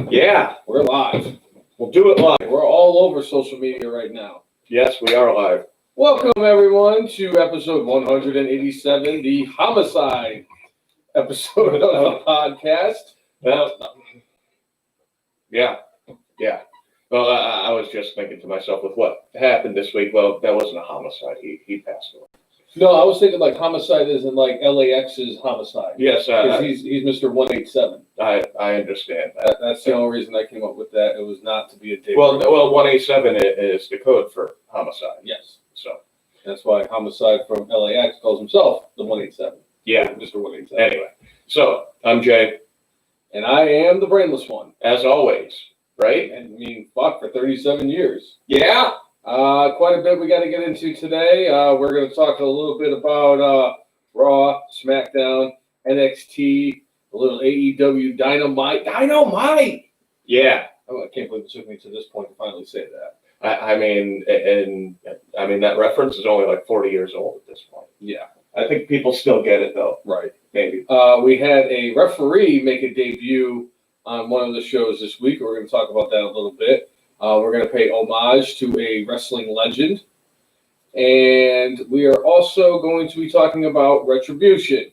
Yeah, We're live. we'll do it live. We're all over social media right now. Yes, we are live. Welcome, everyone, to episode 187, the homicide episode of the podcast. Yeah. Well, I was just thinking to myself with what happened this week. Well, that wasn't a homicide. He passed away. No, I was thinking like homicide isn't like LAX's homicide. Yes, Because he's Mr. 187. I understand that. That's the only reason I came up with that. It was not to be a dick. Well, 187 is the code for homicide. Yes. So That's why homicide from LAX calls himself the 187. yeah. Mr. 187. Anyway, so I'm Jay, And I am the brainless one. as always. Right? And I mean, fuck, for 37 years. Yeah. Quite a bit we got to get into today. We're going to talk a little bit about Raw, SmackDown, NXT, a little AEW Dynamite. Dynamite! Yeah. Oh, I can't believe it took me to this point to finally say that. I mean, that reference is only like 40 years old at this point. Yeah. I think people still get it though. Right. Maybe. We had a referee make a debut on one of the shows this week. We're going to talk about that a little bit. We're going to pay homage to a wrestling legend. And we are also going to be talking about Retribution,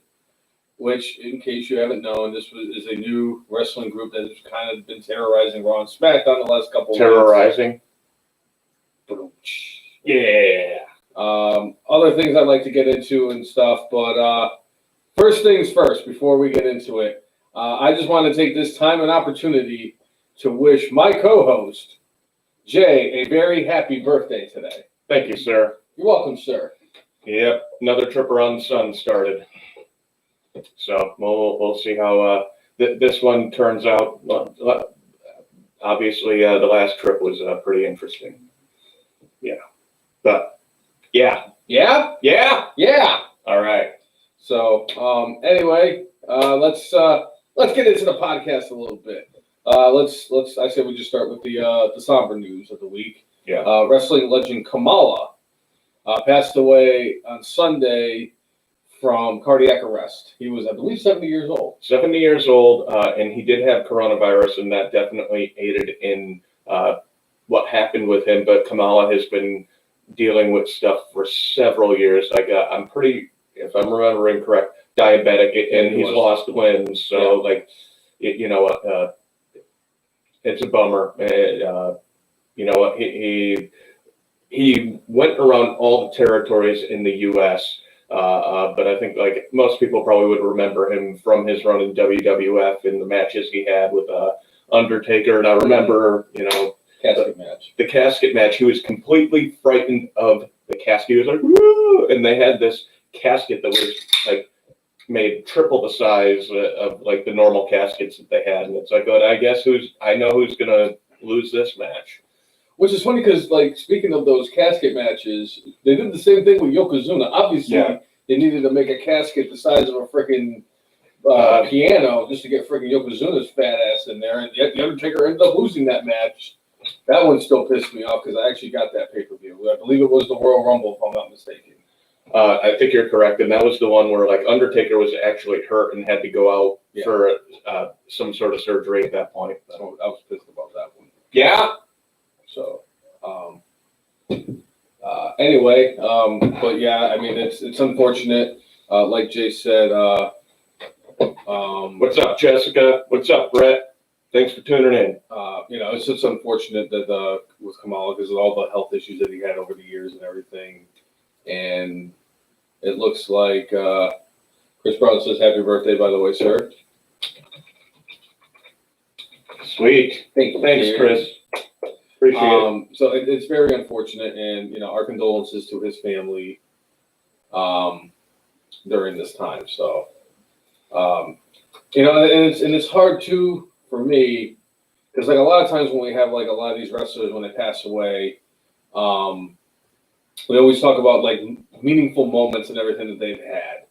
which, in case you haven't known, is a new wrestling group that has kind of been terrorizing Raw and SmackDown the last couple of Terrorizing. weeks. Yeah. Other things I'd like to get into and stuff, but first things first, before we get into it, I just want to take this time and opportunity to wish my co-host, Jay, a very happy birthday today. Thank you, sir. You're welcome, sir. Yep. Another trip around the sun started. So we'll see how this one turns out. Obviously, the last trip was pretty interesting. Yeah. But yeah. Yeah? Yeah. Yeah. All right. So anyway, let's get into the podcast a little bit. I say we just start with the somber news of the week. Yeah. Wrestling legend Kamala passed away on Sunday from cardiac arrest. He was, I believe, 70 years old. 70 years old, and he did have coronavirus, and that definitely aided in what happened with him. But Kamala has been dealing with stuff for several years. I'm pretty, if I'm remembering correct, diabetic, and he's lost limbs. So, it's a bummer. He went around all the territories in the U.S., but I think like most people probably would remember him from his run in WWF and the matches he had with Undertaker. And I remember, Casket match. The casket match. He was completely frightened of the casket. He was like, woo! And they had this casket that was like made triple the size of like the normal caskets that they had. And it's like, I guess I know who's going to lose this match. Which is funny because, like, speaking of those casket matches, they did the same thing with Yokozuna. Obviously, They needed to make a casket the size of a freaking piano just to get freaking Yokozuna's fat ass in there. And yet the Undertaker ended up losing that match. That one still pissed me off because I actually got that pay-per-view. I believe it was the Royal Rumble, if I'm not mistaken. I think you're correct. And that was the one where, like, Undertaker was actually hurt and had to go out for some sort of surgery at that point. So I was pissed about that one. Yeah. So, anyway, but yeah, I mean, it's unfortunate. Like Jay said, what's up, Jessica? What's up, Brett? Thanks for tuning in. It's just unfortunate that with Kamala because of all the health issues that he had over the years and everything. And it looks like Chris Brown says happy birthday, by the way, sir. Sweet. Thanks, Chris. Appreciate it. So it's very unfortunate, and our condolences to his family during this time. So and it's hard too for me because like a lot of times when we have like a lot of these wrestlers when they pass away, we always talk about like meaningful moments and everything that they've had,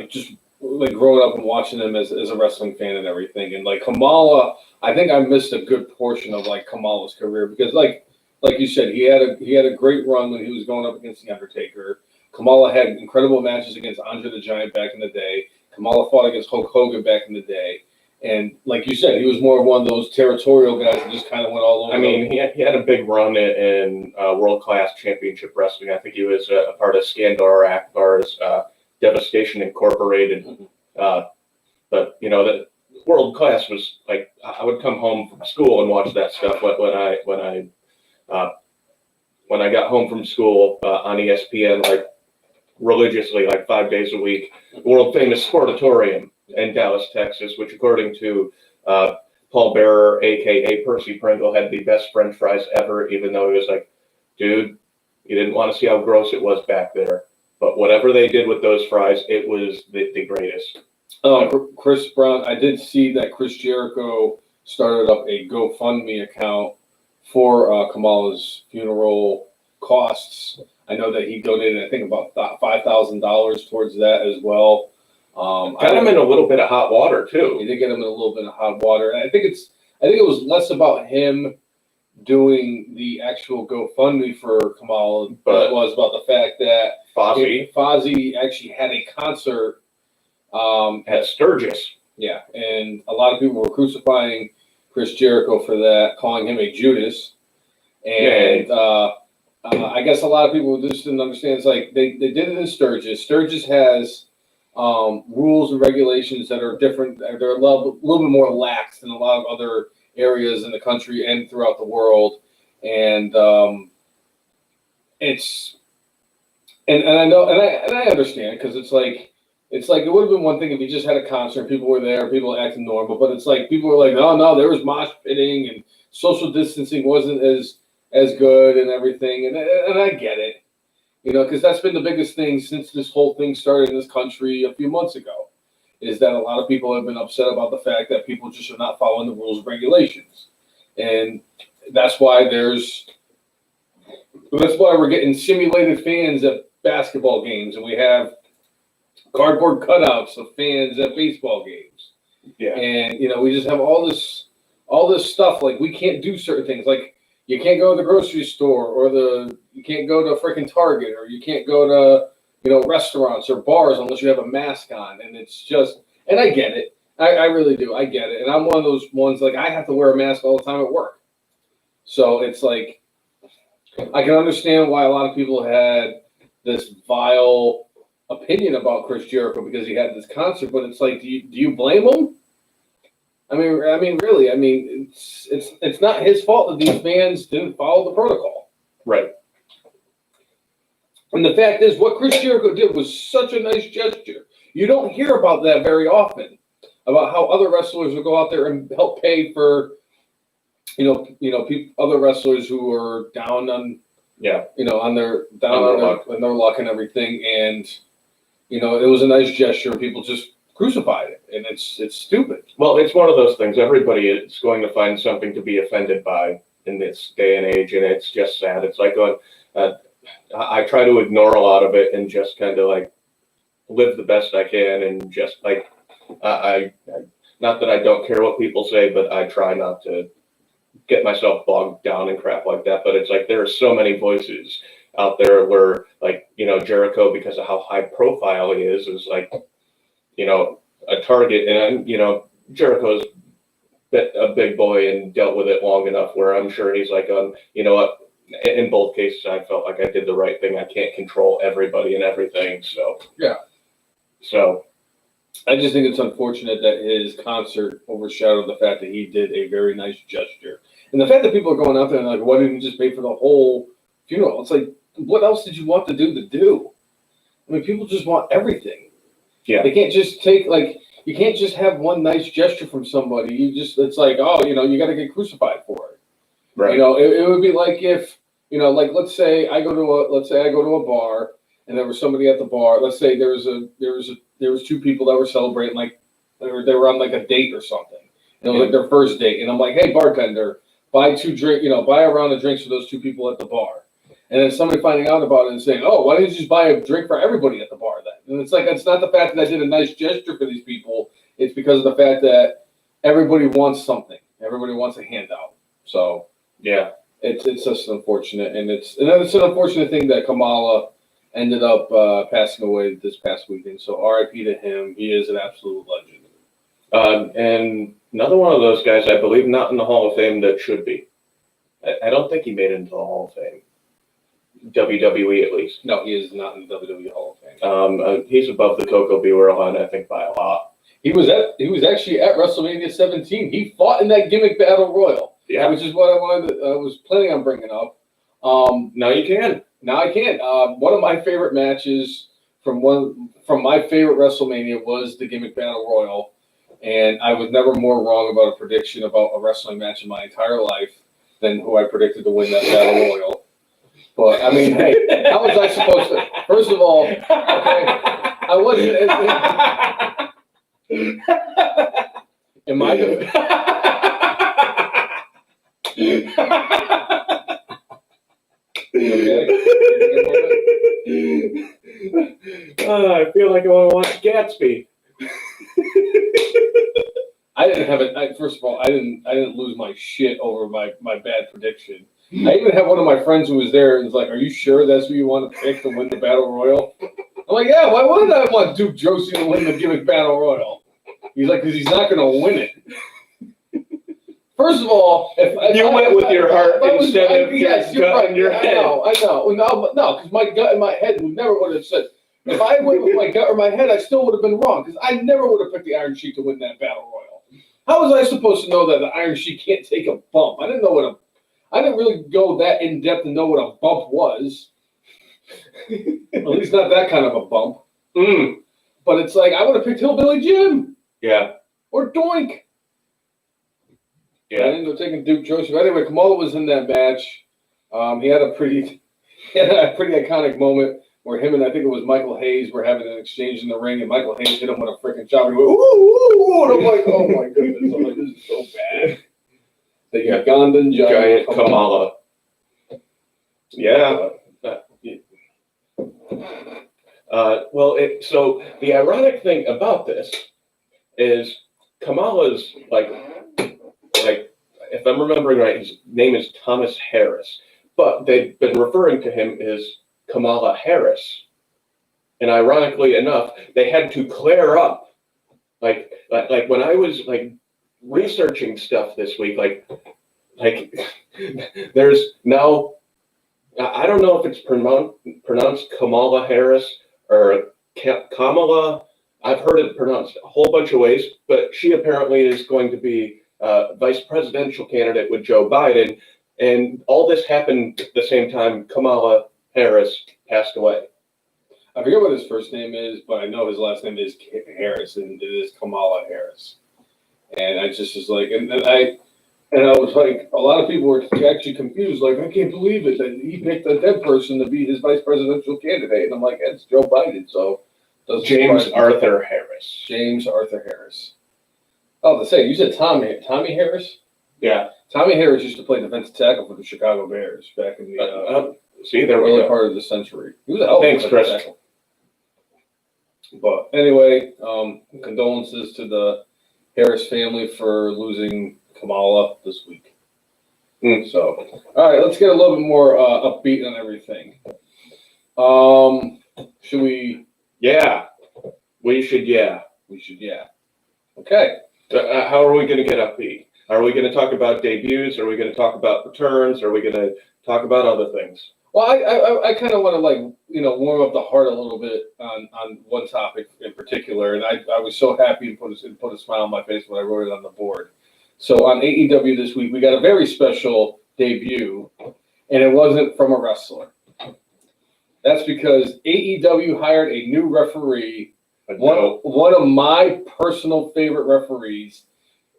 just growing up and watching them as a wrestling fan and everything. And like Kamala, I think I missed a good portion of like Kamala's career because like you said, he had a great run when he was going up against the Undertaker. Kamala had incredible matches against Andre the Giant back in the day. Kamala fought against Hulk Hogan back in the day. And like you said, he was more of one of those territorial guys that just kind of went all over. I mean, he had a big run in World Class Championship Wrestling. I think he was a part of Skandor Akbar's Devastation Incorporated. But you know, the World Class was like, I would come home from school and watch that stuff when I got home from school on ESPN, like religiously, like 5 days a week. World famous Sportatorium in Dallas, Texas, which according to Paul Bearer, aka Percy Pringle, had the best French fries ever, even though he was like, dude, you didn't want to see how gross it was back there. But whatever they did with those fries, it was the greatest. Chris Brown, I did see that Chris Jericho started up a GoFundMe account for Kamala's funeral costs. I know that he donated, I think, about $5,000 towards that as well. Got him in a little bit of hot water too. He did get him in a little bit of hot water, and I think it was less about him doing the actual GoFundMe for Kamala, but it was about the fact that Fozzy actually had a concert at Sturgis. Yeah, and a lot of people were crucifying Chris Jericho for that, calling him a Judas. And I guess a lot of people just didn't understand. It's like they did it in Sturgis. Sturgis has rules and regulations that are different. They're a little bit more lax than a lot of other areas in the country and throughout the world. And I know and I understand, because it's like it would have been one thing if you just had a concert, people were there, people acting normal, but it's like people were like, oh no, there was mosh pitting and social distancing wasn't as good and everything, and I get it, you know, because that's been the biggest thing since this whole thing started in this country a few months ago, is that a lot of people have been upset about the fact that people just are not following the rules and regulations, and that's why we're getting simulated fans at basketball games, and we have cardboard cutouts of fans at baseball games. Yeah. And, you know, we just have all this stuff. Like, we can't do certain things. Like, you can't go to the grocery store, or you can't go to freaking Target, or you can't go to, you know, restaurants or bars unless you have a mask on. And it's just, and I get it. I really do. I get it. And I'm one of those ones, like, I have to wear a mask all the time at work. So it's like, I can understand why a lot of people had this vile opinion about Chris Jericho because he had this concert, but it's like, do you blame him? I mean, really, I mean, it's not his fault that these fans didn't follow the protocol. Right. And the fact is, what Chris Jericho did was such a nice gesture. You don't hear about that very often, about how other wrestlers will go out there and help pay for, other wrestlers who are down on, on their luck and everything, and you know, it was a nice gesture. People just crucified it, and it's stupid. Well, it's one of those things. Everybody is going to find something to be offended by in this day and age, and it's just sad. It's like I try to ignore a lot of it and just kind of like live the best I can, and just like I not that I don't care what people say, but I try not to get myself bogged down in crap like that. But it's like there are so many voices out there where, like, you know, Jericho, because of how high profile he is like, you know, a target. And, you know, Jericho's a big boy and dealt with it long enough where I'm sure he's like, you know what, in both cases, I felt like I did the right thing. I can't control everybody and everything. So, yeah. So I just think it's unfortunate that his concert overshadowed the fact that he did a very nice gesture. And the fact that people are going out there and like, why didn't you just pay for the whole funeral? It's like, what else did you want the dude to do? I mean, people just want everything. Yeah. They can't just you can't just have one nice gesture from somebody. It's like, oh, you know, you got to get crucified for it. Right. You know, it would be like if, you know, like let's say I go to a bar and there was somebody at the bar. Let's say there was two people that were celebrating, like they were on like a date or something. And it was like their first date, and I'm like, hey bartender, buy a round of drinks for those two people at the bar. And then somebody finding out about it and saying, oh, why didn't you just buy a drink for everybody at the bar then? And it's like, it's not the fact that I did a nice gesture for these people. It's because of the fact that everybody wants something. Everybody wants a handout. So yeah, it's just unfortunate. And it's an unfortunate thing that Kamala ended up passing away this past weekend. So RIP to him. He is an absolute legend. And another one of those guys, I believe, not in the Hall of Fame that should be. I don't think he made it into the Hall of Fame. WWE at least. No, he is not in the WWE Hall of Fame. He's above the Coco Beware line, I think, by a lot. He was actually at WrestleMania 17. He fought in that gimmick battle royal. Yeah, which is what I was planning on bringing up. now you can. Now I can. One of my favorite matches from my favorite WrestleMania was the gimmick battle royal, and I was never more wrong about a prediction about a wrestling match in my entire life than who I predicted to win that battle royal. But I mean, hey, how was I supposed to? First of all, okay, I wasn't. In my defense. I feel like I want to watch Gatsby. I didn't have it. First of all, I didn't lose my shit over my bad prediction. I even had one of my friends who was there and was like, "Are you sure that's who you want to pick to win the battle royal?" I'm like, "Yeah. Why wouldn't I want Duke Josie to win the gimmick battle royal?" He's like, "Because he's not going to win it." First of all, if You went with your heart instead of your yes, you're gut right. and your head. I know. No, because my gut and my head never would have said. If I went with my gut or my head, I still would have been wrong because I never would have picked the Iron Sheik to win that battle royal. How was I supposed to know that the Iron Sheik can't take a bump? I didn't really go that in depth to know what a bump was. At least not that kind of a bump. But it's like I would have picked Hillbilly Jim. Yeah. Or Doink. Yeah. I ended up taking Duke Joseph. Anyway, Kamala was in that match. He had a pretty iconic moment where him and I think it was Michael Hayes were having an exchange in the ring, and Michael Hayes hit him with a freaking chop. And he went, ooh, ooh, ooh, and I'm like, oh my goodness. I'm like, this is so bad. The Ugandan giant Kamala. Yeah. So the ironic thing about this is Kamala's like if I'm remembering right, his name is Thomas Harris, but they've been referring to him as Kamala Harris. And ironically enough, they had to clear up. Like when I was like researching stuff this week, like there's now I don't know if it's pronounced Kamala Harris or Kamala. I've heard it pronounced a whole bunch of ways, but she apparently is going to be vice presidential candidate with Joe Biden. And all this happened at the same time Kamala Harris passed away. I forget what his first name is, but I know his last name is Harris, and it is Kamala Harris. And I just was like, and I was like, a lot of people were actually confused, like, I can't believe it that he picked a dead person to be his vice presidential candidate. And I'm like, it's Joe Biden, so James Arthur Harris. James Arthur Harris. Oh, the same. You said Tommy Harris? Yeah. Tommy Harris used to play defensive tackle for the Chicago Bears back in the early part of the century. He was a hell of a defensive tackle. But anyway, condolences to the Harris family for losing Kamala this week. So, all right, let's get a little bit more upbeat on everything. Should we? Yeah, we should. Yeah, Okay. How are we going to get upbeat? Are we going to talk about debuts? Are we going to talk about returns? Are we going to talk about other things? Well, I kind of want to warm up the heart a little bit on one topic in particular, and I was so happy and put a smile on my face when I wrote it on the board. So on AEW this week, we got a very special debut, and it wasn't from a wrestler. That's because AEW hired a new referee, one of my personal favorite referees.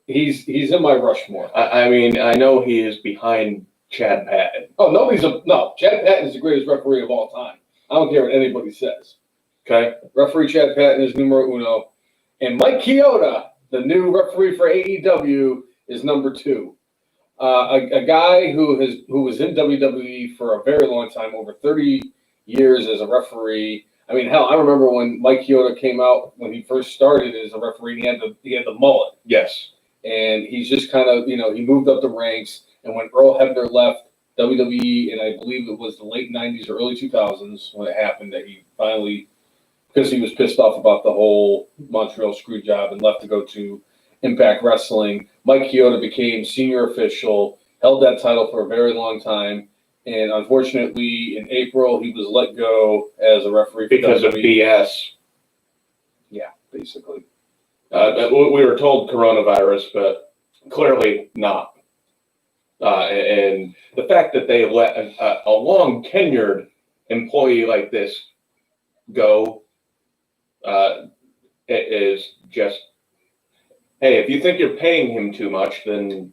He's in my Rushmore. I mean, I know he is behind Chad Patton. Oh, Chad Patton is the greatest referee of all time. I don't care what anybody says. Okay. Referee Chad Patton is numero uno. And Mike Chioda, the new referee for AEW, is number 2. A guy who was in WWE for a very long time, over 30 years as a referee. I mean, hell, I remember when Mike Chioda came out when he first started as a referee. He had the mullet. Yes. And he's just kind of, he moved up the ranks. And when Earl Hebner left WWE, and I believe it was the late 90s or early 2000s when it happened, that he finally, because he was pissed off about the whole Montreal screw job and left to go to Impact Wrestling. Mike Chioda became senior official, held that title for a very long time, and unfortunately, in April, he was let go as a referee for because of WWE. BS. Yeah, basically. We were told coronavirus, but clearly not. And the fact that they let a long tenured employee like this go is just, hey, if you think you're paying him too much, then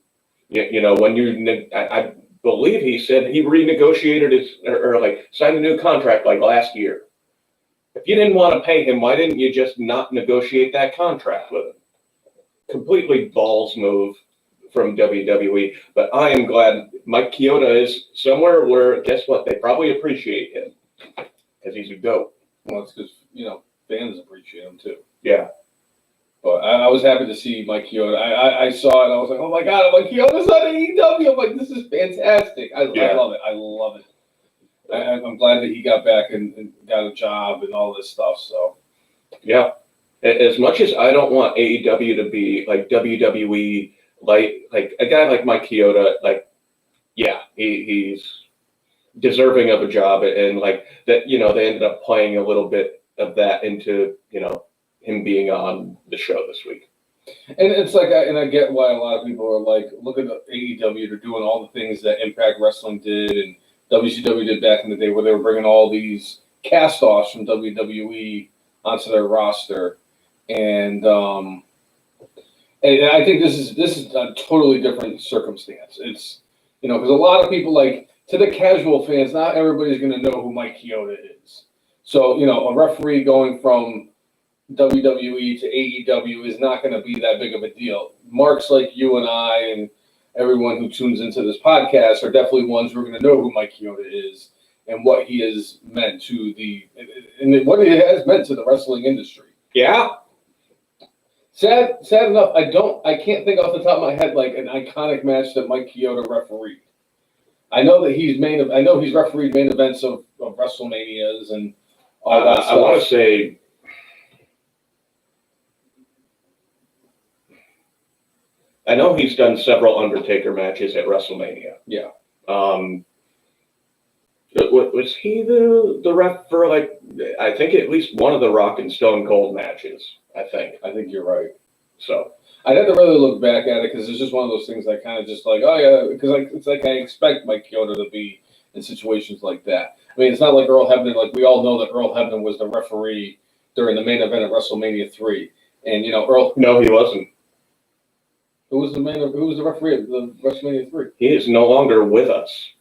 when I believe he said he renegotiated his or like signed a new contract like last year. If you didn't want to pay him, why didn't you just not negotiate that contract with him? Completely balls move from WWE, but I am glad Mike Chioda is somewhere where, guess what, they probably appreciate him because he's a goat. Well, it's because, fans appreciate him too. Yeah. But I was happy to see Mike Chioda. I saw it and I was like, oh my God, Mike Chioda's on AEW. I'm like, this is fantastic. I love it. I love it. I'm glad that he got back and got a job and all this stuff. So, yeah. As much as I don't want AEW to be like WWE, like a guy like Mike Chioda, like, yeah, he's deserving of a job, and like that, they ended up playing a little bit of that into, him being on the show this week. And it's like, I get why a lot of people are like, look at the AEW, they're doing all the things that Impact Wrestling did and WCW did back in the day, where they were bringing all these cast-offs from WWE onto their roster, and I think this is a totally different circumstance. It's because a lot of people, like, to the casual fans, not everybody's going to know who Mike Chioda is. So a referee going from WWE to AEW is not going to be that big of a deal. Marks like you and I and everyone who tunes into this podcast are definitely ones who are going to know who Mike Chioda is and what he has meant to what he has meant to the wrestling industry. Yeah. Sad enough, I can't think off the top of my head like an iconic match that Mike Chioda refereed. I know that he's refereed main events of WrestleManias and all that stuff. I want to say, I know he's done several Undertaker matches at WrestleMania. Yeah. Was he the ref for, like, I think at least one of the Rock and Stone Cold matches, I think you're right. So I'd have to really look back at it because it's just one of those things that kind of just like, oh yeah, because it's like I expect Mike Chioda to be in situations like that. I mean, it's not like Earl Hebner. Like, we all know that Earl Hebner was the referee during the main event of WrestleMania 3, and Earl. No, he wasn't. Who was the referee at the WrestleMania 3? He is no longer with us.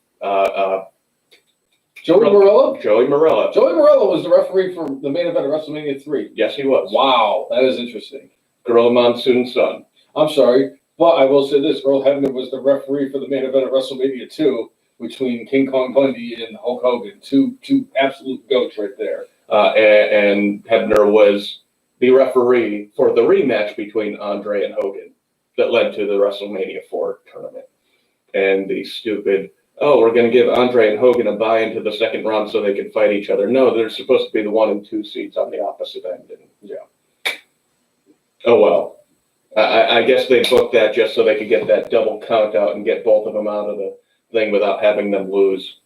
Joey Morello? Joey Morello. Joey Morello was the referee for the main event of WrestleMania 3. Yes, he was. Wow, that is interesting. Gorilla Monsoon's son. I'm sorry, but I will say this: Earl Hebner was the referee for the main event of WrestleMania 2 between King Kong Bundy and Hulk Hogan. Two absolute goats right there. And Hebner was the referee for the rematch between Andre and Hogan that led to the WrestleMania 4 tournament. And the stupid, we're going to give Andre and Hogan a bye into the second round so they can fight each other. No, they're supposed to be the 1 and 2 seeds on the opposite end. And, yeah. Oh, well. I guess they booked that just so they could get that double count out and get both of them out of the thing without having them lose.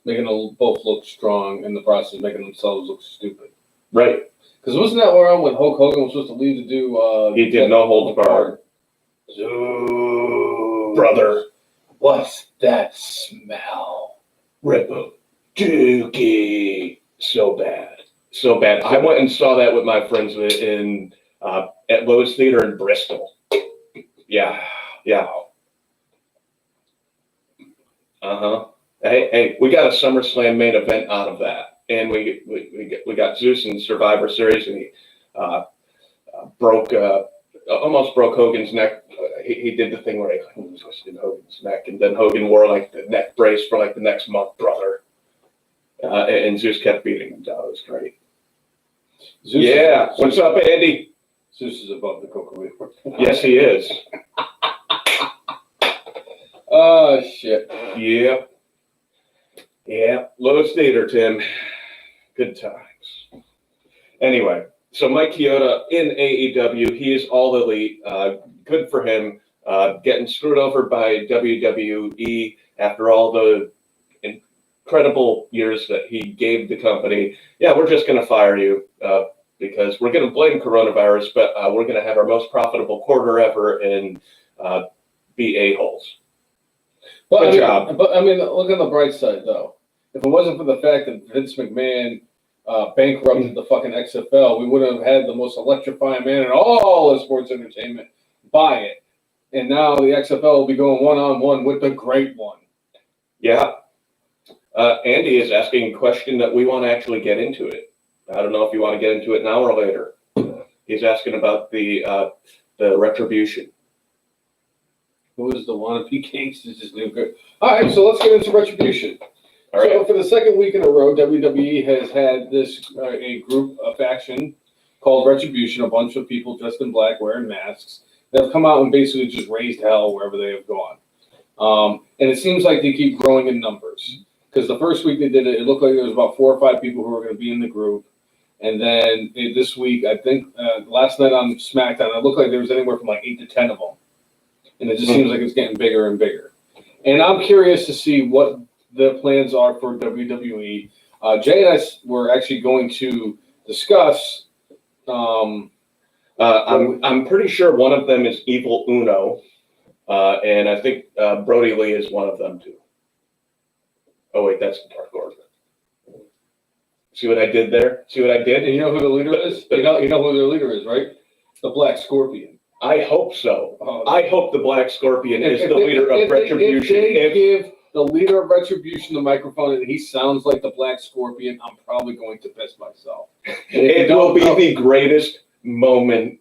Making them both look strong in the process, making themselves look stupid. Right. Because wasn't that where when Hulk Hogan was supposed to leave to do... he did no holds barred. Brother, what's that smell? Ripple Dookie. So bad. So bad. I went and saw that with my friends in at Lowe's Theater in Bristol. Yeah. Yeah. Uh-huh. Hey, we got a SummerSlam main event out of that. And we got Zeus in Survivor Series, and he almost broke Hogan's neck. He did the thing where he twisted Hogan's neck, and then Hogan wore like the neck brace for like the next month, brother. And Zeus kept beating him down. It was great. What's up, Andy? Zeus is above the Coca-Cola. Yes, he is. Oh, shit. Yep. Yeah. Lowe's Theater, Tim. Good times. Anyway, So Mike Chioda in AEW, he is all elite. Good for him. Getting screwed over by WWE after all the incredible years that he gave the company. Yeah, we're just going to fire you because we're going to blame coronavirus, but we're going to have our most profitable quarter ever and be a-holes. Good job. But I mean, look on the bright side, though. If it wasn't for the fact that Vince McMahon bankrupted the fucking XFL, we would have had the most electrifying man in all of sports entertainment buy it. And now the XFL will be going one-on-one with the great one. Yeah. Andy is asking a question that we want to actually get into it. I don't know if you want to get into it now or later. He's asking about the retribution. Who is the wannabe gangsters? Is new good. All right, so let's get into retribution. All right. So for the second week in a row, WWE has had this a group, a faction called Retribution, a bunch of people dressed in black wearing masks that have come out and basically just raised hell wherever they have gone. And it seems like they keep growing in numbers. Because the first week they did it, it looked like there was about 4 or 5 people who were going to be in the group. And then this week, I think last night on SmackDown, it looked like there was anywhere from like 8 to 10 of them. And it just seems like it's getting bigger and bigger. And I'm curious to see what the plans are for WWE. Jay and I were actually going to discuss. I'm pretty sure one of them is Evil Uno, and I think Brody Lee is one of them too. Oh wait, that's the Dark Order. See what I did there? See what I did? And you know who the leader is? You know who their leader is, right? The Black Scorpion. I hope so. I hope the Black Scorpion is the leader of Retribution. If they give the leader of Retribution the microphone and he sounds like the Black Scorpion, I'm probably going to piss myself. It will be the greatest moment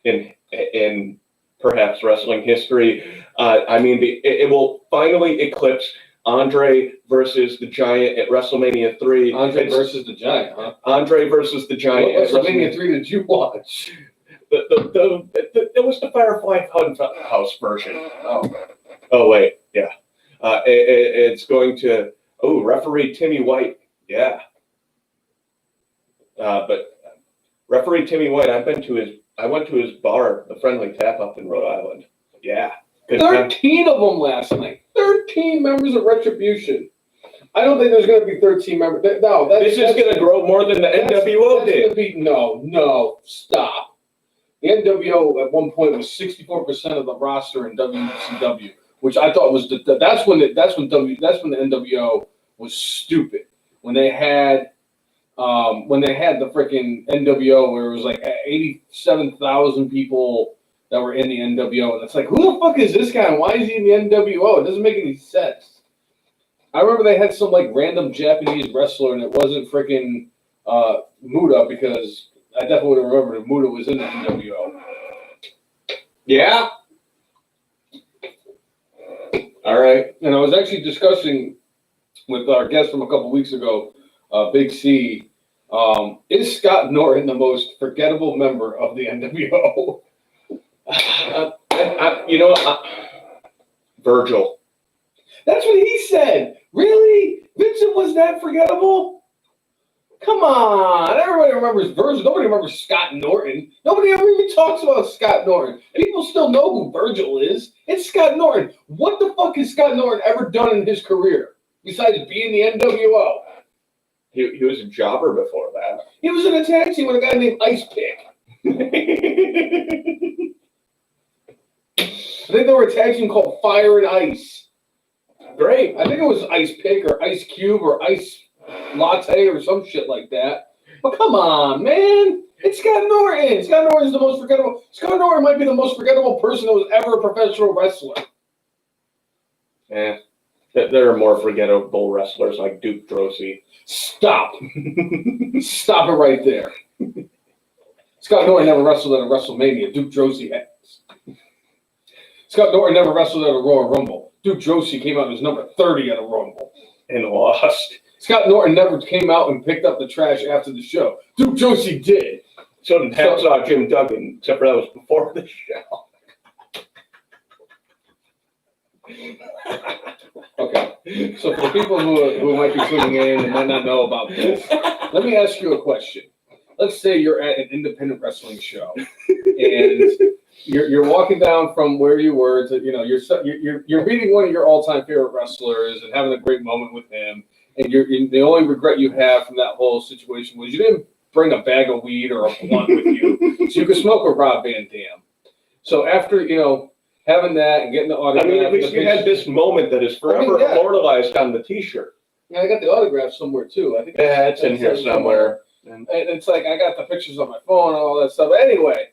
in perhaps wrestling history. I mean, it will finally eclipse Andre versus the Giant at WrestleMania 3. Andre versus the Giant, huh? Andre versus the Giant. What WrestleMania 3 did you watch? It was the Firefly Funhouse version. Oh wait, yeah. It's going to referee Timmy White. Yeah. But referee Timmy White, I went to his bar, the Friendly Tap up in Rhode Island. Yeah. 13 of them last night. 13 members of Retribution. I don't think there's going to be 13 members. No, this is going to grow more than the NWO did. No, stop. The NWO at one point was 64% of the roster in WCW, which I thought was that's when the NWO was stupid. When they had the freaking NWO where it was like 87,000 people that were in the NWO, and it's like, who the fuck is this guy? And why is he in the NWO? It doesn't make any sense. I remember they had some like random Japanese wrestler, and it wasn't freaking Muda, because I definitely would have remembered if Muda was in the NWO. Yeah. All right. And I was actually discussing with our guest from a couple weeks ago, Big C, is Scott Norton the most forgettable member of the NWO? Virgil. That's what he said. Really? Vincent was that forgettable? Come on. Everybody remembers Virgil. Nobody remembers Scott Norton. Nobody ever even talks about Scott Norton. People still know who Virgil is. It's Scott Norton. What the fuck has Scott Norton ever done in his career besides being the NWO? He was a jobber before that. He was in a tag team with a guy named Ice Pick. I think they were a tag team called Fire and Ice. Great. I think it was Ice Pick or Ice Cube or Ice Latte or some shit like that. But come on, man. It's Scott Norton. Scott Norton's the most forgettable. Scott Norton might be the most forgettable person that was ever a professional wrestler. Yeah. There are more forgettable wrestlers like Duke Drosy. Stop. Stop it right there. Scott Norton never wrestled at a WrestleMania. Duke Drosy has. Scott Norton never wrestled at a Royal Rumble. Duke Drosy came out as number 30 at a Rumble. And lost. Scott Norton never came out and picked up the trash after the show. Duke Drosy did. So did Hacksaw Jim Duggan, except for that was before the show. Okay. So for people who might be tuning in and might not know about this, let me ask you a question. let's say you're at an independent wrestling show, and you're walking down from where you were to, you're meeting one of your all-time favorite wrestlers and having a great moment with him, and the only regret you have from that whole situation was you didn't bring a bag of weed or a blunt with you, so you could smoke a Rob Van Dam. So after, having that and getting the autograph. I mean, at least you had this moment that is forever immortalized on the T-shirt. Yeah, I got the autograph somewhere too. I think it's in here somewhere. And it's like I got the pictures on my phone and all that stuff. Anyway,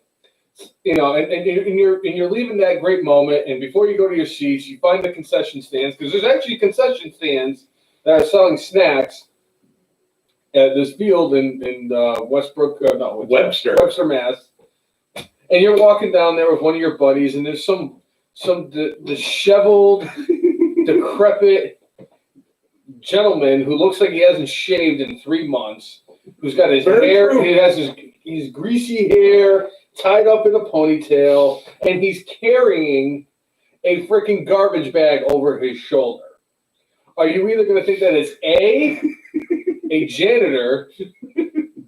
and you're leaving that great moment, and before you go to your seats, you find the concession stands, because there's actually concession stands that are selling snacks at this field in Webster, Mass. And you're walking down there with one of your buddies, and there's some disheveled, decrepit gentleman who looks like he hasn't shaved in 3 months, who's got his hair, he has his greasy hair tied up in a ponytail, and he's carrying a freaking garbage bag over his shoulder. Are you either going to think that it's A, janitor,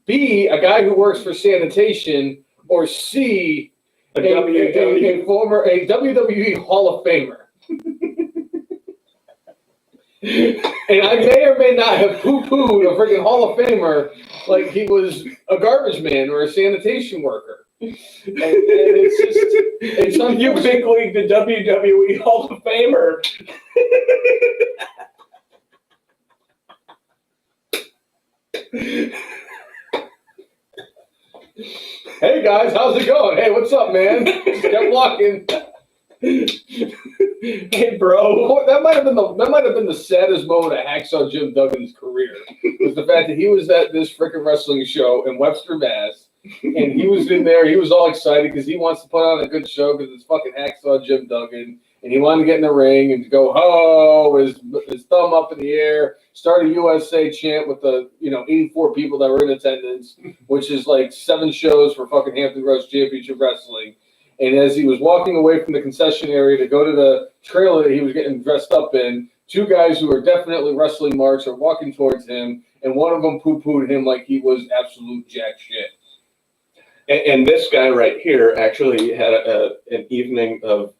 B, a guy who works for sanitation, or C, a WWE Hall of Famer? And I may or may not have poo-pooed a freaking Hall of Famer like he was a garbage man or a sanitation worker. And it's just, you big league the WWE Hall of Famer. Hey guys, how's it going? Hey, what's up, man? Kept walking. Hey, bro. That might have been the saddest moment of Hacksaw Jim Duggan's career, was the fact that he was at this freaking wrestling show in Webster, Mass, and he was in there. He was all excited because he wants to put on a good show because it's fucking Hacksaw Jim Duggan, and he wanted to get in the ring and go ho, his thumb up in the air, start a USA chant with the 84 people that were in attendance, which is like 7 shows for fucking Hampton Roads Championship Wrestling. And as he was walking away from the concession area to go to the trailer that he was getting dressed up in, 2 guys who were definitely wrestling marks are walking towards him, and one of them poo-pooed him like he was absolute jack shit. And this guy right here actually had an evening of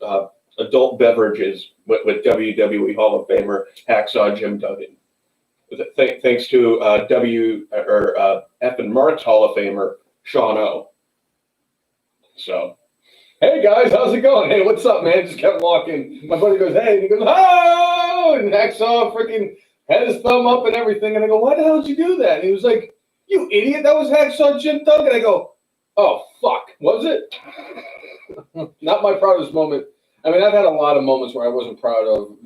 adult beverages with WWE Hall of Famer Hacksaw Jim Duggan. Thanks to F and Mark's Hall of Famer Sean O. So. Hey guys, how's it going? Hey, what's up, man? Just kept walking. My buddy goes, hey, and he goes, oh, and Hacksaw freaking had his thumb up and everything. And I go, why the hell did you do that? And he was like, you idiot, that was Hacksaw Jim Duggan. And I go, oh, fuck, was it? Not my proudest moment. I mean, I've had a lot of moments where I wasn't proud of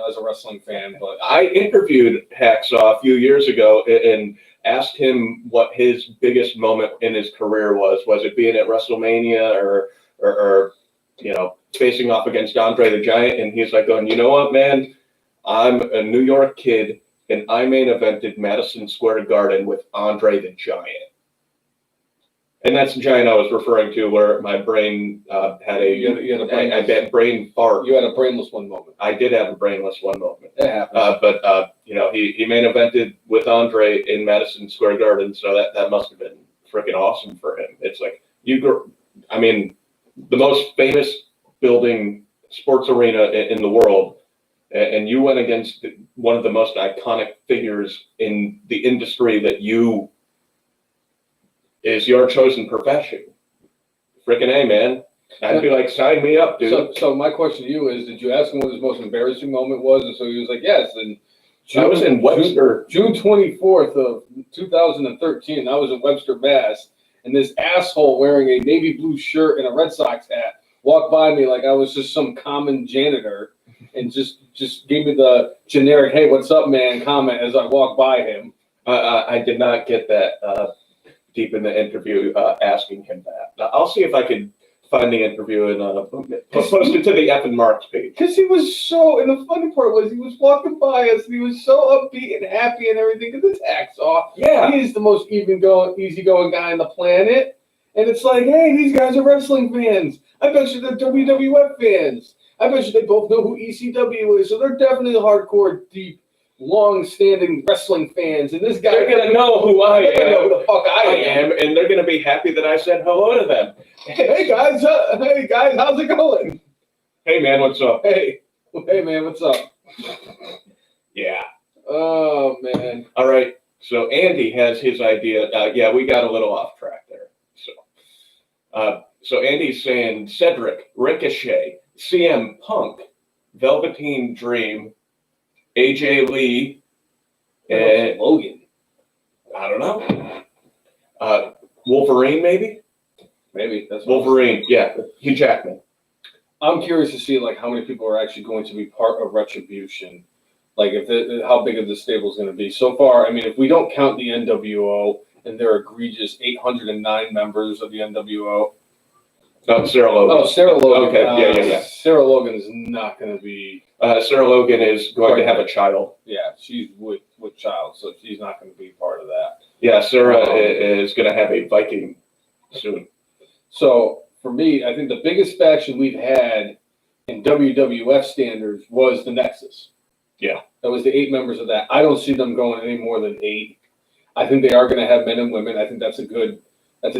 as a wrestling fan, but I interviewed Hacksaw a few years ago and asked him what his biggest moment in his career was. Was it being at WrestleMania or facing off against Andre the Giant? And he's like going, you know what, man? I'm a New York kid, and I main evented Madison Square Garden with Andre the Giant. And that's the Giant I was referring to, where my brain had a brain fart. You had a brainless one moment. I did have a brainless one moment. It happens. But he main evented with Andre in Madison Square Garden, so that must have been freaking awesome for him. It's like the most famous building, sports arena in the world, and you went against one of the most iconic figures in the industry that is your chosen profession. Freaking A, man. I'd be like, sign me up, dude. So my question to you is, did you ask him what his most embarrassing moment was? And so he was like, yes. And I was in Webster. June 24th of 2013, I was in Webster, Mass. And this asshole wearing a navy blue shirt and a Red Sox hat walked by me like I was just some common janitor and just gave me the generic, hey, what's up, man, comment as I walked by him. I did not get that deep in the interview asking him that. I'll see if I could find the interview and post it to the F and Mark's page. Because he was and the funny part was he was walking by us and he was so upbeat and happy and everything because it's Hacksaw. Yeah. He's the most easygoing guy on the planet. And it's like, hey, these guys are wrestling fans. I bet you they're WWF fans. I bet you they both know who ECW is. So they're definitely hardcore, deep long-standing wrestling fans, and this guy. They're gonna know who I They're gonna know am. who the fuck I am. And they're gonna be happy that I said hello to them. Hey guys, how's it going? Hey man, what's up? Hey man, what's up? Yeah. Oh man. All right. So Andy has his idea. Yeah, we got a little off track there. So Andy's saying Cedric, Ricochet, CM Punk, Velveteen Dream, AJ Lee, and Logan. I don't know. Wolverine, maybe? Maybe that's Wolverine, yeah. Hugh Jackman. I'm curious to see like how many people are actually going to be part of Retribution. Like how big of the stable is going to be. So far, I mean, if we don't count the NWO and their egregious 809 members of the NWO. No, Sarah Logan. Oh, Sarah Logan. Okay, yeah. Sarah Logan is not going to be. Sarah Logan is going to have a child. Yeah, she's with child, so she's not going to be part of that. Yeah, Sarah is going to have a Viking soon. So for me, I think the biggest faction we've had in WWF standards was the Nexus. Yeah. That was the 8 members of that. I don't see them going any more than 8. I think they are going to have men and women. I think that's a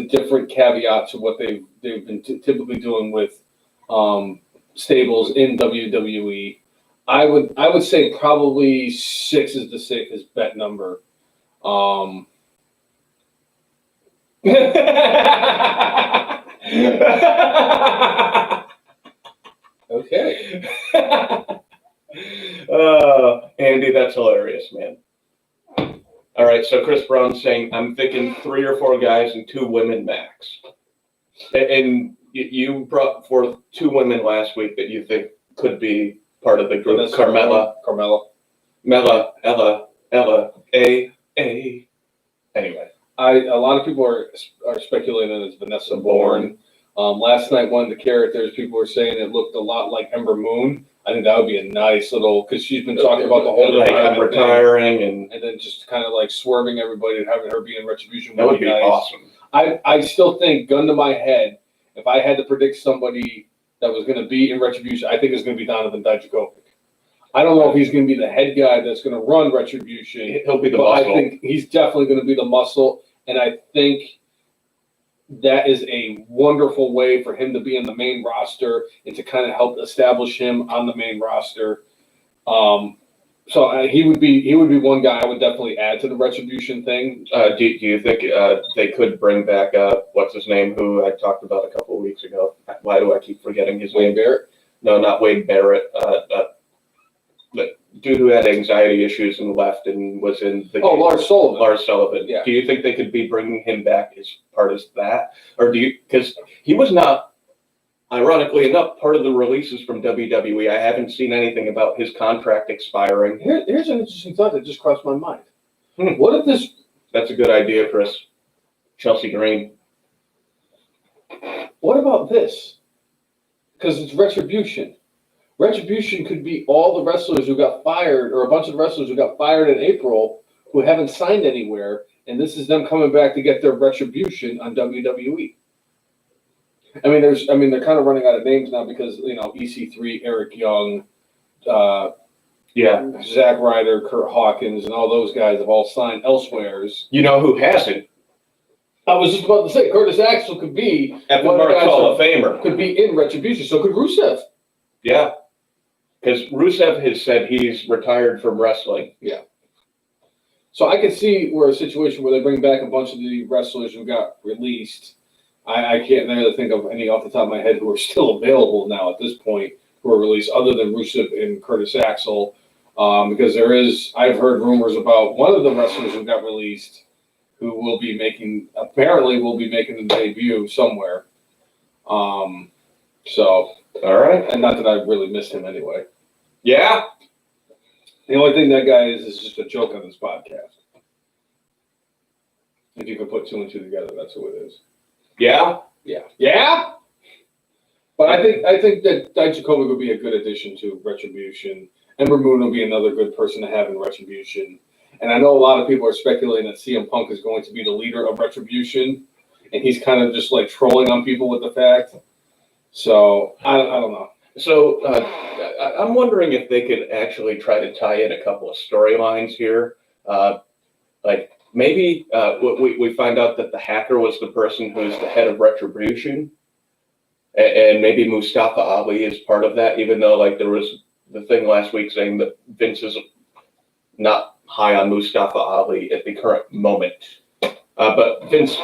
different caveat to what they've been typically doing with stables in WWE. I would say probably 6 is the safest bet number. Okay. Andy, that's hilarious, man. All right, so Chris Brown's saying, I'm thinking 3 or 4 guys and 2 women max. And you brought forth 2 women last week that you think could be part of the group. Carmella. Mella, Ella, A. Anyway. A lot of people are speculating as Vanessa Bourne. Last night, one of the characters, people were saying it looked a lot like Ember Moon. I think that would be a nice little, because she's been talking about the whole like I'm retiring and then just kind of like swerving everybody and having her be in Retribution. That would be nice. Awesome. I still think, gun to my head, if I had to predict somebody that was going to be in Retribution, I think it's going to be Donovan Dijakovic. I don't know if he's going to be the head guy that's going to run Retribution. He'll be the muscle. I think he's definitely going to be the muscle, and I think that is a wonderful way for him to be in the main roster and to kind of help establish him on the main roster. So he would be one guy I would definitely add to the Retribution thing. Do you think they could bring back what's his name, who I talked about a couple of weeks ago? Why do I keep forgetting his name? Wade Barrett? No, not Wade Barrett. The dude who had anxiety issues and left and was in the game. Lars Sullivan. Lars Sullivan. Yeah. Do you think they could be bringing him back as part of that? Or because he was not, ironically enough, part of the releases from WWE. I haven't seen anything about his contract expiring. Here's an interesting thought that just crossed my mind. What if this... That's a good idea, Chris. Chelsea Green. What about this? Because it's Retribution. Retribution could be all the wrestlers who got fired, or a bunch of wrestlers who got fired in April who haven't signed anywhere, and this is them coming back to get their retribution on WWE. I mean, they're kind of running out of names now because EC3, Eric Young, Zack Ryder, Kurt Hawkins, and all those guys have all signed elsewheres. You know who hasn't? I was just about to say Curtis Axel could be at the Mark Hall of Famer. Could be in Retribution. So could Rusev. Yeah. Because Rusev has said he's retired from wrestling. Yeah. So I could see where a situation where they bring back a bunch of the wrestlers who got released. I can't really think of any off the top of my head who are still available now at this point who are released other than Rusev and Curtis Axel. Because I've heard rumors about one of the wrestlers who got released who apparently will be making the debut somewhere. So. All right. And not that I really missed him anyway. Yeah. The only thing that guy is just a joke on this podcast. If you can put 2 and 2 together, that's who it is. Yeah? Yeah. Yeah? But I think that Dijakovic would be a good addition to Retribution. Ember Moon will be another good person to have in Retribution. And I know a lot of people are speculating that CM Punk is going to be the leader of Retribution. And he's kind of just like trolling on people with the fact. So I don't know. So I'm wondering if they could actually try to tie in a couple of storylines here. Like maybe we find out that the hacker was the person who's the head of Retribution, and maybe Mustafa Ali is part of that, even though like there was the thing last week saying that Vince is not high on Mustafa Ali at the current moment. But Vince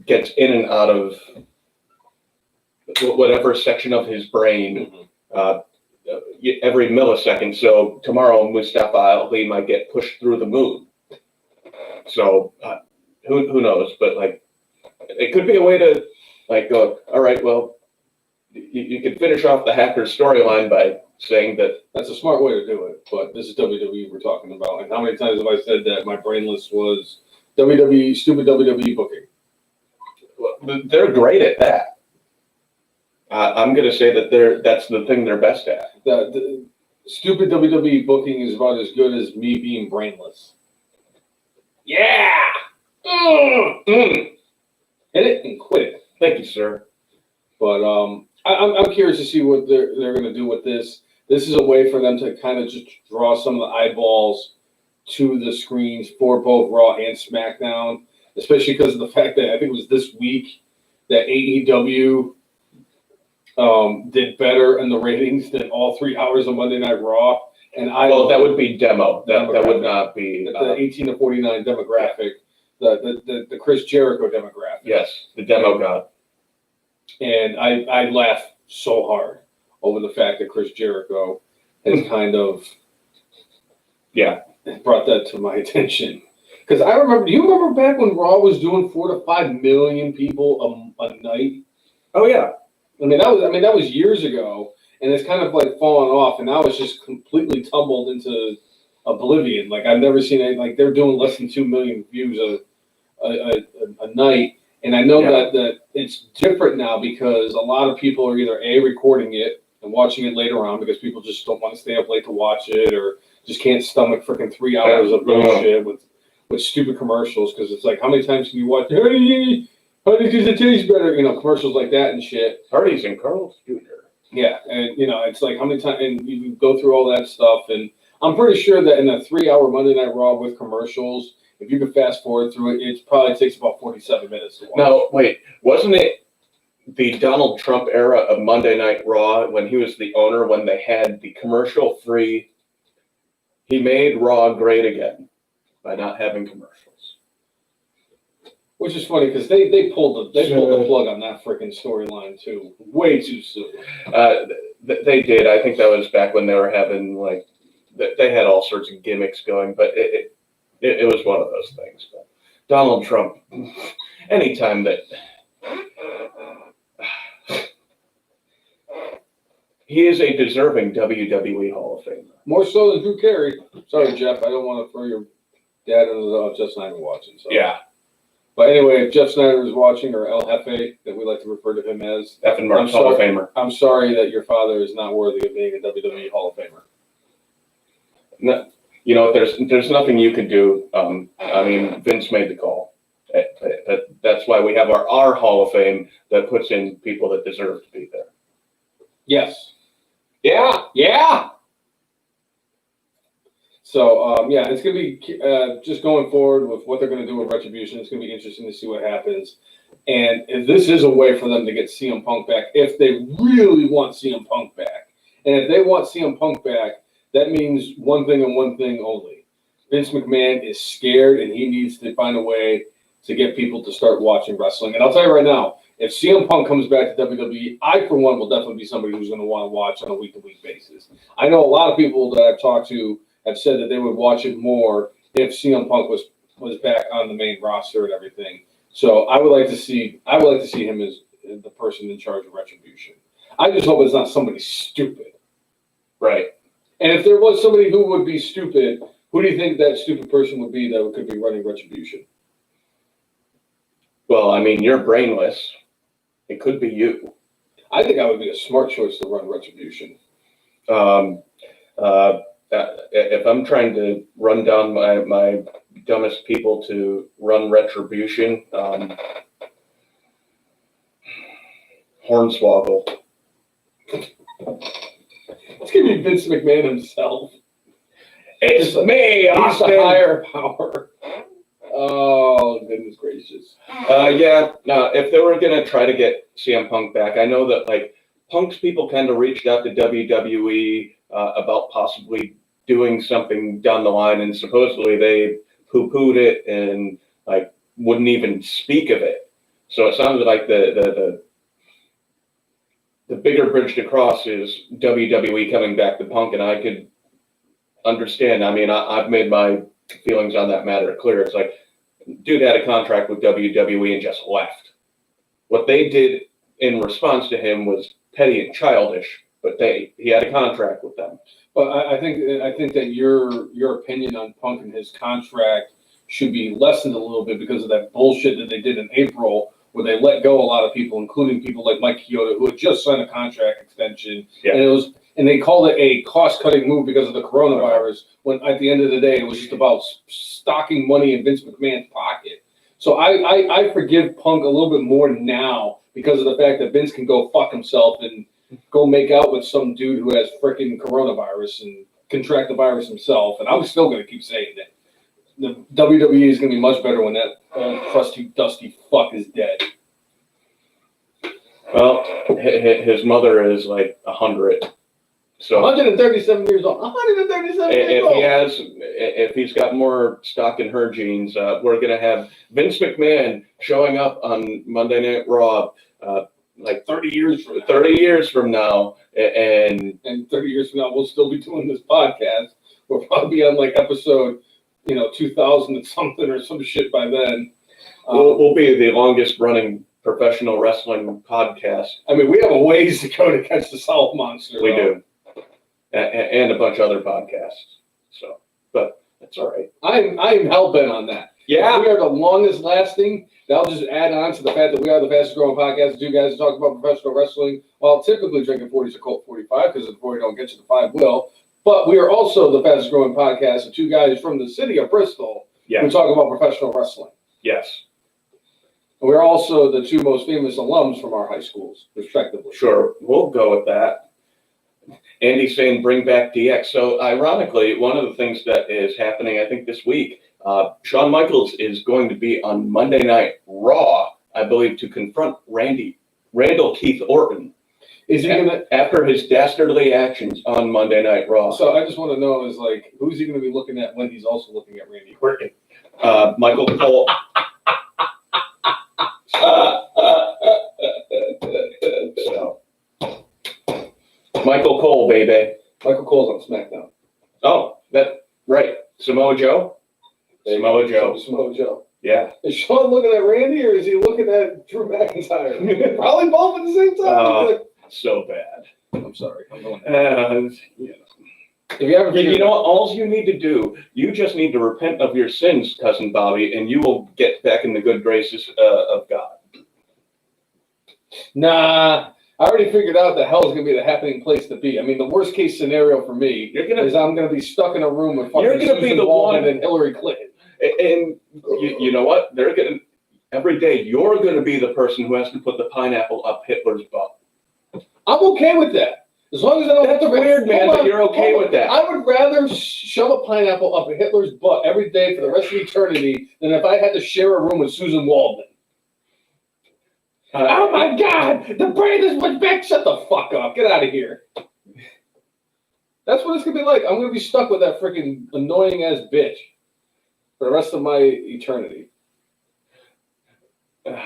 gets in and out of whatever section of his brain every millisecond. So tomorrow Mustafa Ali might get pushed through the moon. So who knows? But like, it could be a way to like go. All right, well, you can finish off the hacker storyline by saying that That's a smart way to do it, but this is WWE we're talking about. And how many times have I said that my brainless was WWE, stupid WWE booking? well, they're great at that. I'm going to say that that's the thing they're best at. The stupid WWE booking is about as good as me being brainless. Yeah! Hit it and quit it. Thank you, sir. But I'm curious to see what they're going to do with this. This is a way for them to kind of just draw some of the eyeballs to the screens for both Raw and SmackDown, especially because of the fact that I think it was this week that AEW did better in the ratings than all 3 hours of Monday Night Raw. And that would be demo. That would not be the 18 to 49 demographic, the Chris Jericho demographic. Yes, the demo god. And I laugh so hard over the fact that Chris Jericho has kind of brought that to my attention. Because I remember, do you remember back when Raw was doing 4 to 5 million people a night? Oh yeah. I mean that was years ago, and it's kind of like fallen off, and now it's just completely tumbled into oblivion. Like I've never seen it. Like they're doing less than 2 million views a night. And I know that it's different now because a lot of people are either recording it and watching it later on because people just don't want to stay up late to watch it or just can't stomach freaking 3 hours of bullshit with stupid commercials because it's like, how many times can you watch Honey, does it taste better? You know, commercials like that and shit. Hardee's and Carl's Jr. Yeah, and it's like how many times, and you go through all that stuff, and I'm pretty sure that in a 3 hour Monday Night Raw with commercials, if you could fast forward through it, it probably takes about 47 minutes to watch. Now, wait, wasn't it the Donald Trump era of Monday Night Raw when he was the owner, when they had the commercial-free, he made Raw great again by not having commercials. Which is funny because they pulled the plug on that freaking storyline too, way too soon. They did. I think that was back when they were having like they had all sorts of gimmicks going, but it was one of those things. But Donald Trump, anytime that he is a deserving WWE Hall of Famer, more so than Drew Carey. Sorry, Jeff, I don't want to throw your dad into the Jeff Snyder watching. So. Yeah. But anyway, if Jeff Snyder is watching, or El Jefe, that we like to refer to him as, F and Mark's Hall of Famer. I'm sorry that your father is not worthy of being a WWE Hall of Famer. No, there's nothing you could do. I mean, Vince made the call. That's why we have our Hall of Fame that puts in people that deserve to be there. Yes. Yeah. So, it's going to be just going forward with what they're going to do with Retribution. It's going to be interesting to see what happens. And if this is a way for them to get CM Punk back, if they really want CM Punk back, and if they want CM Punk back, that means one thing and one thing only. Vince McMahon is scared, and he needs to find a way to get people to start watching wrestling. And I'll tell you right now, if CM Punk comes back to WWE, I, for one, will definitely be somebody who's going to want to watch on a week-to-week basis. I know a lot of people that I've talked to have said that they would watch it more if CM Punk was back on the main roster and everything. So I would like to see him as the person in charge of Retribution. I just hope it's not somebody stupid. Right. And if there was somebody who would be stupid, who do you think that stupid person would be that could be running Retribution? Well, I mean, you're brainless. It could be you. I think I would be a smart choice to run Retribution. If I'm trying to run down my dumbest people to run Retribution, Hornswoggle. It's going to be Vince McMahon himself. It's me, He's the Austin. higher power. Oh, goodness gracious. If they were going to try to get CM Punk back, I know that, like, Punk's people kind of reached out to WWE about possibly doing something down the line, and supposedly they poo-pooed it and, like, wouldn't even speak of it. So it sounded like the bigger bridge to cross is WWE coming back to Punk, and I could understand. I mean, I've made my feelings on that matter clear. It's like, dude had a contract with WWE and just left. What they did in response to him was petty and childish, but he had a contract with them. But I think that your opinion on Punk and his contract should be lessened a little bit because of that bullshit that they did in April, where they let go a lot of people, including people like Mickie James, who had just signed a contract extension, and they called it a cost-cutting move because of the coronavirus. When at the end of the day, it was just about stocking money in Vince McMahon's pocket. So I forgive Punk a little bit more now because of the fact that Vince can go fuck himself and go make out with some dude who has freaking coronavirus and contract the virus himself. And I'm still going to keep saying that. The WWE is going to be much better when that old crusty, dusty fuck is dead. Well, his mother is like 100. So 137 years old. 137 years old. If he's got more stock in her genes, we're going to have Vince McMahon showing up on Monday Night Raw, like 30 years from now, and 30 years from now, we'll still be doing this podcast. We'll probably be on like episode 2000 and something or some shit by then. We'll be the longest running professional wrestling podcast. I mean, we have a ways to go to catch the Salt Monster. We do. And a bunch of other podcasts. So, but that's all right. I'm hell-bent on that. Yeah. If we are the longest lasting. That'll just add on to the fact that we are the fastest growing podcast. Two guys talk about professional wrestling while typically drinking 40s or Colt 45, because if 40 don't get you, the 5 will. But we are also the fastest growing podcast of two guys from the city of Bristol who talk about professional wrestling. Yes. And we're also the two most famous alums from our high schools, respectively. Sure, we'll go with that. Andy's saying bring back DX. So ironically, one of the things that is happening, I think this week, Shawn Michaels is going to be on Monday Night Raw, I believe, to confront Randall Keith Orton. Is he gonna after his dastardly actions on Monday Night Raw? So I just want to know is like, who's he going to be looking at when he's also looking at Randy Orton? Michael Cole. So, Michael Cole, baby. Michael Cole's on SmackDown. Oh, right. Samoa Joe. Samoa Joe. Yeah. Is Shawn looking at Randy or is he looking at Drew McIntyre? Probably both at the same time. So bad. I'm sorry. I'm going. If you know what? All you need to do, you just need to repent of your sins, cousin Bobby, and you will get back in the good graces of God. Nah, I already figured out that hell's going to be the happening place to be. I mean, the worst case scenario for me is I'm going to be stuck in a room with fucking Susan Waldman and Hillary Clinton. And you know what? They're going to every day. You're going to be the person who has to put the pineapple up Hitler's butt. I'm okay with that. As long as I don't have to. Weird, man, that you're okay with that. I would rather shove a pineapple up Hitler's butt every day for the rest of eternity than if I had to share a room with Susan Waldman. Oh my God! The brand is much back. Shut the fuck up. Get out of here. That's what it's gonna be like. I'm gonna be stuck with that freaking annoying ass bitch for the rest of my eternity. Yeah.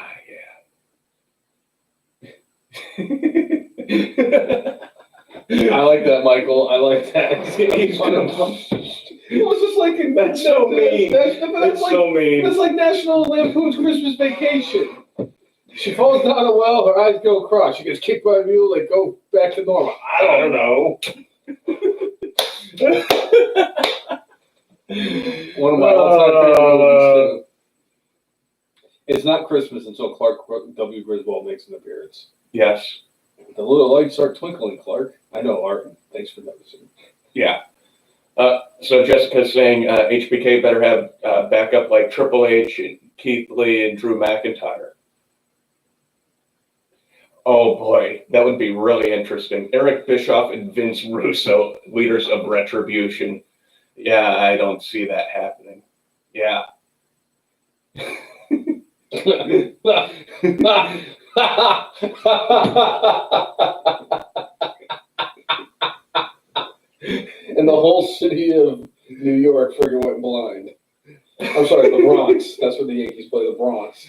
I like that, Michael. I like that. It was just like that's so mean. That's so mean. It's like National Lampoon's Christmas Vacation. She falls down a well, her eyes go across. She gets kicked by a mule, they go back to normal. I don't know. One of my all-time favorite movies, too. It's not Christmas until Clark W. Griswold makes an appearance. Yes. The little lights start twinkling, Clark. I know, Art. Thanks for noticing. Yeah. So Jessica's saying HBK better have backup like Triple H, and Keith Lee, and Drew McIntyre. Oh boy, that would be really interesting. Eric Bischoff and Vince Russo, leaders of Retribution. Yeah, I don't see that happening. Yeah. And the whole city of New York friggin' went blind. I'm sorry, the Bronx. That's where the Yankees play, the Bronx.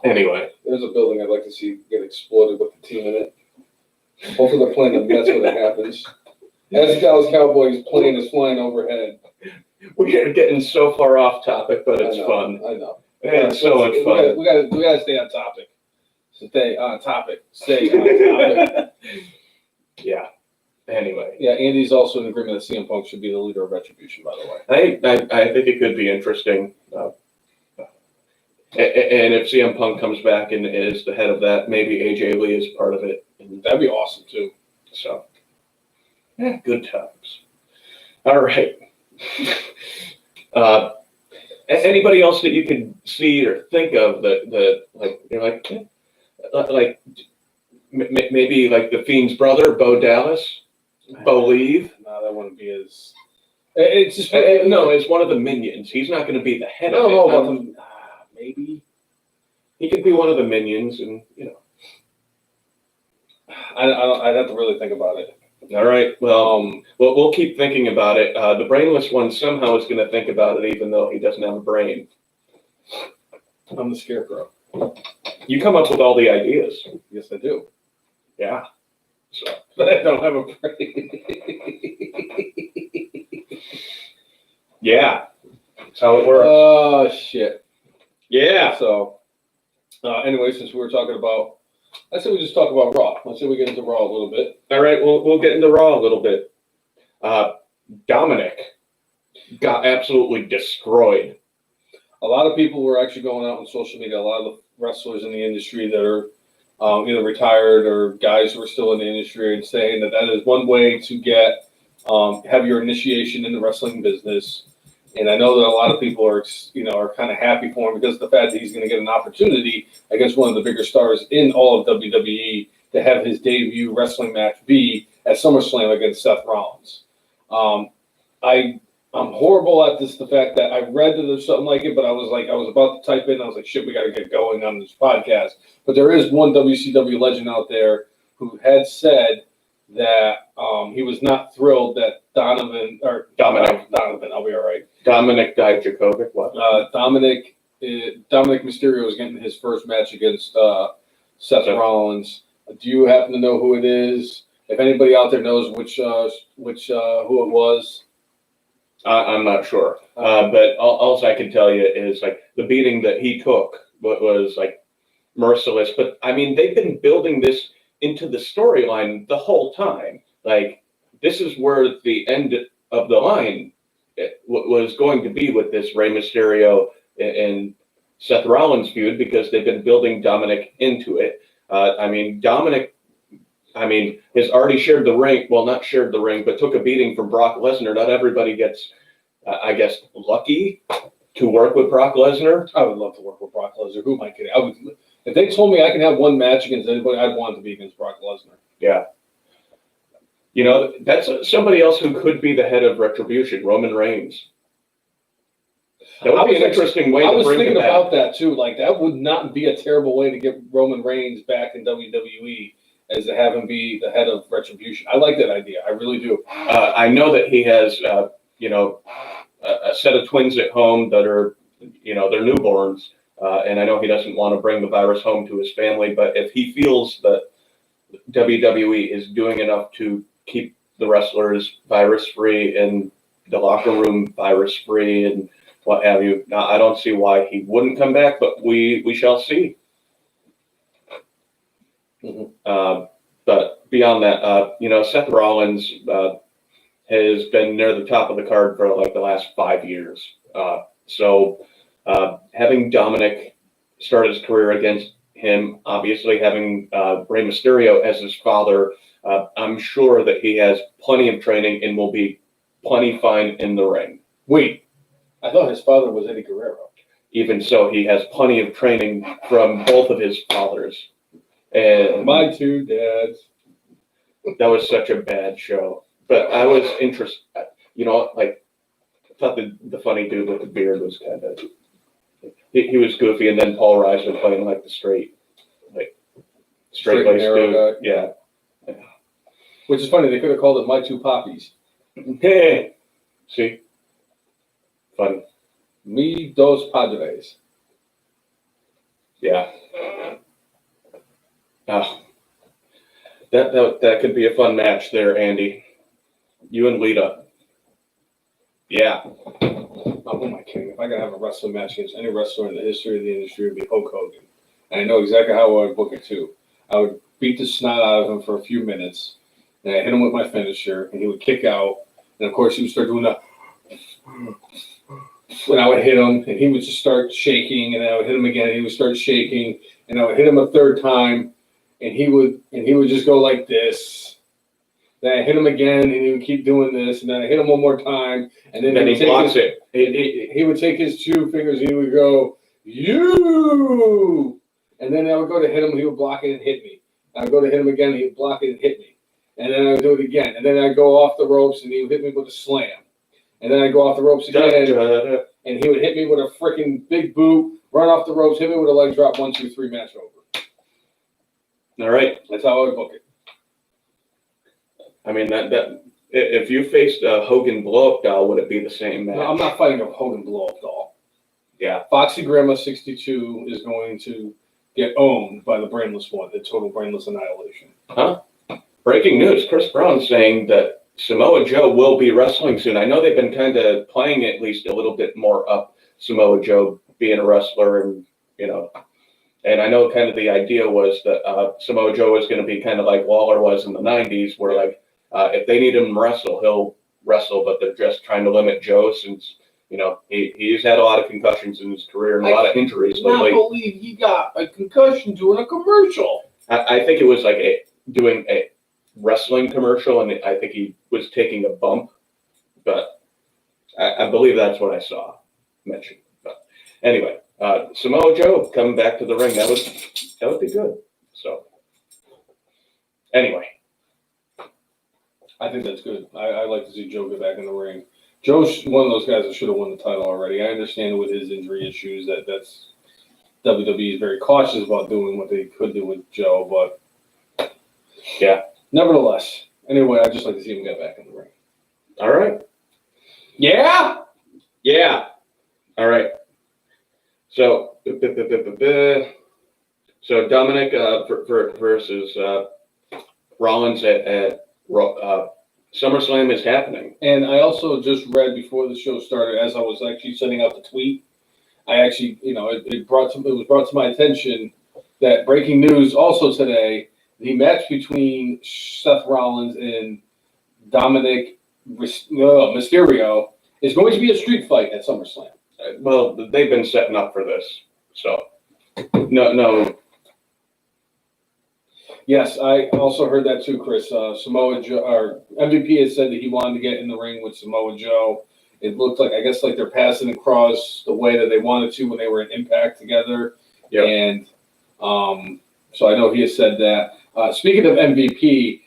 Anyway. There's a building I'd like to see get exploded with the team in it. Hopefully they're playing the Mets when it happens. As the Dallas Cowboys plane is flying overhead. We are getting so far off topic, but it's fun. I know. It's so much fun. We gotta stay on topic. Stay on topic. Stay on topic. Yeah. Anyway. Yeah, Andy's also in agreement that CM Punk should be the leader of Retribution, by the way. I think it could be interesting. And if CM Punk comes back and is the head of that, maybe AJ Lee is part of it. And that'd be awesome, too. So, yeah, good times. All right. Anybody else that you can see or think of that like you're like maybe like the Fiend's brother, Bo Dallas, Bo Leave? No, that wouldn't be as. It's just no, it's one of the minions. He's not going to be the head of it. I don't know about them. Maybe he could be one of the minions, and I'd have to really think about it. All right. Well, we'll keep thinking about it. The brainless one somehow is going to think about it, even though he doesn't have a brain. I'm the scarecrow. You come up with all the ideas. Yes, I do. Yeah. So, but I don't have a brain. Yeah. That's how it works. Oh shit. Yeah. So, anyway, since we were talking about. I say we just talk about Raw. Let's say we get into Raw a little bit. All right, we'll get into Raw a little bit. Dominick got absolutely destroyed. A lot of people were actually going out on social media. A lot of the wrestlers in the industry that are either retired or guys who are still in the industry and saying that is one way to get have your initiation in the wrestling business. And I know that a lot of people are kind of happy for him because of the fact that he's going to get an opportunity against one of the bigger stars in all of WWE to have his debut wrestling match be at SummerSlam against Seth Rollins. I'm horrible at this. The fact that I read that there's something like it, but I was about to type in. I was like, shit, we got to get going on this podcast. But there is one WCW legend out there who had said that he was not thrilled that Dominick, I'll be all right. Dominick Dijakovic, what? Dominick Mysterio is getting his first match against Seth Rollins. Do you happen to know who it is? If anybody out there knows which who it was, I'm not sure. But all I can tell you is like the beating that he took was like merciless. But I mean, they've been building this into the storyline the whole time. Like this is where the end of the line was going to be with this Rey Mysterio and Seth Rollins feud because they've been building Dominick into it. Dominick has already shared the ring. Well, not shared the ring, but took a beating from Brock Lesnar. Not everybody gets, lucky to work with Brock Lesnar. I would love to work with Brock Lesnar. Who am I kidding? If they told me I can have one match against anybody, I'd want it to be against Brock Lesnar. Yeah. That's somebody else who could be the head of Retribution, Roman Reigns. That would be an interesting way to bring him back. I was thinking about that, too. Like, that would not be a terrible way to get Roman Reigns back in WWE as to have him be the head of Retribution. I like that idea. I really do. I know that he has, a set of twins at home that are, they're newborns. And I know he doesn't want to bring the virus home to his family. But if he feels that WWE is doing enough to keep the wrestlers virus-free and the locker room virus-free and what have you, I don't see why he wouldn't come back, but we shall see. Mm-hmm. But beyond that, Seth Rollins has been near the top of the card for like the last 5 years. So having Dominick start his career against him, obviously having Rey Mysterio as his father, I'm sure that he has plenty of training and will be plenty fine in the ring. Wait, I thought his father was Eddie Guerrero. Even so, he has plenty of training from both of his fathers. And My two dads. that was such a bad show. But I was interested, like, I thought the funny dude with the beard was kind of, he was goofy, and then Paul Reiser was playing like the straight laced dude. Guy. Yeah. Which is funny, they could have called it My Two Poppies. Hey, see? Funny. Me dos padres. Yeah. Oh, that could be a fun match there, Andy. You and Lita. Yeah. Oh, who am I kidding? If I could have a wrestling match against any wrestler in the history of the industry, it would be Hulk Hogan. And I know exactly how I would book it too. I would beat the snot out of him for a few minutes, and I hit him with my finisher, and he would kick out. And of course, he would start doing that. And I would hit him, and he would just start shaking, and I would hit him again, and he would start shaking, and I would hit him a third time, and he would just go like this. Then I hit him again, and he would keep doing this, and then I hit him one more time, and then he blocks it. He would take his two fingers, and he would go, you! And then I would go to hit him, and he would block it and hit me. I would go to hit him again, and he would block it and hit me. And then I would do it again. And then I'd go off the ropes, and he would hit me with a slam. And then I'd go off the ropes again, and he would hit me with a freaking big boot, run off the ropes, hit me with a leg drop, 1, 2, 3, match over. All right. That's how I would book it. I mean, that if you faced a Hogan blow-up doll, would it be the same match? No, I'm not fighting a Hogan blow-up doll. Yeah. Foxy Grandma 62 is going to get owned by the Brainless One, the total Brainless Annihilation. Huh? Breaking news. Chris Brown saying that Samoa Joe will be wrestling soon. I know they've been kind of playing at least a little bit more up Samoa Joe being a wrestler, and and I know kind of the idea was that Samoa Joe was going to be kind of like Lawler was in the 90s, where like if they need him to wrestle, he'll wrestle, but they're just trying to limit Joe since he's had a lot of concussions in his career and a lot of injuries lately. I can't believe he got a concussion doing a commercial. I think it was like doing a wrestling commercial, and I think he was taking a bump, but I believe that's what I saw mentioned. But anyway, Samoa Joe coming back to the ring, that would be good. So anyway, I think that's good. I like to see Joe get back in the ring. Joe's one of those guys that should have won the title already. I understand with his injury issues that's WWE is very cautious about doing what they could do with Joe, but yeah. Nevertheless, anyway, I'd just like to see him get back in the ring. All right. Yeah? Yeah. All right. So, Dominic versus Rollins at SummerSlam is happening. And I also just read before the show started, as I was actually sending out the tweet, I actually, it was brought to my attention that breaking news also today, the match between Seth Rollins and Dominick Mysterio is going to be a street fight at SummerSlam. Well, they've been setting up for this, so no. Yes, I also heard that too, Chris. Samoa Joe, or MVP has said that he wanted to get in the ring with Samoa Joe. It looked like, I guess, like they're passing across the way that they wanted to when they were in Impact together. Yep. And so I know he has said that. Speaking of MVP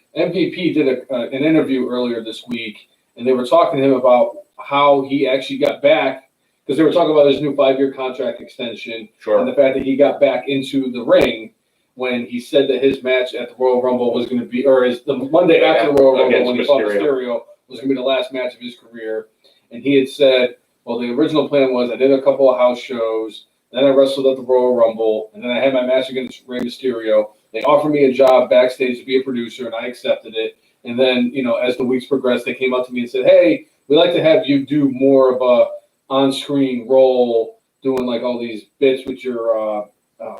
did an interview earlier this week, and they were talking to him about how he actually got back, because they were talking about his new 5-year contract extension, and the fact that he got back into the ring when he said that his match at the Royal Rumble was going to be, or the Monday after the Royal Rumble when he fought Mysterio was going to be the last match of his career. And he had said, well, the original plan was I did a couple of house shows, then I wrestled at the Royal Rumble, and then I had my match against Rey Mysterio. They offered me a job backstage to be a producer, and I accepted it. And then, as the weeks progressed, they came up to me and said, hey, we'd like to have you do more of a on-screen role, doing like all these bits with your,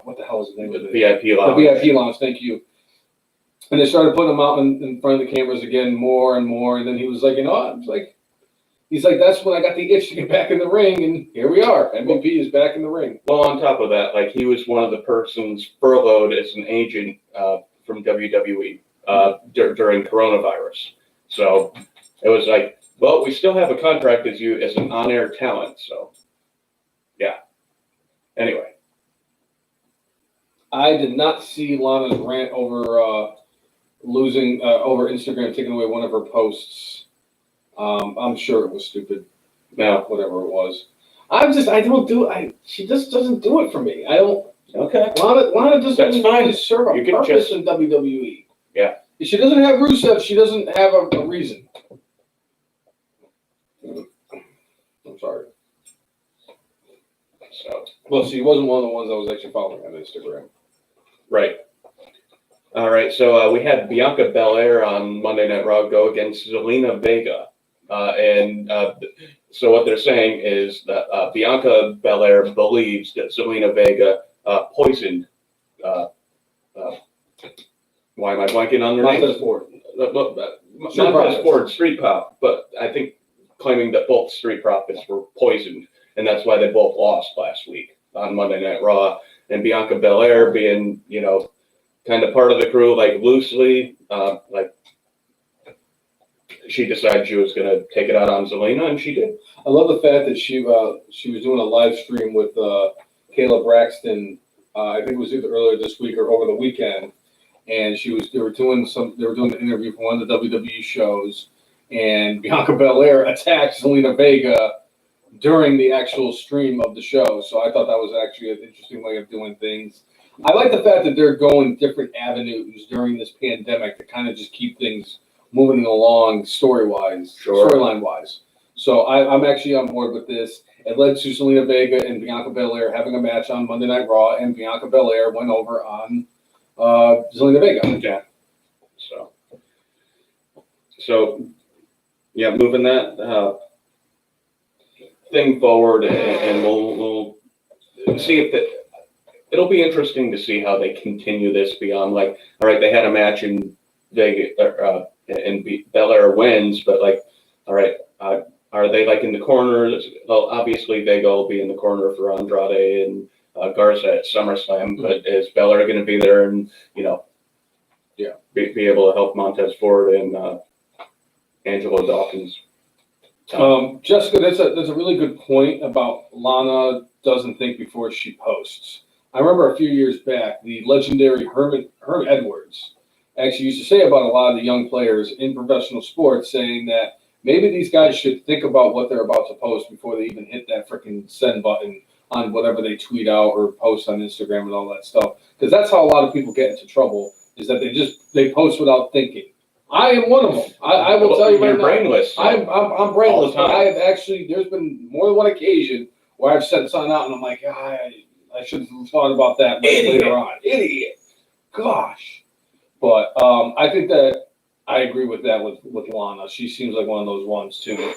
what the hell is the name of it? VIP Lounge. The VIP Lounge, thank you. And they started putting him out in front of the cameras again more and more. And then he was like, he's like, that's when I got the itch to get back in the ring, and here we are. MVP is back in the ring. Well, on top of that, like he was one of the persons furloughed as an agent from WWE during coronavirus. So it was like, well, we still have a contract as you as an on-air talent. So yeah. Anyway. I did not see Lana's rant over losing over Instagram taking away one of her posts. I'm sure it was stupid. No. Whatever it was. She just doesn't do it for me. I don't. Okay. Lana doesn't That's fine. really serve a You can purpose just- in WWE. Yeah. If she doesn't have Rusev, she doesn't have a reason. I'm sorry. So. Well, she wasn't one of the ones I was actually following on Instagram. Right. All right. So we had Bianca Belair on Monday Night Raw go against Zelina Vega, so what they're saying is that Bianca Belair believes that Zelina Vega poisoned. Why am I blanking on their name? Montez Ford. Montez Ford, Street Prop, but I think claiming that both Street Profits were poisoned, and that's why they both lost last week on Monday Night Raw. And Bianca Belair being, kind of part of the crew, like loosely, she decided she was going to take it out on Zelina, and she did. I love the fact that she was doing a live stream with Kayla Braxton. I think it was either earlier this week or over the weekend, and they were doing an interview for one of the WWE shows, and Bianca Belair attacked Zelina Vega during the actual stream of the show. So I thought that was actually an interesting way of doing things. I like the fact that they're going different avenues during this pandemic to kind of just keep things moving along storyline-wise. So I'm actually on board with this. It led to Zelina Vega and Bianca Belair having a match on Monday Night Raw, and Bianca Belair went over on Zelina Vega. Yeah. So yeah, moving that thing forward, and we'll see if it'll be interesting to see how they continue this beyond. Like, all right, they had a match in Vegas, and Belair wins, but all right, are they in the corner? Well, obviously Vega will be in the corner for Andrade and Garza at SummerSlam, but is Belair going to be there and be able to help Montez Ford and Angelo Dawkins? Jessica, that's a really good point about Lana doesn't think before she posts. I remember a few years back, the legendary Herm Edwards actually used to say about a lot of the young players in professional sports, saying that maybe these guys should think about what they're about to post before they even hit that freaking send button on whatever they tweet out or post on Instagram and all that stuff. Because that's how a lot of people get into trouble, is that they post without thinking. I am one of them. I will tell you right now. You're brainless. I'm brainless. But I have actually, there's been more than one occasion where I've sent something out and I'm like, I should have thought about that later on. Idiot. Gosh. But I think that I agree with that with Lana. She seems like one of those ones too.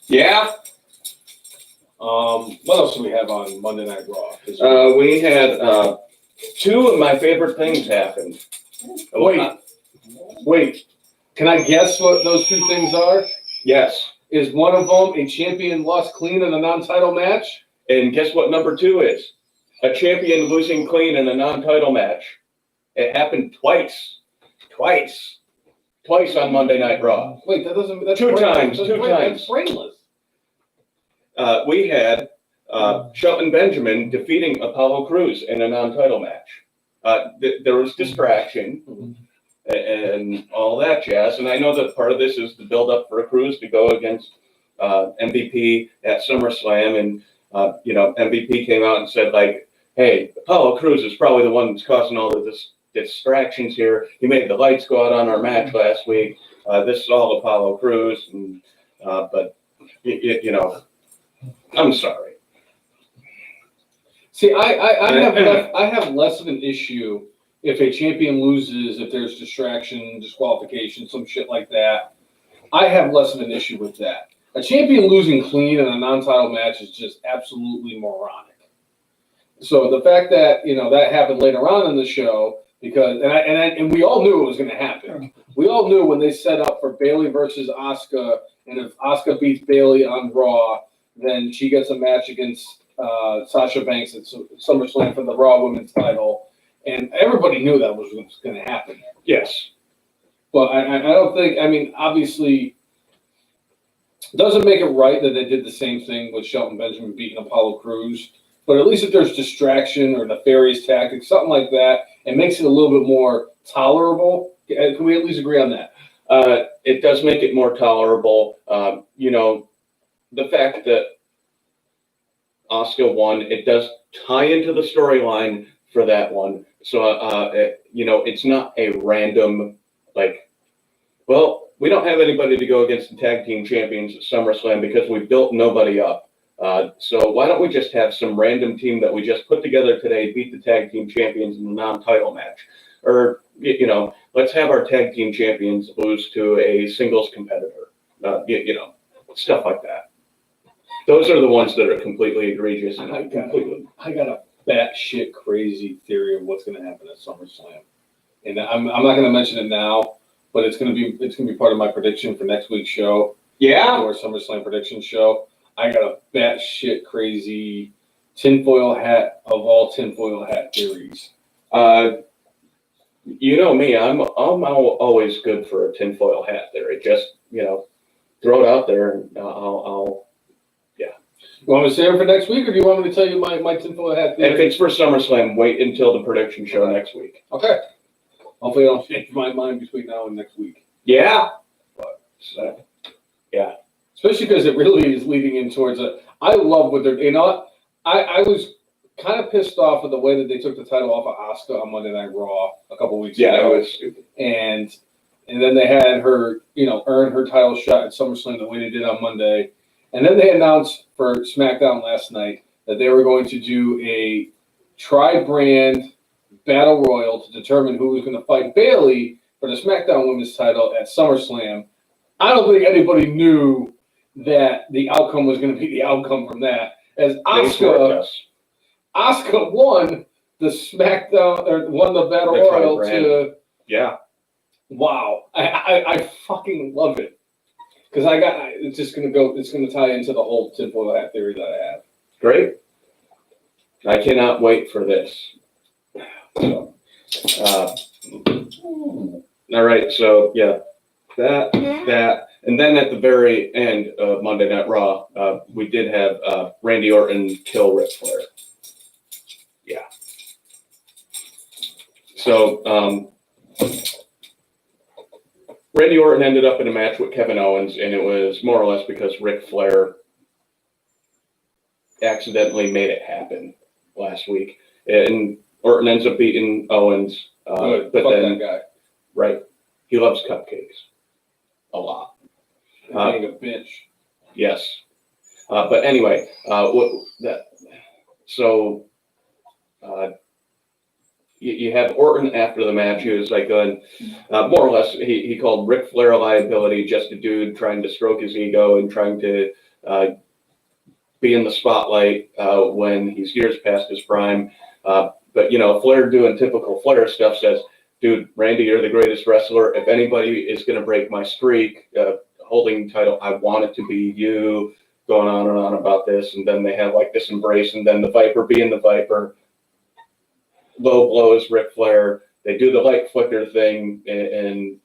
Yeah. What else do we have on Monday Night Raw? We had two of my favorite things happen. Wait. Can I guess what those two things are? Yes. Is one of them a champion lost clean in a non-title match? And guess what number two is? A champion losing clean in a non-title match. It happened twice on Monday Night Raw. Wait, that's Two times. That's brainless. We had Shelton Benjamin defeating Apollo Crews in a non-title match. There was distraction and all that jazz, and I know that part of this is the build-up for Crews to go against MVP at SummerSlam, and MVP came out and said, hey, Apollo Crews is probably the one that's causing all of this distractions here. He made the lights go out on our match last week. This is all Apollo Crews, and but I'm sorry. See, I have less of an issue if a champion loses, if there's distraction, disqualification, some shit like that. I have less of an issue with that. A champion losing clean in a non-title match is just absolutely moronic. So the fact that that happened later on in the show, because and we all knew it was going to happen. We all knew when they set up for Bayley versus Asuka, and if Asuka beats Bayley on Raw, then she gets a match against Sasha Banks at SummerSlam for the Raw Women's title, and everybody knew that was going to happen. Yes, but I don't think. I mean, obviously, doesn't make it right that they did the same thing with Shelton Benjamin beating Apollo Crews But at least if there's distraction or nefarious tactics, something like that, it makes it a little bit more tolerable. Can we at least agree on that? It does make it more tolerable. The fact that Asuka won, it does tie into the storyline for that one. So, it's not a random, well, we don't have anybody to go against the tag team champions at SummerSlam because we built nobody up. So why don't we just have some random team that we just put together today beat the tag team champions in a non-title match? Or, let's have our tag team champions lose to a singles competitor. Stuff like that. Those are the ones that are completely egregious. And I got a batshit crazy theory of what's going to happen at SummerSlam, and I'm not going to mention it now, but it's going to be part of my prediction for next week's show. Yeah. Or SummerSlam prediction show. I got a batshit crazy tinfoil hat of all tinfoil hat theories. You know me, I'm always good for a tinfoil hat theory. Just throw it out there, and I'll. You want me to save it for next week, or do you want me to tell you my tinfoil hat theory? If it's for SummerSlam, wait until the prediction show next week. Okay. Hopefully, I don't change my mind between now and next week. Yeah. But yeah. Especially because it really is leading in towards a. I love what they're. I was kind of pissed off with the way that they took the title off of Asuka on Monday Night Raw a couple weeks ago. Yeah, that was stupid. And then they had her, earn her title shot at SummerSlam the way they did on Monday. And then they announced for SmackDown last night that they were going to do a tri-brand battle royal to determine who was going to fight Bayley for the SmackDown Women's title at SummerSlam. I don't think anybody knew that the outcome was going to be the outcome from that. As Asuka won the SmackDown, or won the battle royal to. Yeah. Wow, I fucking love it. Because it's just going to go, it's going to tie into the whole tinfoil hat theory that I have. Great. I cannot wait for this. So, all right, so yeah, that, and then at the very end of Monday Night Raw, we did have Randy Orton kill Ric Flair. Yeah. So, Randy Orton ended up in a match with Kevin Owens, and it was more or less because Ric Flair accidentally made it happen last week. And Orton ends up beating Owens. But then, that guy. Right. He loves cupcakes. A lot. Being a bitch. Yes. But anyway, you have Orton after the match. He was like going, more or less, he called Ric Flair a liability, just a dude trying to stroke his ego and trying to be in the spotlight when he's years past his prime. But, Flair doing typical Flair stuff says, dude, Randy, you're the greatest wrestler. If anybody is going to break my streak holding the title, I want it to be you, going on and on about this. And then they have this embrace, and then the Viper being the Viper. Low blows Ric Flair. They do the light flicker thing, and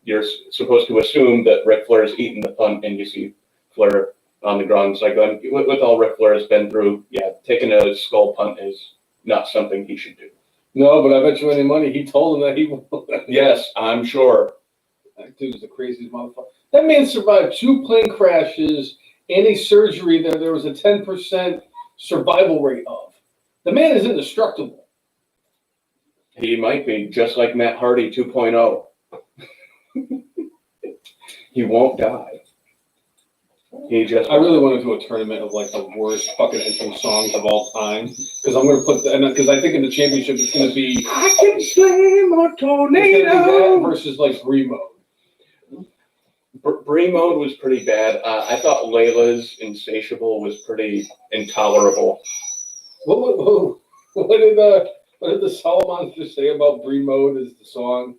you're supposed to assume that Ric Flair's eating the punt, and you see Flair on the ground. It's like, with all Ric Flair has been through, taking a skull punt is not something he should do. No, but I bet you any money he told him that he would. Yes, I'm sure. That dude's the craziest motherfucker. That man survived 2 plane crashes and a surgery that there was a 10% survival rate of. The man is indestructible. He might be just like Matt Hardy 2.0. He won't die. I really want to do a tournament of the worst fucking entrance songs of all time, because I'm going to put because I think in the championship it's going to be I Can Slam a Tornado versus Brie Mode. Brie Mode was pretty bad. I thought Layla's Insatiable was pretty intolerable. What did the Solomons say about Brie Mode as the song?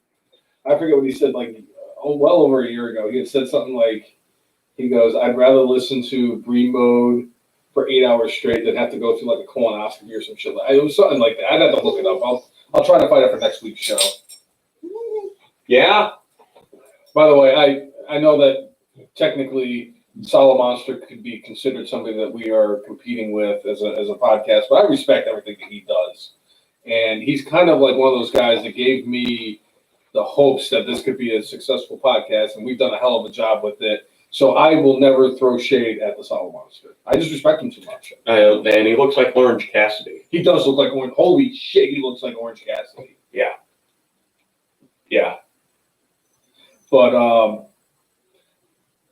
I forget what he said, well over a year ago. He had said something he goes, I'd rather listen to Brie Mode for 8 hours straight than have to go through a colonoscopy or some shit. It was something like that. I'd have to look it up. I'll try to find it for next week's show. Yeah. By the way, I know that technically Solid Monster could be considered something that we are competing with as a podcast, but I respect everything that he does. And he's kind of like one of those guys that gave me the hopes that this could be a successful podcast, and we've done a hell of a job with it. So I will never throw shade at the Solid Monster. I just respect him too much. And he looks like Orange Cassidy. He does look like Orange. Holy shit, he looks like Orange Cassidy. Yeah. Yeah. But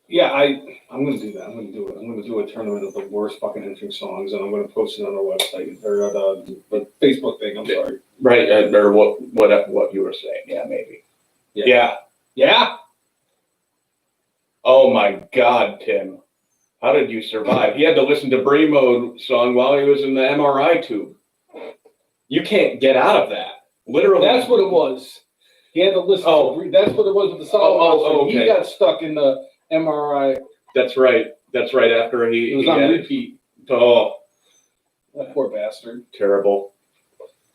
yeah, I'm gonna do that. I'm gonna do it. I'm gonna do a tournament of the worst fucking entering songs, and I'm gonna post it on our website or the Facebook thing. I'm sorry. Right, or what you were saying? Yeah, maybe. Yeah. Yeah. Oh my God, Tim, how did you survive? He had to listen to Bremo song while he was in the MRI tube. You can't get out of that. Literally. That's what it was. He had to listen. That's what it was with the Solid Monster. Okay. He got stuck in the MRI. That's right. After it was on repeat. Oh, that poor bastard. Terrible.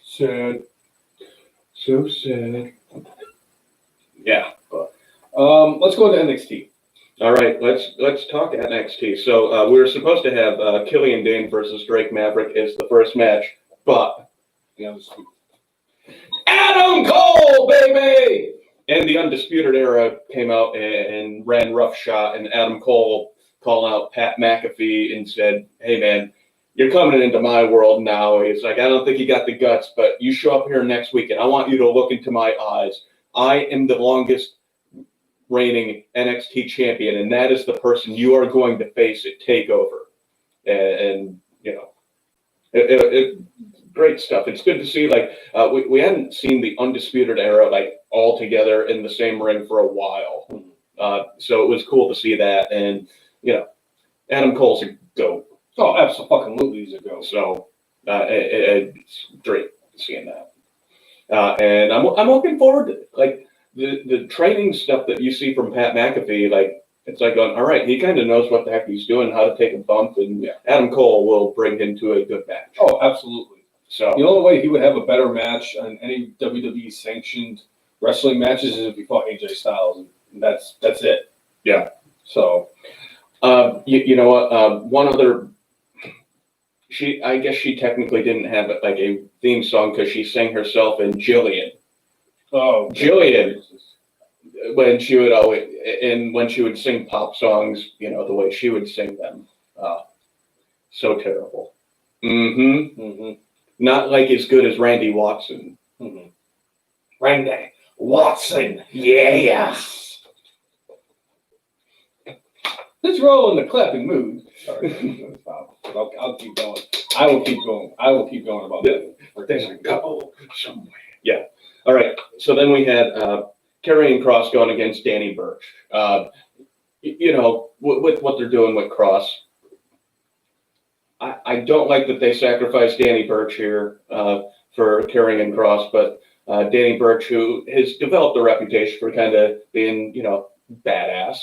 Sad. So sad. Yeah. But, let's go into NXT. All right, let's talk NXT. So we were supposed to have Killian Dane versus Drake Maverick as the first match, but Adam Cole, baby! And the Undisputed Era came out and ran roughshod, and Adam Cole called out Pat McAfee and said, "Hey man, you're coming into my world now." He's like, "I don't think you got the guts, but you show up here next week, and I want you to look into my eyes. I am the longest reigning NXT champion, and that is the person you are going to face at TakeOver." And you know, it great stuff. It's good to see. Like we hadn't seen the Undisputed Era like all together in the same ring for a while, so it was cool to see that. And you know, Adam Cole's a goat. Oh, absolutely, he's a goat. So it's great seeing that. And I'm looking forward to like the training stuff that you see from Pat McAfee. Like it's like going, all right, he kind of knows what the heck he's doing, how to take a bump, and Adam Cole will bring him to a good match. Oh, absolutely. So the only way he would have a better match on any WWE sanctioned wrestling matches is if he fought AJ Styles, and that's it. Yeah. So you know what? One other. I guess she technically didn't have like a theme song because she sang herself in Jillian. Oh, Jillian, when she would sing pop songs, you know, the way she would sing them, so terrible. Not like as good as Randy Watson. Randy Watson, yeah. Let's roll in the clapping mood. Sorry, I'll keep going. I will keep going about that. There's a couple somewhere. Yeah. All right. So then we had Karrion Kross going against Danny Burch. You know, with what they're doing with Kross, I don't like that they sacrificed Danny Burch here for Karrion Kross, but Danny Burch, who has developed a reputation for kind of being, you know, badass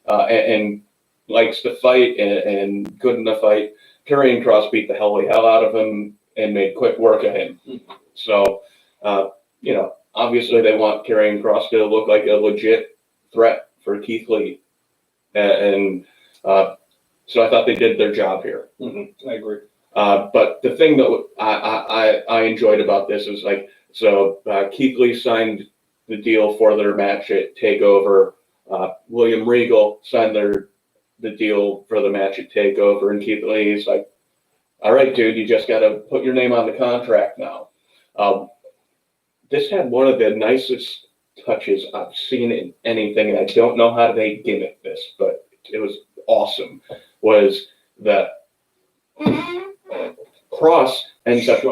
and likes to fight and good in the fight. Karrion Kross beat the hell out of him and made quick work of him. So, you know, obviously they want Karrion Kross to look like a legit threat for Keith Lee. And so I thought they did their job here. I agree. But the thing that I enjoyed about this is like, so Keith Lee signed the deal for their match at TakeOver. William Regal signed the deal for the match at TakeOver, and Keith Lee's like, all right, dude, you just got to put your name on the contract now. This had one of the nicest touches I've seen in anything, and I don't know how they gimmick this, but it was awesome, was that Kross ends up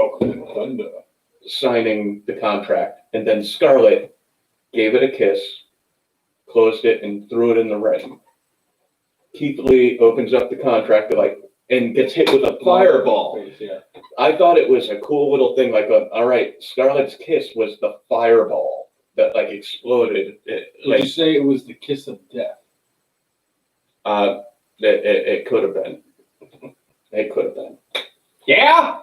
signing the contract, and then Scarlett gave it a kiss, closed it, and threw it in the ring. Keith Lee opens up the contract and gets hit with a fireball. I thought it was a cool little thing, like, all right, Scarlett's kiss was the fireball that like exploded. Did you say it was the kiss of death? It could have been. It could have been. Yeah.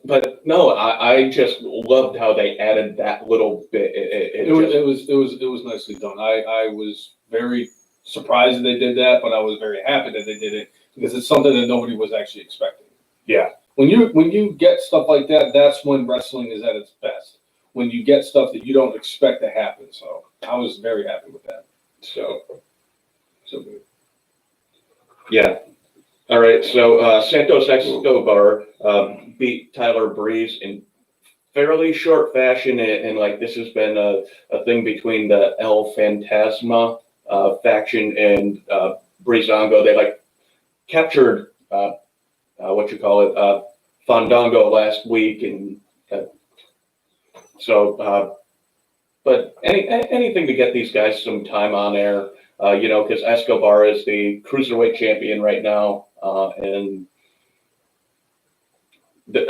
But no, I just loved how they added that little bit. It was nicely done. I was very surprised that they did that, but I was very happy that they did it because it's something that nobody was actually expecting. Yeah. When you get stuff like that, that's when wrestling is at its best. When you get stuff that you don't expect to happen. So I was very happy with that. So good. Yeah. All right. So Santos Escobar beat Tyler Breeze in fairly short fashion, and like this has been a thing between the El Fantasma faction and Breezango. They like captured Fandango last week, and but anything to get these guys some time on air, because Escobar is the cruiserweight champion right now, and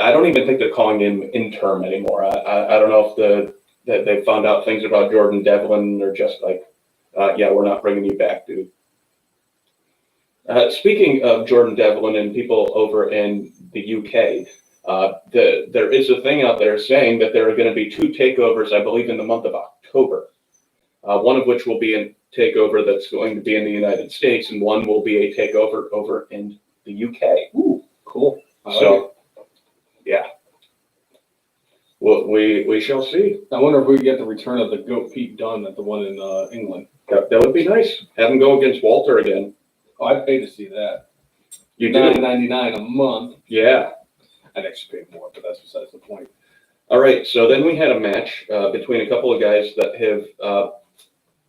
I don't even think they're calling him interim anymore. I don't know if that they found out things about Jordan Devlin or just like, yeah, we're not bringing you back, dude. Speaking of Jordan Devlin and people over in the UK, there is a thing out there saying that there are going to be 2 takeovers, I believe, in the month of October. One of which will be a takeover that's going to be in the United States, and one will be a takeover over in the UK. Ooh, cool. Yeah. Well, we shall see. I wonder if we get the return of the GOAT Pete Dunne at the one in England. That would be nice. Have him go against Walter again. Oh, I'd pay to see that. You do? $9.99 a month. Yeah. I'd actually pay more, but that's besides the point. All right. So then we had a match between a couple of guys that have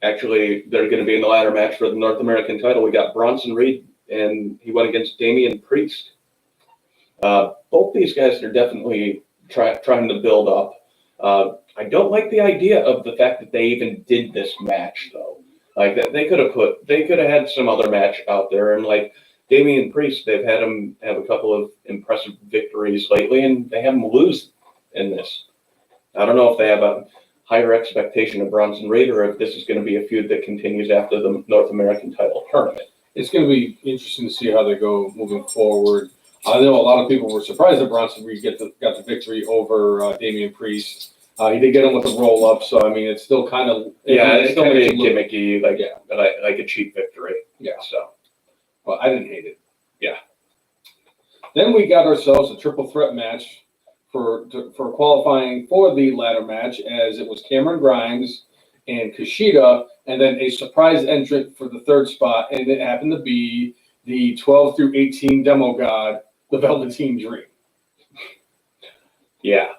actually, they're going to be in the ladder match for the North American title. We got Bronson Reed, and he went against Damian Priest. Both these guys are definitely trying to build up. I don't like the idea of the fact that they even did this match, though. Like that, they could have had some other match out there, and like Damian Priest, they've had him have a couple of impressive victories lately, and they have him lose in this. I don't know if they have a higher expectation of Bronson Reed, or if this is going to be a feud that continues after the North American title tournament. It's going to be interesting to see how they go moving forward. I know a lot of people were surprised that Bronson Reed got the victory over Damian Priest. He did get him with a roll up, so I mean it's still kind of it's kind of gimmicky, like a cheap victory. Yeah. So, well, I didn't hate it. Yeah. Then we got ourselves a triple threat match for qualifying for the ladder match, as it was Cameron Grimes and Kushida, and then a surprise entrant for the third spot, and it happened to be the 12 through 18 demo god, the Velveteen Dream. Yeah.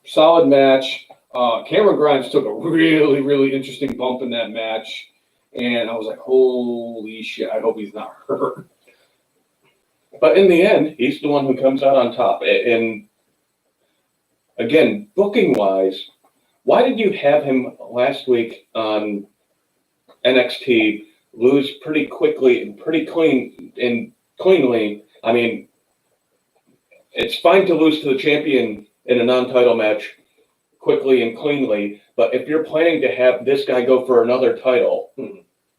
Solid match. Cameron Grimes took a really, really interesting bump in that match, and I was like, holy shit, I hope he's not hurt. But in the end, he's the one who comes out on top. And again, booking-wise, why did you have him last week on NXT lose pretty quickly and pretty cleanly? I mean, it's fine to lose to the champion in a non-title match quickly and cleanly, but if you're planning to have this guy go for another title,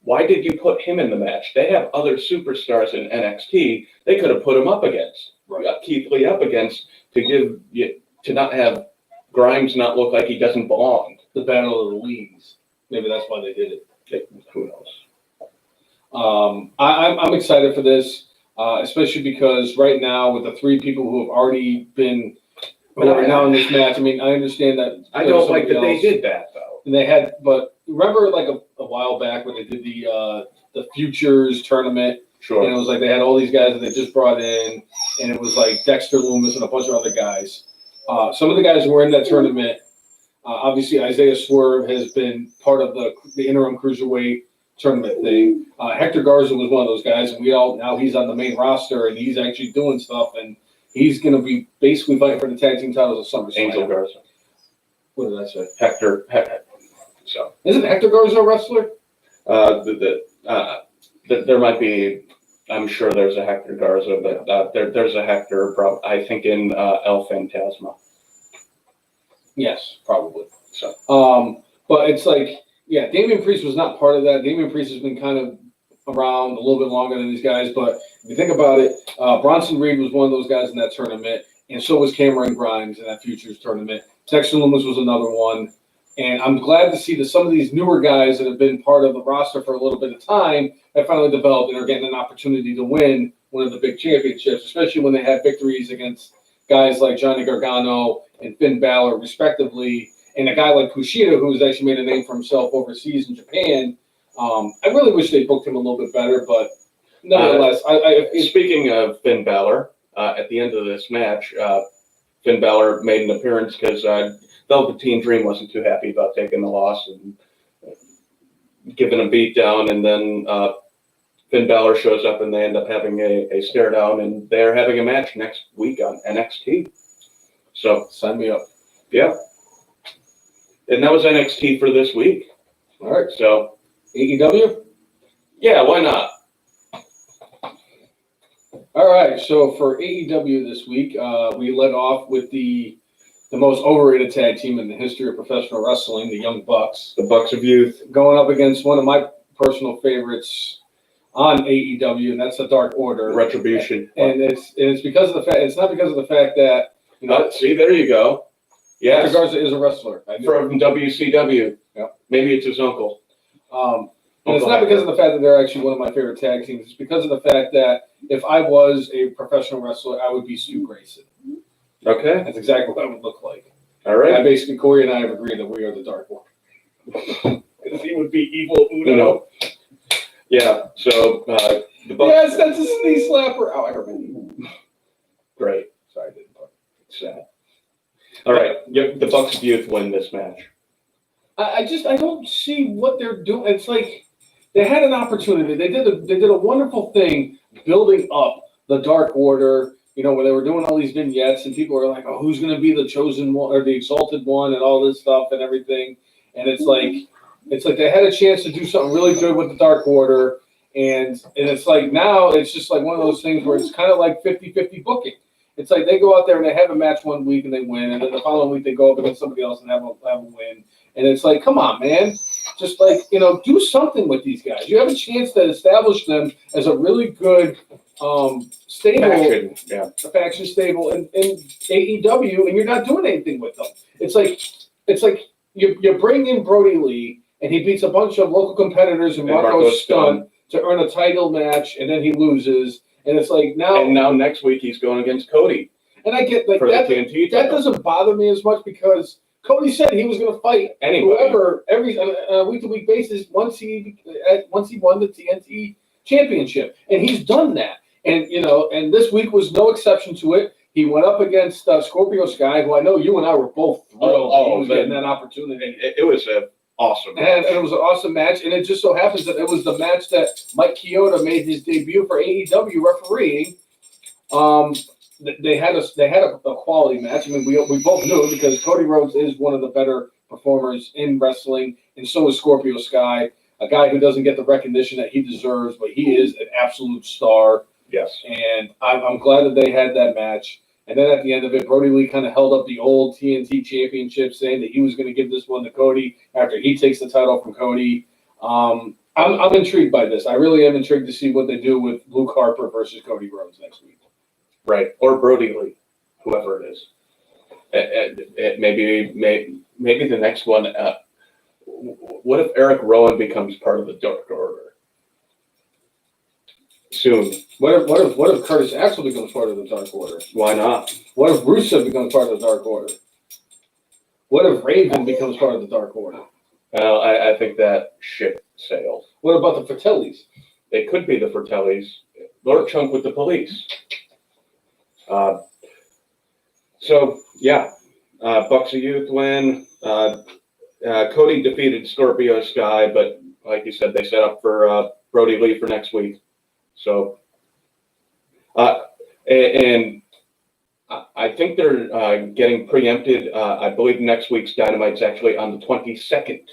why did you put him in the match? They have other superstars in NXT they could have put him up against. Right. Keith Lee up against to not have Grimes not look like he doesn't belong. The Battle of the Leagues. Maybe that's why they did it. Who knows? I'm excited for this, especially because right now with the 3 people who have already been right now in this match, I mean, I understand that. I don't like that they did that though. And they had, but remember like a while back when they did the Futures tournament. Sure. And it was like they had all these guys that they just brought in, and it was like Dexter Loomis and a bunch of other guys. Some of the guys who were in that tournament, obviously Isaiah Swerve has been part of the interim cruiserweight tournament thing. Hector Garza was one of those guys, and now he's on the main roster, and he's actually doing stuff, and he's going to be basically fighting for the tag team titles of SummerSlam. Angel Garza. What did I say? Hector. So isn't Hector Garza a wrestler? There might be. I'm sure there's a Hector Garza, but there's a Hector, I think, in El Fantasma. Yes, probably. So, but it's like, yeah, Damian Priest was not part of that. Damian Priest has been kind of around a little bit longer than these guys, but if you think about it, Bronson Reed was one of those guys in that tournament, and so was Cameron Grimes in that Futures tournament. Dexter Loomis was another one. And I'm glad to see that some of these newer guys that have been part of the roster for a little bit of time have finally developed and are getting an opportunity to win one of the big championships, especially when they have victories against guys like Johnny Gargano and Finn Balor, respectively, and a guy like Kushida, who's actually made a name for himself overseas in Japan. I really wish they booked him a little bit better, but nevertheless, speaking of Finn Balor, at the end of this match, Finn Balor made an appearance because Velveteen Dream wasn't too happy about taking the loss and giving a beat down, and then Finn Balor shows up and they end up having a stare down, and they're having a match next week on NXT. So sign me up. Yeah. And that was NXT for this week. All right. So AEW? Yeah, why not? All right. So for AEW this week, we led off with the most overrated tag team in the history of professional wrestling, the Young Bucks. The Bucks of Youth. Going up against one of my personal favorites on AEW, and that's the Dark Order. Retribution. And it's because of the fact. It's not because of the fact that see, there you go. Yes. Garza is a wrestler. From WCW. Yeah. Maybe it's his uncle. And it's not because of the fact that they're actually one of my favorite tag teams. It's because of the fact that if I was a professional wrestler, I would be Stu Grayson. Okay. That's exactly what I would look like. All right. Basically, Corey and I have agreed that we are the Dark Order. He would be evil Uno. Yeah. So the Bucks. Yes, that's a sneeze slapper. Oh, I hurt my knee. Great. Sorry, I didn't. Sad. All right. Yep. The Bucks of Youth win this match. I don't see what they're doing. It's like they had an opportunity. They did a wonderful thing building up the Dark Order. Where they were doing all these vignettes and people were like, "Oh, who's going to be the chosen one or the exalted one?" and all this stuff and everything. And it's like they had a chance to do something really good with the Dark Order, and it's like now it's just like one of those things where it's kind of like 50-50 booking. It's like they go out there and they have a match one week and they win, and then the following week they go up against somebody else and have a win. And it's like, come on, man. Just do something with these guys. You have a chance to establish them as a really good stable, faction stable in AEW, and you're not doing anything with them. It's like you bring in Brody Lee, and he beats a bunch of local competitors and Marco Stunt to earn a title match, and then he loses. And it's like now. And now next week he's going against Cody. And I get for that. The TNT that doesn't bother me as much because Cody said he was going to fight whoever every week-to-week basis once he won the TNT championship, and he's done that. And and this week was no exception to it. He went up against Scorpio Sky, who I know you and I were both thrilled he was getting that opportunity. It was awesome match. And it was an awesome match, and it just so happens that it was the match that Mike Chioda made his debut for AEW refereeing. They had a quality match. I mean, we both knew because Cody Rhodes is one of the better performers in wrestling, and so is Scorpio Sky, a guy who doesn't get the recognition that he deserves, but he is an absolute star. Yes. And I'm glad that they had that match. And then at the end of it, Brody Lee kind of held up the old TNT championship, saying that he was going to give this one to Cody after he takes the title from Cody. I'm intrigued by this. I really am intrigued to see what they do with Luke Harper versus Cody Rhodes next week. Right, or Brody Lee, whoever it is. Maybe the next one. What if Eric Rowan becomes part of the Dark Order? Soon. What if Curtis Axel becomes part of the Dark Order? Why not? What if Rusev becomes part of the Dark Order? What if Raven becomes part of the Dark Order? Well, I think that ship sailed. What about the Fratellis? They could be the Fratellis. Lord Chunk with the police. Bucks of Youth win. Cody defeated Scorpio Sky, but like you said, they set up for Brody Lee for next week. So, and I think they're getting preempted. I believe next week's Dynamite's actually on the 22nd.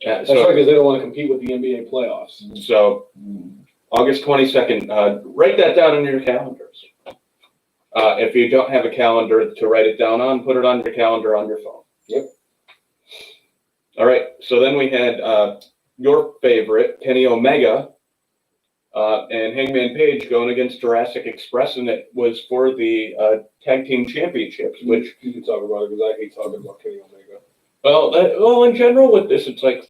That's right, because they don't want to compete with the NBA playoffs. So, August 22nd. Write that down in your calendars. If you don't have a calendar to write it down on, put it on your calendar on your phone. Yep. All right. So then we had your favorite, Kenny Omega, and Hangman Page going against Jurassic Express, and it was for the Tag Team Championships, which... You can talk about it, because I hate talking about Kenny Omega. Well, in general with this, it's like,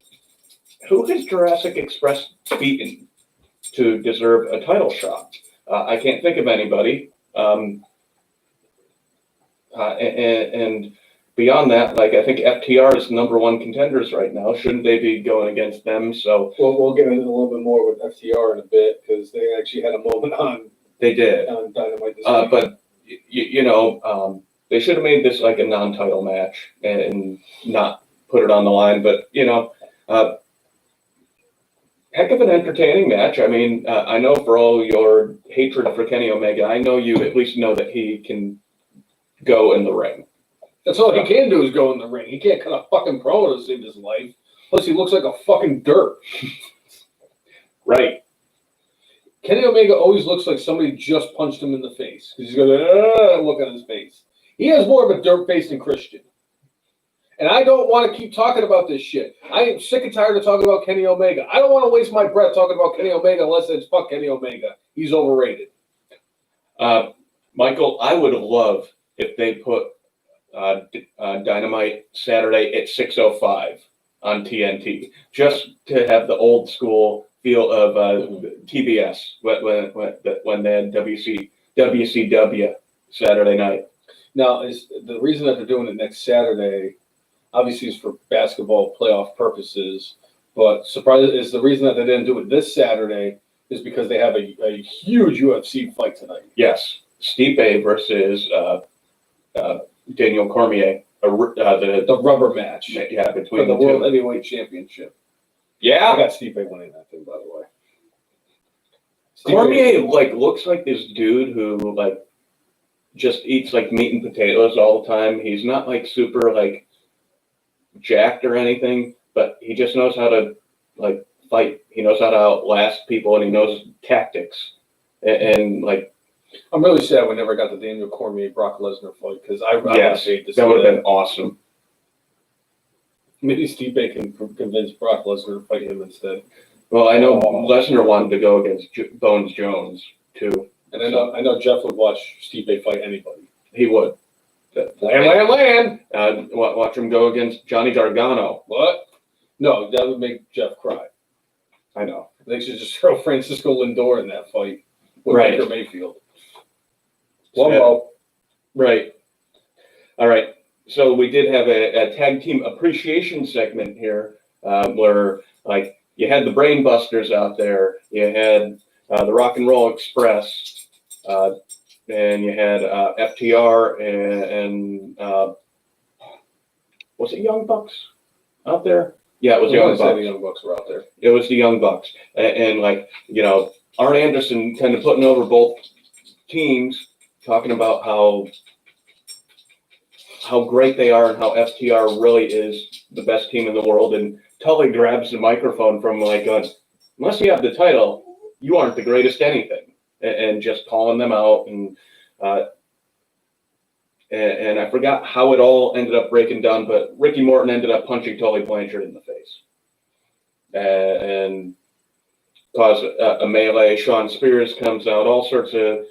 who has Jurassic Express beaten to deserve a title shot? I can't think of anybody. And beyond that, like I think FTR is number one contenders right now. Shouldn't they be going against them? So We'll get into a little bit more with FTR in a bit because they actually had a moment on they did. on Dynamite this week. But they should have made this like a non-title match and not put it on the line. But heck of an entertaining match. I mean, I know for all your hatred for Kenny Omega, I know you at least know that he can go in the ring. That's all he can do is go in the ring. He can't cut a fucking promo to save his life. Plus, he looks like a fucking dirt. Right. Kenny Omega always looks like somebody just punched him in the face because he's going look at his face. He has more of a dirt face than Christian. And I don't want to keep talking about this shit. I am sick and tired of talking about Kenny Omega. I don't want to waste my breath talking about Kenny Omega unless it's fuck Kenny Omega. He's overrated. Michael, I would love if they put Dynamite Saturday at 6:05 on TNT, just to have the old school feel of TBS when they had WCW Saturday night. Now, is the reason that they're doing it next Saturday, obviously, is for basketball playoff purposes. But is the reason that they didn't do it this Saturday is because they have a huge UFC fight tonight. Yes, Stipe versus Daniel Cormier, the rubber match. Yeah, between for the the World two. Heavyweight Championship. Yeah, I got Stipe winning that thing, by the way. Cormier looks like this dude who just eats like meat and potatoes all the time. He's not like super jacked or anything, but he just knows how to fight. He knows how to outlast people, and he knows tactics. And I'm really sad we never got the Daniel Cormier Brock Lesnar fight because I yes, hate to see that would have been awesome. Maybe Stipe can convince Brock Lesnar to fight him instead. Well, I know Lesnar wanted to go against Bones Jones too, and I know Jeff would watch Stipe fight anybody. He would. Land. Watch him go against Johnny Gargano. What? No, that would make Jeff cry. I know. They should just throw Francisco Lindor in that fight with Right. Baker Mayfield. Whoa. Right. All right. So we did have a tag team appreciation segment here where you had the Brain Busters out there, you had the Rock and Roll Express, and you had FTR and was it Young Bucks out there? Yeah, it was Young Bucks. The Young Bucks were out there. It was the Young Bucks, and Arn Anderson kind of putting over both teams, talking about how great they are and how FTR really is the best team in the world. And Tully grabs the microphone from unless you have the title, you aren't the greatest anything, and just calling them out. And I forgot how it all ended up breaking down, but Ricky Morton ended up punching Tully Blanchard in the face and caused a melee. Sean Spears comes out, all sorts of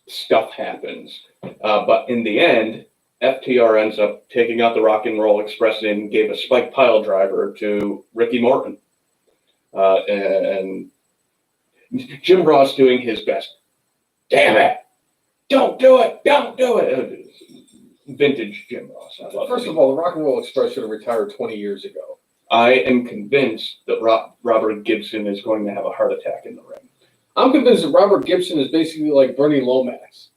stuff happens. But in the end, FTR ends up taking out the Rock and Roll Express and gave a spike pile driver to Ricky Morton. And Jim Ross doing his best. Damn it! Don't do it! Don't do it! Vintage Jim Ross. First of all, the Rock and Roll Express should have retired 20 years ago. I am convinced that Robert Gibson is going to have a heart attack in the ring. I'm convinced that Robert Gibson is basically like Bernie Lomax.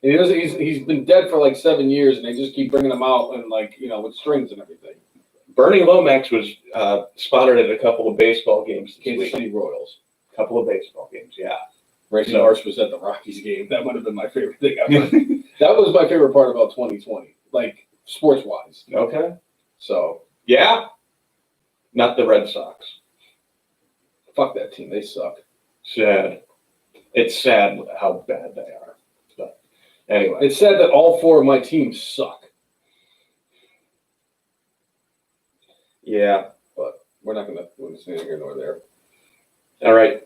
And he's been dead for 7 years, and they just keep bringing him out and with strings and everything. Bernie Lomax was spotted at a couple of baseball games this Kansas week. City Royals. A couple of baseball games, yeah. Randy Marsh was at the Rockies game. That would have been my favorite thing ever. That was my favorite part about 2020, sports-wise. Okay. So. Yeah. Not the Red Sox. Fuck that team. They suck. Sad. It's sad how bad they are. But anyway. It's sad that all four of my teams suck. Yeah. But we're not going to do anything here nor there. All right.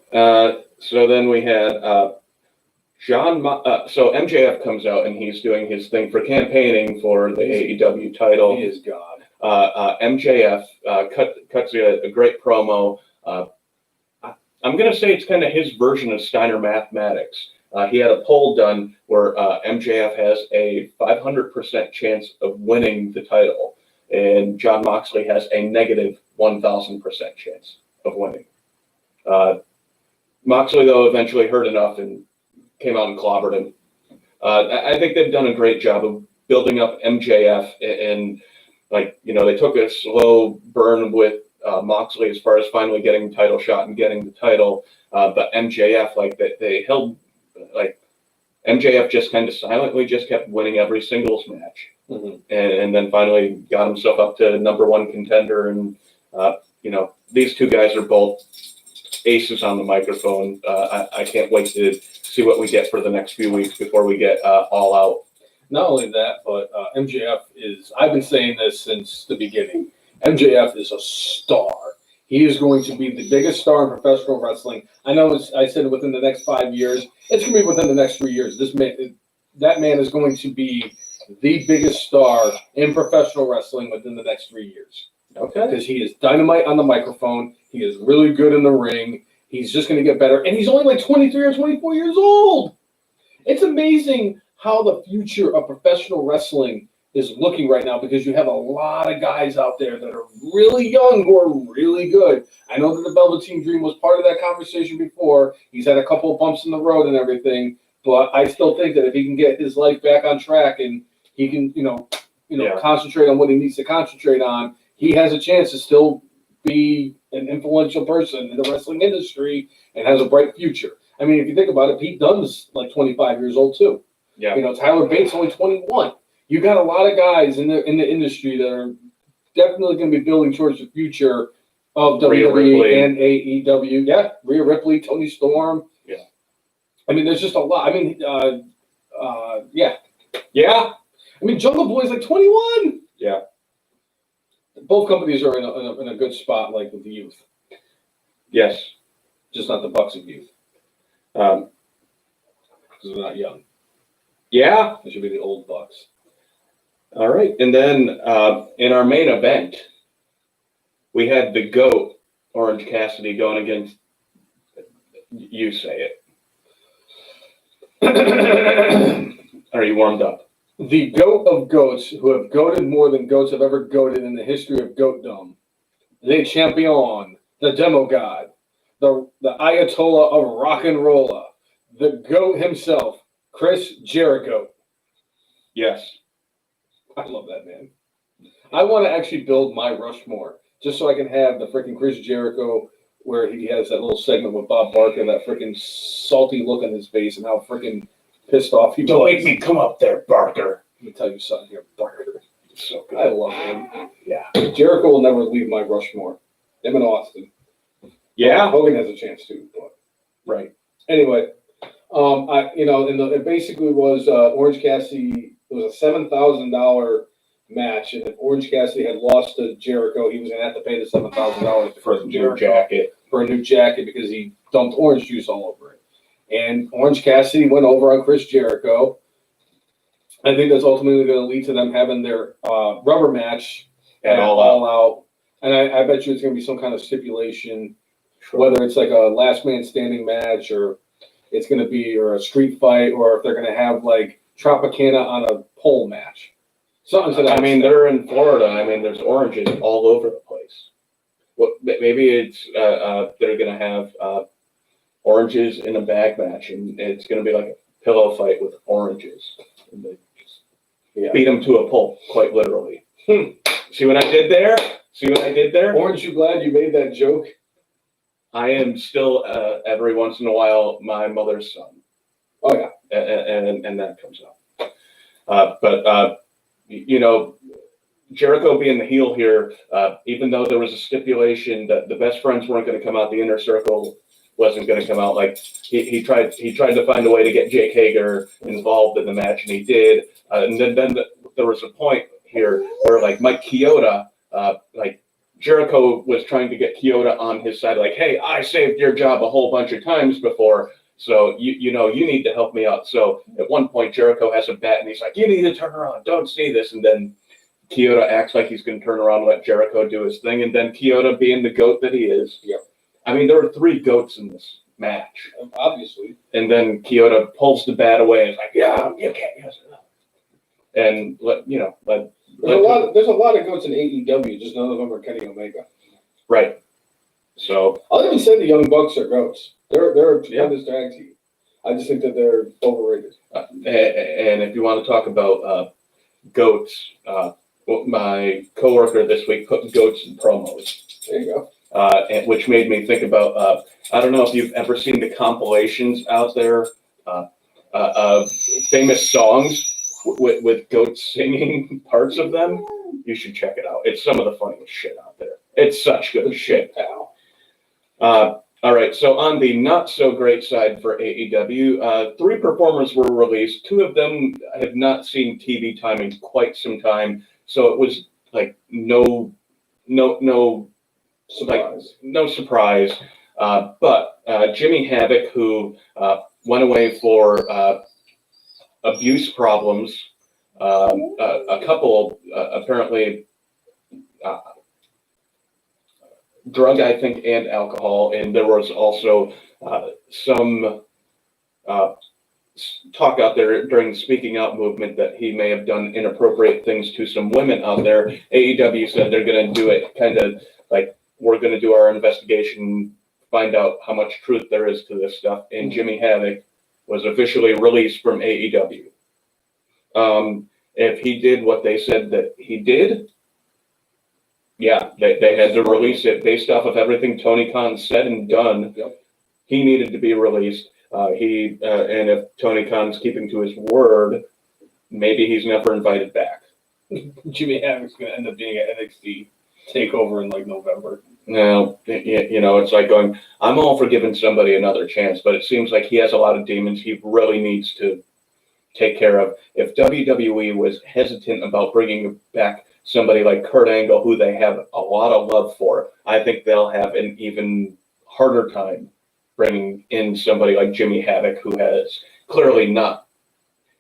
So then we had So MJF comes out and he's doing his thing for campaigning for the AEW title. He is God. MJF cuts a great promo. I'm going to say it's kind of his version of Steiner mathematics. He had a poll done where MJF has a 500% chance of winning the title, and Jon Moxley has a negative 1,000% chance of winning. Moxley, though, eventually heard enough and came out and clobbered him. I think they've done a great job of building up MJF, and they took a slow burn with Moxley as far as finally getting the title shot and getting the title. But MJF, they held, MJF just kind of silently just kept winning every singles match. Mm-hmm. And then finally got himself up to number one contender. And, these two guys are both aces on the microphone. I can't wait to see what we get for the next few weeks before we get all out. Not only that, but MJF I've been saying this since the beginning, MJF is a star. He is going to be the biggest star in professional wrestling. I know I said within the next 5 years. It's going to be within the next 3 years. That man is going to be the biggest star in professional wrestling within the next 3 years. Okay. Because he is dynamite on the microphone. He is really good in the ring. He's just going to get better. And he's only like 23 or 24 years old. It's amazing how the future of professional wrestling is looking right now, because you have a lot of guys out there that are really young who are really good. I know that the Velveteen Dream was part of that conversation before. He's had a couple of bumps in the road and everything, but I still think that if he can get his life back on track and he can, concentrate on what he needs to concentrate on, he has a chance to still be an influential person in the wrestling industry and has a bright future. I mean, if you think about it, Pete Dunne's like 25 years old too. Yeah. Tyler Bates only 21. You got a lot of guys in the industry that are definitely going to be building towards the future of WWE and AEW. Yeah, Rhea Ripley, Toni Storm. Yeah. I mean, there's just a lot. I mean, yeah. I mean, Jungle Boy's like 21. Yeah. Both companies are in a good spot, like with the youth. Yes. Just not the Bucks of youth. Because they're not young. Yeah. They should be the old Bucks. All right. And then in our main event, we had the GOAT, Orange Cassidy, going against, you say it. Are you warmed up? The GOAT of goats, who have goated more than goats have ever goated in the history of goatdom. Le Champion, the Demo God, the Ayatollah of rock and rolla, the GOAT himself, Chris Jericho. Yes. I love that man. I want to actually build my Rushmore just so I can have the freaking Chris Jericho where he has that little segment with Bob Barker, that freaking salty look on his face and how freaking pissed off he was. Don't make me come up there, Barker. Let me tell you something here, Barker. He's so good. I love him. Yeah. Jericho will never leave my Rushmore. Him and Austin. Yeah. Hogan has a chance too, but right. Anyway, it basically was Orange Cassidy. It was a $7,000 match, and if Orange Cassidy had lost to Jericho, he was going to have to pay the $7,000 for a new jacket. For a new jacket, because he dumped orange juice all over it. And Orange Cassidy went over on Chris Jericho. I think that's ultimately going to lead to them having their rubber match at All Out. And I bet you it's going to be some kind of stipulation, whether it's like a last man standing match, or it's going to be or a street fight, or if they're going to have like Tropicana on a pole match. Something to that. I mean, they're in Florida. I mean, there's oranges all over the place. Well, maybe it's they're going to have oranges in a bag match, and it's going to be like a pillow fight with oranges. And they just beat them to a pulp, quite literally. See what I did there? Orange, you glad you made that joke? I am still, every once in a while, my mother's son. Oh, yeah. And that comes up. But Jericho being the heel here, even though there was a stipulation that the best friends weren't going to come out, the inner circle wasn't going to come out. Like he tried to find a way to get Jake Hager involved in the match, and he did. And then there was a point here where like Mike Chioda, Jericho was trying to get Chioda on his side, like, hey, I saved your job a whole bunch of times before. So you need to help me out. So at one point Jericho has a bat and he's like, you need to turn around, don't see this. And then Chioda acts like he's going to turn around and let Jericho do his thing. And then Chioda, being the goat that he is. Yep. I mean, there are 3 goats in this match. Obviously. And then Chioda pulls the bat away and is like, yeah, you can't use it. And There's a lot of goats in AEW, just none of them are Kenny Omega. Right. So I'll even say the Young Bucks are goats. They're a tremendous tag team. I just think that they're overrated. And if you want to talk about goats, my coworker this week put goats in promos. There you go. Which made me think about, I don't know if you've ever seen the compilations out there of famous songs with goats singing parts of them. You should check it out. It's some of the funniest shit out there. It's such good shit, pal. All right, so on the not so great side for AEW, 3 performers were released. 2 of them have not seen TV time in quite some time, so it was like no surprise. No surprise. But Jimmy Havoc, who went away for abuse problems, a couple apparently drug, I think, and alcohol, and there was also some talk out there during the speaking out movement that he may have done inappropriate things to some women out there. AEW said they're going to do it kind of like, we're going to do our investigation, find out how much truth there is to this stuff, and Jimmy Havoc was officially released from AEW. If he did what they said that he did, yeah, they had to release it based off of everything Tony Khan said and done. Yep. He needed to be released. And if Tony Khan's keeping to his word, maybe he's never invited back. Jimmy Havoc's going to end up being an NXT takeover in like November. No, it's like going, I'm all for giving somebody another chance, but it seems like he has a lot of demons he really needs to take care of. If WWE was hesitant about bringing back somebody like Kurt Angle, who they have a lot of love for, I think they'll have an even harder time bringing in somebody like Jimmy Havoc, who has clearly not.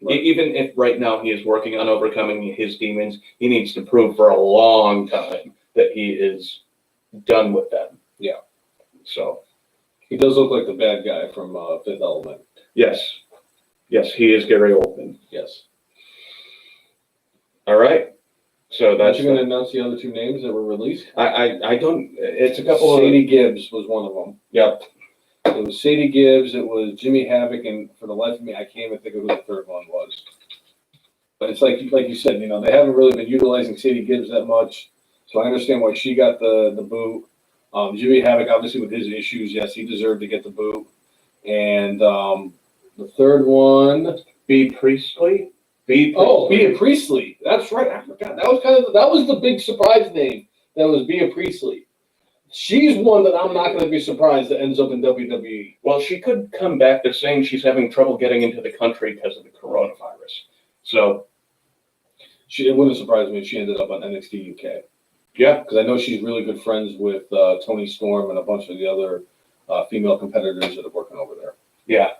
Right. Even if right now he is working on overcoming his demons, he needs to prove for a long time that he is done with them. Yeah. So he does look like the bad guy from Fifth Element. Yes. Yes, he is Gary Oldman. Yes. All right. So that's. Are you going to announce the other 2 names that were released? I don't. It's a couple. Sadie Gibbs was one of them. Yep. It was Sadie Gibbs. It was Jimmy Havoc, and for the life of me, I can't even think of who the 3rd one was. But it's like you said, they haven't really been utilizing Sadie Gibbs that much, so I understand why she got the boot. Jimmy Havoc, obviously with his issues, yes, he deserved to get the boot. And the 3rd one, B. Priestley. Bea Priestley. That's right. I forgot. That was the big surprise name. That was Bea Priestley. She's one that I'm not going to be surprised that ends up in WWE. Well, she could come back. They're saying she's having trouble getting into the country because of the coronavirus. So it wouldn't surprise me if she ended up on NXT UK. Yeah, because I know she's really good friends with Toni Storm and a bunch of the other female competitors that are working over there. Yeah,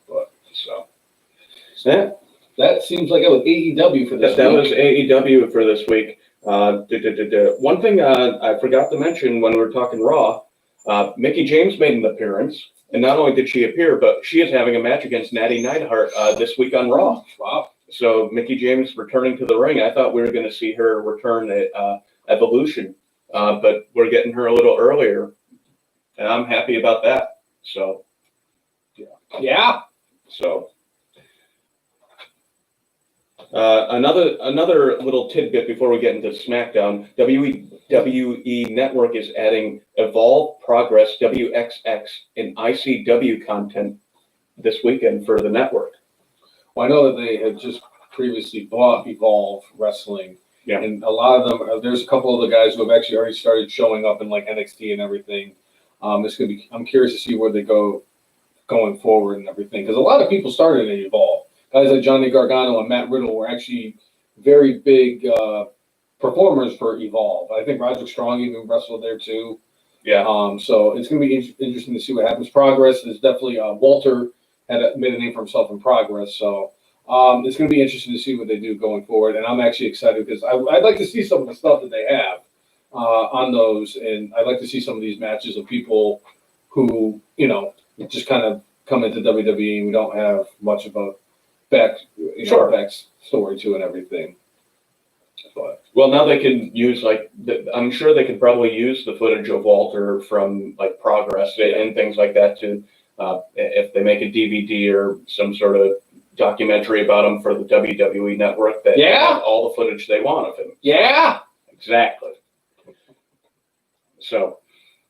but that seems like it was AEW for this week. That was AEW for this week. One thing I forgot to mention when we were talking Raw, Mickie James made an appearance, and not only did she appear, but she is having a match against Natty Neidhart this week on Raw. Wow. So Mickie James returning to the ring. I thought we were going to see her return at Evolution, but we're getting her a little earlier, and I'm happy about that. So, yeah. So. Another little tidbit before we get into SmackDown, WWE Network is adding Evolve, Progress, WXX, and ICW content this weekend for the network. Well, I know that they had just previously bought Evolve Wrestling, yeah, and a lot of them. There's a couple of the guys who have actually already started showing up in like NXT and everything. It's gonna be. I'm curious to see where they go going forward and everything, because a lot of people started at Evolve. Guys like Johnny Gargano and Matt Riddle were actually very big performers for Evolve. I think Roderick Strong even wrestled there too. Yeah. So it's going to be interesting to see what happens. Progress is definitely Walter made a name for himself in Progress. So it's going to be interesting to see what they do going forward. And I'm actually excited because I'd like to see some of the stuff that they have on those. And I'd like to see some of these matches of people who, just kind of come into WWE and we don't have much of a back story to and everything. But, well, now they can use I'm sure they could probably use the footage of Walter from like Progress and things like that to if they make a DVD or some sort of documentary about him for the WWE network that have all the footage they want of him. Yeah, exactly. So,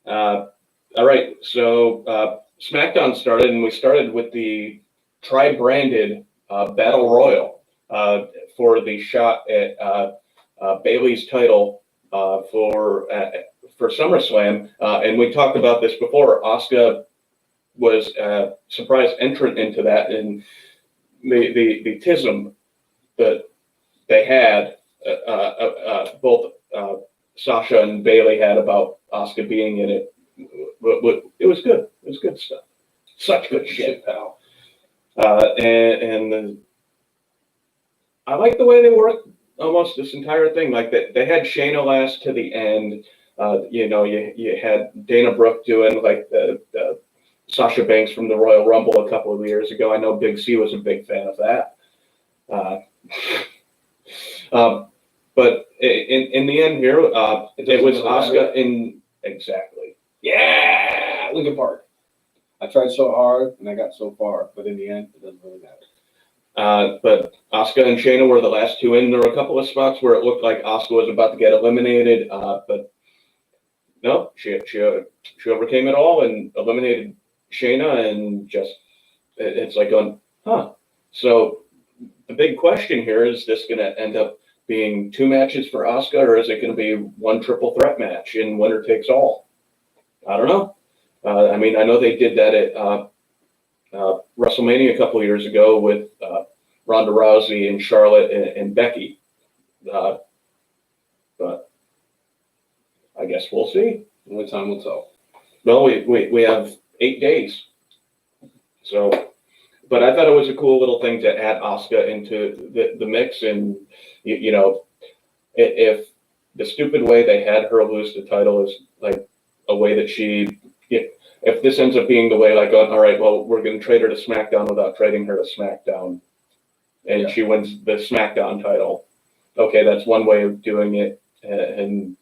all right. So SmackDown started, and we started with the tri-branded Battle Royal for the shot at Bayley's title for SummerSlam. And we talked about this before. Asuka was a surprise entrant into that, and the tism that they had, both Sasha and Bayley had about Asuka being in it. It was good. It was good stuff. Such good shit, pal. And I like the way they worked almost this entire thing. Like they had Shayna last to the end. You had Dana Brooke doing like the Sasha Banks from the Royal Rumble a couple of years ago. I know Big C was a big fan of that. But in the end here, it was Asuka in exactly. Yeah, Lincoln Park. I tried so hard and I got so far, but in the end, it doesn't really matter. But Asuka and Shayna were the last two in. There were a couple of spots where it looked like Asuka was about to get eliminated, but no, she overcame it all and eliminated Shayna, and just it's like going, huh. So the big question here is this going to end up being 2 matches for Asuka, or is it going to be 1 triple threat match and winner takes all? I don't know. I mean, I know they did that at WrestleMania a couple of years ago with Ronda Rousey and Charlotte and Becky. But I guess we'll see. Only time will tell. Well, we have 8 days. So, but I thought it was a cool little thing to add Asuka into the mix. And, if the stupid way they had her lose the title is like a way that if this ends up being the way, like, all right, well, we're going to trade her to SmackDown without trading her to SmackDown, and she wins the SmackDown title. Okay, that's one way of doing it, and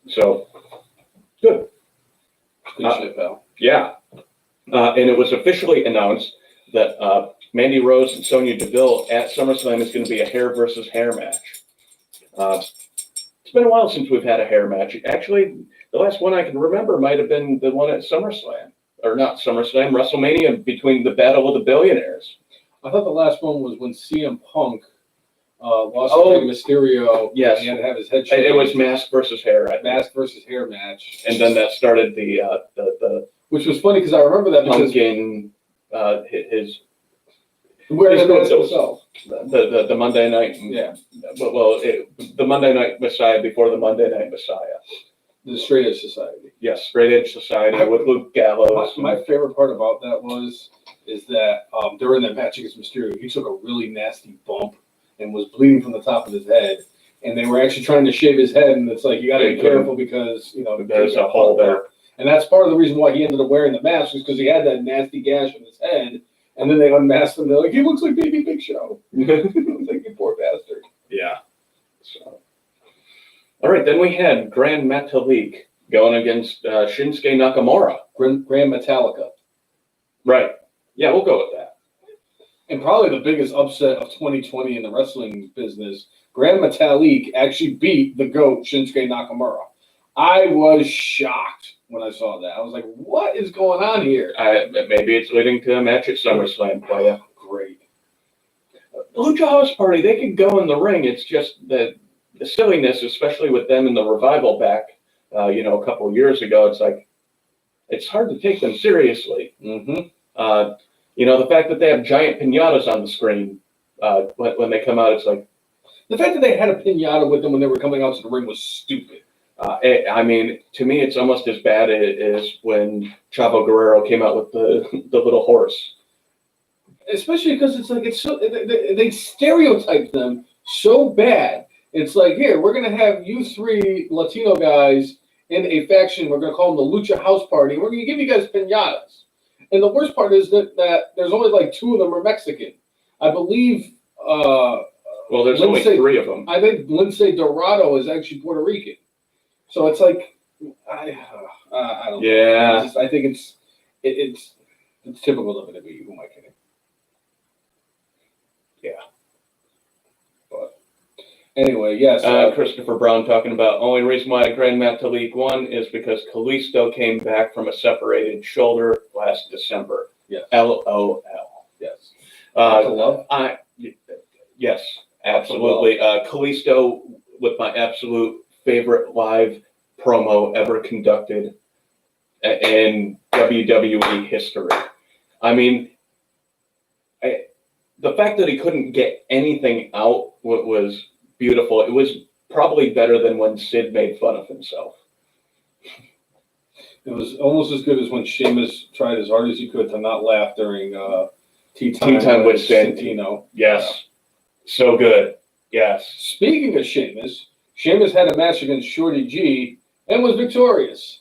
so good. Good shit, pal. Yeah, and it was officially announced that Mandy Rose and Sonya Deville at SummerSlam is going to be a hair versus hair match. It's been a while since we've had a hair match. Actually, the last one I can remember might have been the one at SummerSlam. Or not SummerSlam, WrestleMania, between the Battle of the Billionaires. I thought the last one was when CM Punk lost to Mysterio. Yes. He had to have his head shaved. It was mask versus hair. Mask versus hair match. And then that started the which was funny because I remember that because Pumpkin, his wearing the mask himself. The Monday night. Yeah. The Monday Night Messiah before the Monday Night Messiah. The Straight Edge Society. Yes, Straight Edge Society with Luke Gallows. My favorite part about that is that during that match against Mysterio, he took a really nasty bump and was bleeding from the top of his head. And they were actually trying to shave his head, and it's like, you got to be careful because, there's a hole there. And that's part of the reason why he ended up wearing the mask, was because he had that nasty gash on his head. And then they unmasked him. They're like, he looks like Baby Big Show. I was like, you poor bastard. Yeah. So, all right, then we had Grand Metalik going against Shinsuke Nakamura. Grand Metallica. Right. Yeah, we'll go with that. And probably the biggest upset of 2020 in the wrestling business, Grand Metalik actually beat the GOAT, Shinsuke Nakamura. I was shocked when I saw that. I was like, what is going on here? Maybe it's leading to a match at SummerSlam, playa. Great. Lucha House Party, they could go in the ring. It's just the silliness, especially with them in the revival back, a couple of years ago. It's like, it's hard to take them seriously. Mm-hmm. The fact that they have giant piñatas on the screen when they come out, it's like. The fact that they had a piñata with them when they were coming out to the ring was stupid. I mean, to me, it's almost as bad as when Chavo Guerrero came out with the little horse. Especially because it's so they stereotype them so bad. It's like, here, we're gonna have you three Latino guys in a faction. We're gonna call them the Lucha House Party. We're gonna give you guys pinatas. And the worst part is that there's only like 2 of them are Mexican. I believe. Well, there's only 3 of them. I think Lince Dorado is actually Puerto Rican. So it's like, I don't know. Yeah. I think it's typical of it. Who am I kidding? Yeah. But anyway, yes. Christopher Brown talking about only reason why I grind Matt to League One is because Kalisto came back from a separated shoulder last December. Yes. LOL. Yes. Love? Yes, absolutely. Kalisto with my absolute favorite live promo ever conducted in WWE history. I mean, the fact that he couldn't get anything out was beautiful. It was probably better than when Sid made fun of himself. It was almost as good as when Sheamus tried as hard as he could to not laugh during Tea Time with Santino. Yes. So good. Yes. Speaking of Sheamus had a match against Shorty G and was victorious.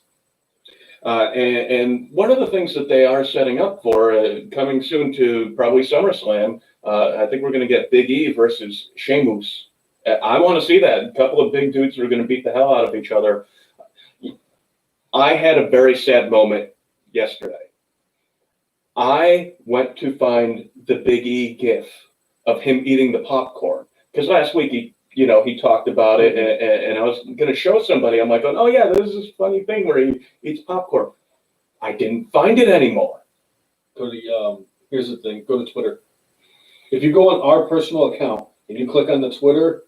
And one of the things that they are setting up for coming soon to probably SummerSlam, I think we're going to get Big E versus Sheamus. I want to see that. A couple of big dudes are going to beat the hell out of each other. I had a very sad moment yesterday. I went to find the Big E gif of him eating the popcorn. Because last week he talked about it, and I was going to show somebody. I'm like, oh yeah, there's this funny thing where he eats popcorn. I didn't find it anymore. Go to here's the thing. Go to Twitter. If you go on our personal account and you click on the Twitter,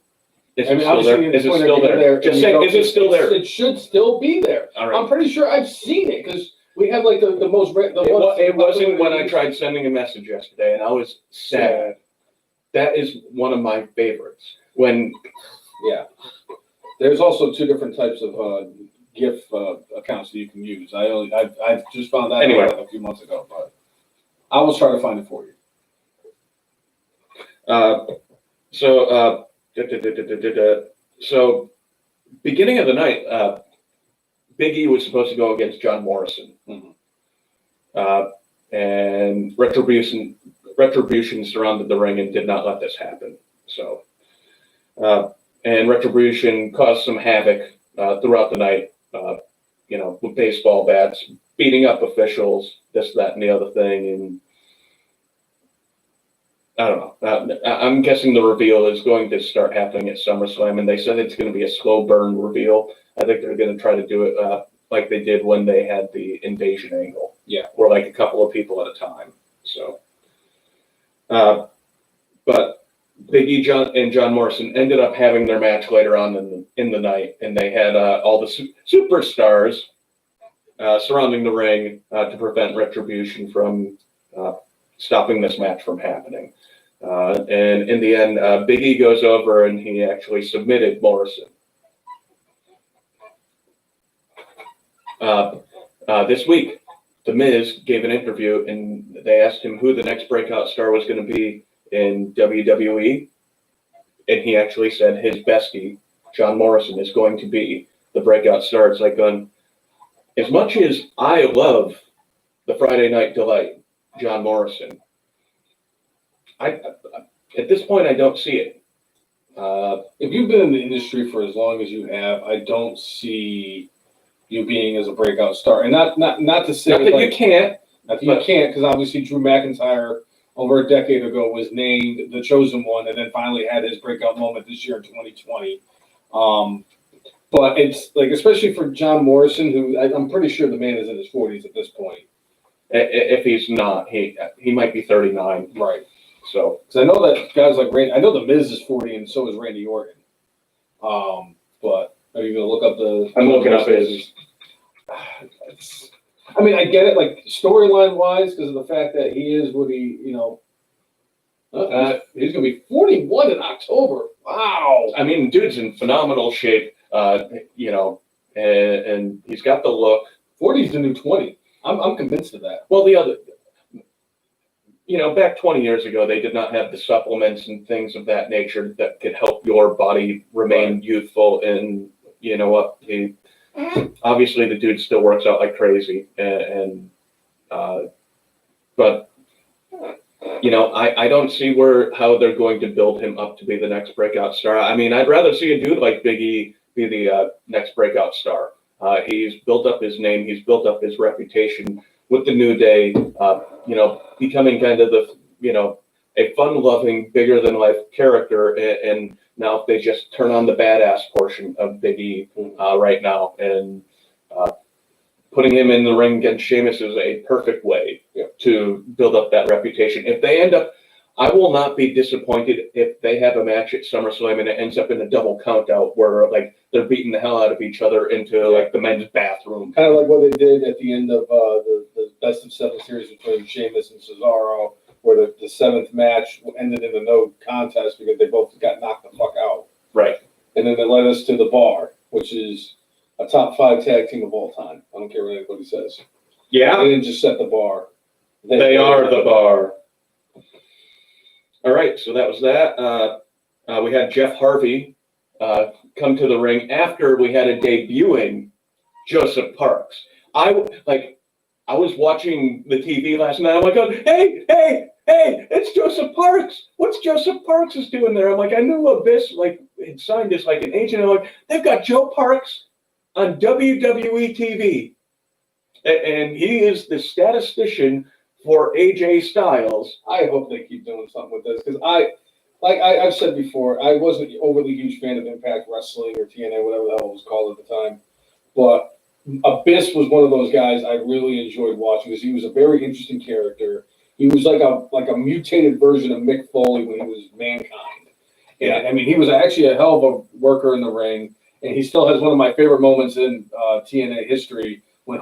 is it still there? Just say, is it still there? It should still be there. All right. I'm pretty sure I've seen it because we have like the most. It wasn't when I tried sending a message yesterday, and I was sad. That is one of my favorites. Yeah, there's also 2 different types of GIF accounts that you can use. I just found that out a few months ago, but I will try to find it for you. So beginning of the night, Big E was supposed to go against John Morrison, and Retribution surrounded the ring and did not let this happen. So, and Retribution caused some havoc throughout the night, with baseball bats, beating up officials, this, that, and the other thing. And I don't know. I'm guessing the reveal is going to start happening at SummerSlam, and they said it's going to be a slow burn reveal. I think they're going to try to do it like they did when they had the invasion angle. Yeah. Or like a couple of people at a time. So. But Big E and John Morrison ended up having their match later on in the night, and they had all the superstars surrounding the ring to prevent Retribution from stopping this match from happening. And in the end, Big E goes over and he actually submitted Morrison. This week, The Miz gave an interview, and they asked him who the next breakout star was going to be in WWE, and he actually said his bestie, John Morrison, is going to be the breakout star. It's like, as much as I love the Friday Night Delight, John Morrison, at this point, I don't see it. If you've been in the industry for as long as you have, I don't see you being as a breakout star. And not to say not that you can't. Not that you can't, because obviously Drew McIntyre over a decade ago was named the chosen one, and then finally had his breakout moment this year in 2020. But it's like, especially for John Morrison, who I'm pretty sure the man is in his 40s at this point. If he's not, he might be 39. Right. So, because I know that guys like Randy, I know the Miz is 40, and so is Randy Orton. But are you gonna look up the? I'm looking up his. I mean, I get it, like storyline wise, because of the fact that he is what he, he's gonna be 41 in October. Wow. I mean, dude's in phenomenal shape. and he's got the look. 40 is the new 20. I'm convinced of that. Well, back 20 years ago, they did not have the supplements and things of that nature that could help your body remain youthful. And you know what? Obviously, the dude still works out like crazy. But I don't see how they're going to build him up to be the next breakout star. I mean, I'd rather see a dude like Big E be the next breakout star. He's built up his name. He's built up his reputation with the New Day, becoming kind of a fun-loving, bigger-than-life character. And now if they just turn on the badass portion of Big E right now, and putting him in the ring against Sheamus is a perfect way to build up that reputation. If they end up, I will not be disappointed if they have a match at SummerSlam and it ends up in a double countout where they're beating the hell out of each other into the men's bathroom. Kind of like what they did at the end of the best of 7 series between Sheamus and Cesaro, where the 7th match ended in a no contest because they both got knocked the fuck out. Right. And then they led us to the Bar, which is a top 5 tag team of all time. I don't care what anybody says. Yeah. They didn't just set the bar. They are the Bar. All right, so that was that. We had Jeff Harvey come to the ring after we had a debuting Joseph Parks. I was watching the TV last night. I'm like, hey, it's Joseph Parks. What's Joseph Parks is doing there? I'm like, I knew Abyss had signed as an agent. I'm like, they've got Joe Parks on WWE TV, and he is the statistician for AJ Styles. I hope they keep doing something with this because I've said before, I wasn't an overly huge fan of Impact Wrestling or TNA, whatever the hell it was called at the time. But Abyss was one of those guys I really enjoyed watching because he was a very interesting character. He was like a mutated version of Mick Foley when he was Mankind. And I mean, he was actually a hell of a worker in the ring, and he still has one of my favorite moments in TNA history when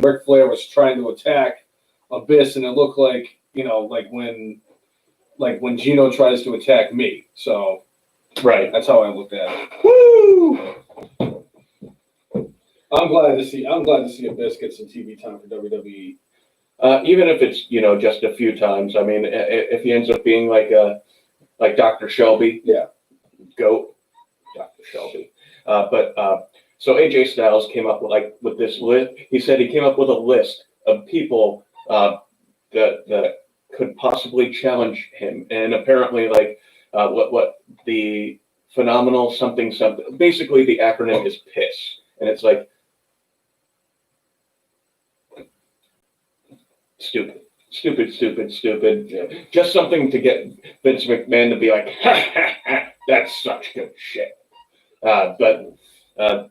Ric Flair was trying to attack Abyss, and it looked like when Gino tries to attack me. So, right, that's how I looked at it. Woo! I'm glad to see Abyss get some TV time for WWE. Even if it's just a few times. I mean, if he ends up being like Dr. Shelby, GOAT, Dr. Shelby. So AJ Styles came up with this list. He said he came up with a list of people that could possibly challenge him, and apparently what the phenomenal something. Basically, the acronym is PISS, and it's stupid. Yeah. Just something to get Vince McMahon to be like, that's such good shit.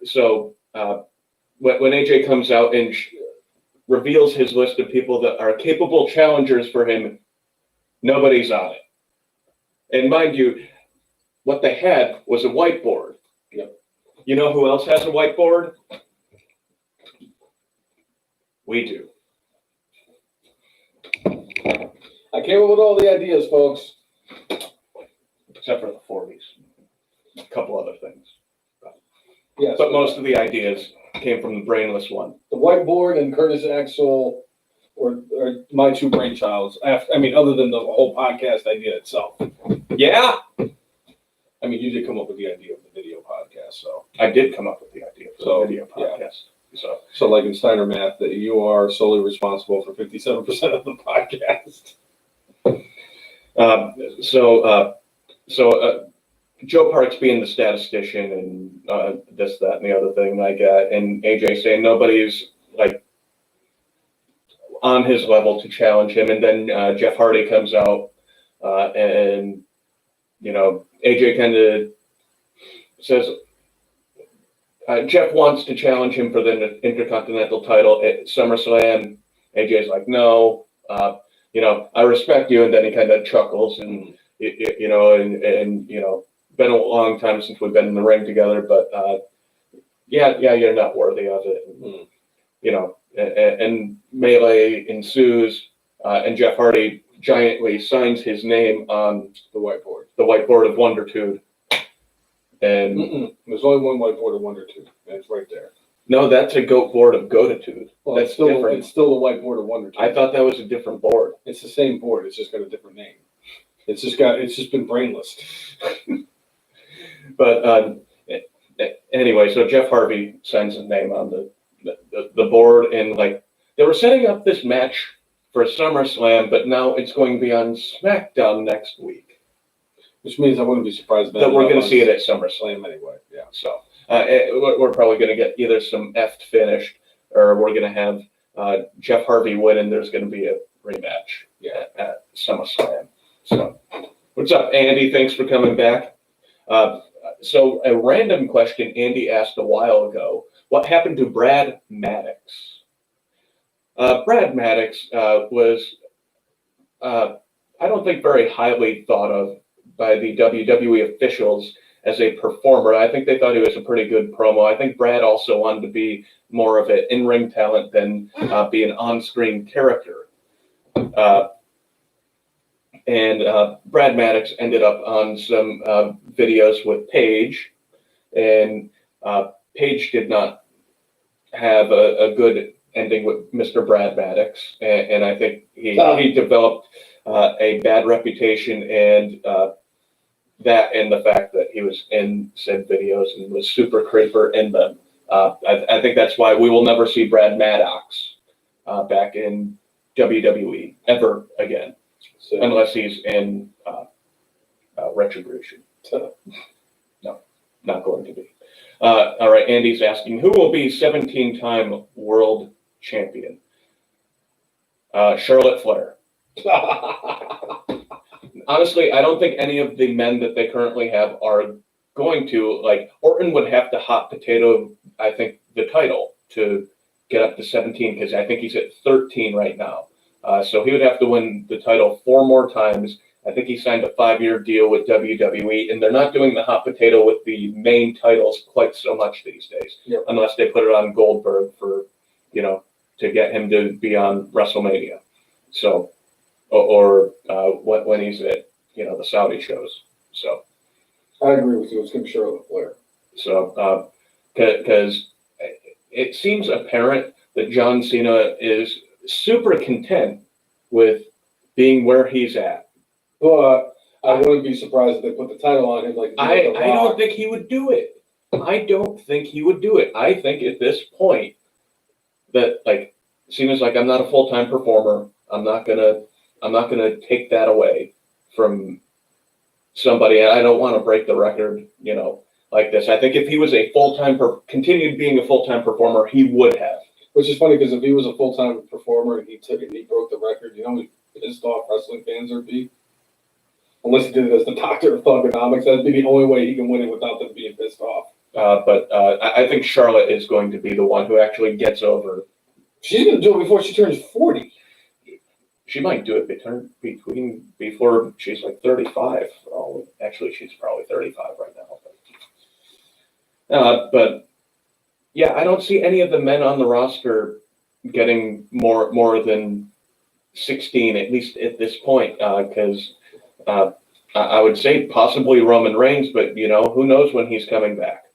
So when AJ comes out and reveals his list of people that are capable challengers for him, nobody's on it. And mind you, what they had was a whiteboard. Yep. You know who else has a whiteboard? We do. I came up with all the ideas, folks. Except for the 40s. A couple other things. Yes. But most of the ideas came from the brainless one. The whiteboard and Curtis Axel are my two brainchilds. I mean, other than the whole podcast idea itself. Yeah. I mean, you did come up with the idea of the video podcast, so. I did come up with the idea of the video podcast. Yeah. So like in Steiner math, that you are solely responsible for 57% of the podcast. Joe Parks being the statistician and this, that, and the other thing, and AJ saying nobody's on his level to challenge him, and then Jeff Hardy comes out and AJ kind of says Jeff wants to challenge him for the Intercontinental title at SummerSlam. AJ's like, no, I respect you, and then he kind of chuckles and been a long time since we've been in the ring together, but you're not worthy of it. And melee ensues, and Jeff Hardy giantly signs his name on the whiteboard of Wondertude. And there's only one whiteboard of Wondertude, and it's right there. No, that's a goat board of Goatitude. Well, That's it's still different. It's still the white board of Wonder Twins. I thought that was a different board. It's the same board. It's just got a different name. It's just been brainless. But anyway, so Jeff Harvey signs his name on the board, and like they were setting up this match for SummerSlam, but now it's going to be on SmackDown next week. Which means I wouldn't be surprised that we're going to see it at SummerSlam. Slam anyway. Yeah. So we're probably going to get either some effed finished, or we're going to have Jeff Harvey win, and there's going to be a rematch at SummerSlam. So, what's up, Andy? Thanks for coming back. So, a random question Andy asked a while ago: what happened to Brad Maddox? Brad Maddox was, I don't think, very highly thought of by the WWE officials as a performer. I think they thought he was a pretty good promo. I think Brad also wanted to be more of an in-ring talent than be an on-screen character. And Brad Maddox ended up on some videos with Paige, and Paige did not have a good ending with Mr. Brad Maddox, and I think he developed a bad reputation, and that and the fact that he was in said videos and was super creeper in them. I think that's why we will never see Brad Maddox back in WWE ever again, unless he's in Retribution. No, not going to be. All right, Andy's asking, who will be 17-time world champion? Charlotte Flair. Honestly, I don't think any of the men that they currently have are going to. Like, Orton would have to hot potato, I think, the title to get up to 17, because I think he's at 13 right now. So he would have to win the title 4 more times. I think he signed a 5-year deal with WWE, and they're not doing the hot potato with the main titles quite so much these days, unless they put it on Goldberg for, to get him to be on WrestleMania. So, or when he's at, the Saudi shows. So, I agree with you. It's going to be Charlotte Flair. So, because it seems apparent that John Cena is super content with being where he's at. But I wouldn't be surprised if they put the title on him. I don't think he would do it. I don't think he would do it. I think at this point that Cena's like, I'm not a full-time performer. I'm not gonna take that away from somebody. I don't want to break the record, like this. I think if he was a continued being a full-time performer, he would have. Which is funny, because if he was a full-time performer and he broke the record, how pissed off wrestling fans would be? Unless he did it as the Doctor of Thugonomics, that'd be the only way he can win it without them being pissed off. But I think Charlotte is going to be the one who actually gets over. She's going to do it before she turns 40. She might do it before she's 35. Oh, actually, she's probably 35 right now. But yeah, I don't see any of the men on the roster getting more than 16, at least at this point, because I would say possibly Roman Reigns, but who knows when he's coming back.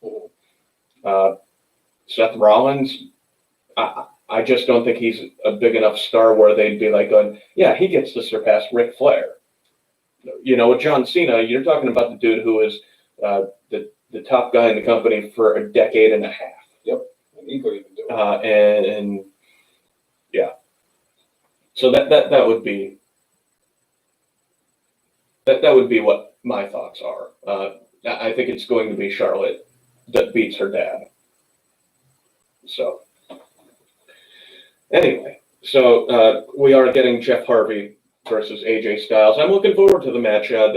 Seth Rollins, I just don't think he's a big enough star where they'd be going, yeah, he gets to surpass Ric Flair. With John Cena, you're talking about the dude who was the top guy in the company for a decade and a half. Yep, and he couldn't even do it. And yeah, so that would be what my thoughts are. I think it's going to be Charlotte that beats her dad. So anyway, we are getting Jeff Harvey versus AJ Styles. I'm looking forward to the match. I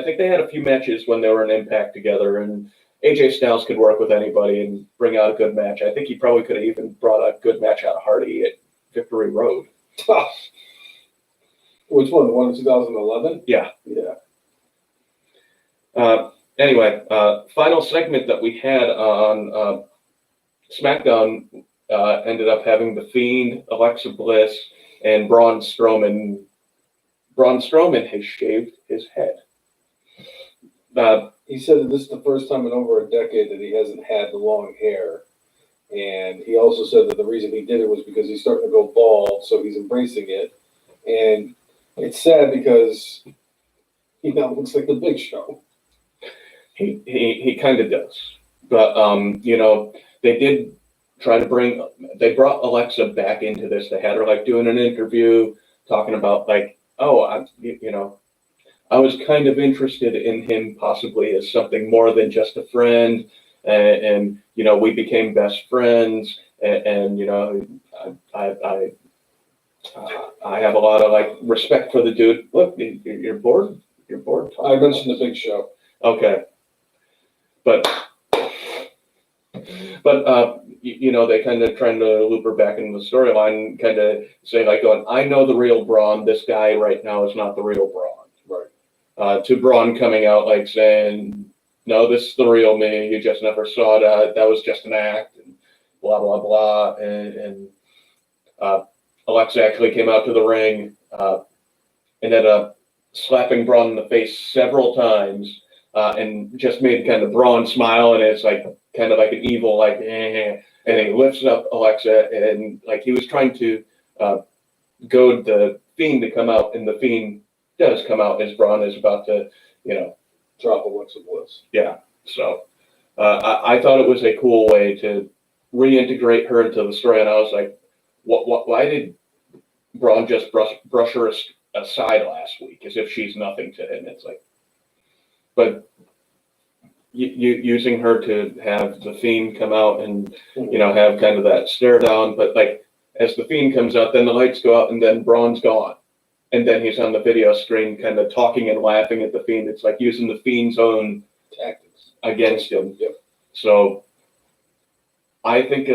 think they had a few matches when they were in Impact together, and AJ Styles could work with anybody and bring out a good match. I think he probably could have even brought a good match out of Hardy at Victory Road. Which one? The one in 2011? Yeah. Anyway, final segment that we had on SmackDown ended up having The Fiend, Alexa Bliss, and Braun Strowman. Braun Strowman has shaved his head. He said that this is the first time in over a decade that he hasn't had the long hair. And he also said that the reason he did it was because he's starting to go bald, so he's embracing it. And it's sad because he now looks like the Big Show. He kind of does. But, they did try to they brought Alexa back into this. They had her like doing an interview talking about like, oh, I was kind of interested in him possibly as something more than just a friend. And we became best friends. And I have a lot of like respect for the dude. Look, you're bored. You're bored. I mentioned the Big Show. Okay. But they kind of trying to loop her back into the storyline, kind of say like, going, I know the real Braun. This guy right now is not the real Braun. Right. To Braun coming out like saying, no, this is the real me. You just never saw it. That was just an act, and blah blah blah. And Alexa actually came out to the ring and ended up slapping Braun in the face several times. And just made kind of Braun smile, and it's like kind of like an evil, like, and he lifts up Alexa, and like he was trying to goad the Fiend to come out, and the Fiend does come out as Braun is about to, drop Alexa Bliss. Yeah. So I thought it was a cool way to reintegrate her into the story, and I was like, why did Braun just brush her aside last week as if she's nothing to him? It's like. But using her to have the Fiend come out and have kind of that stare down, but like as the Fiend comes out, then the lights go out and then Braun's gone, and then he's on the video screen, kind of talking and laughing at the Fiend. It's like using the Fiend's own tactics against him. Yep. So I think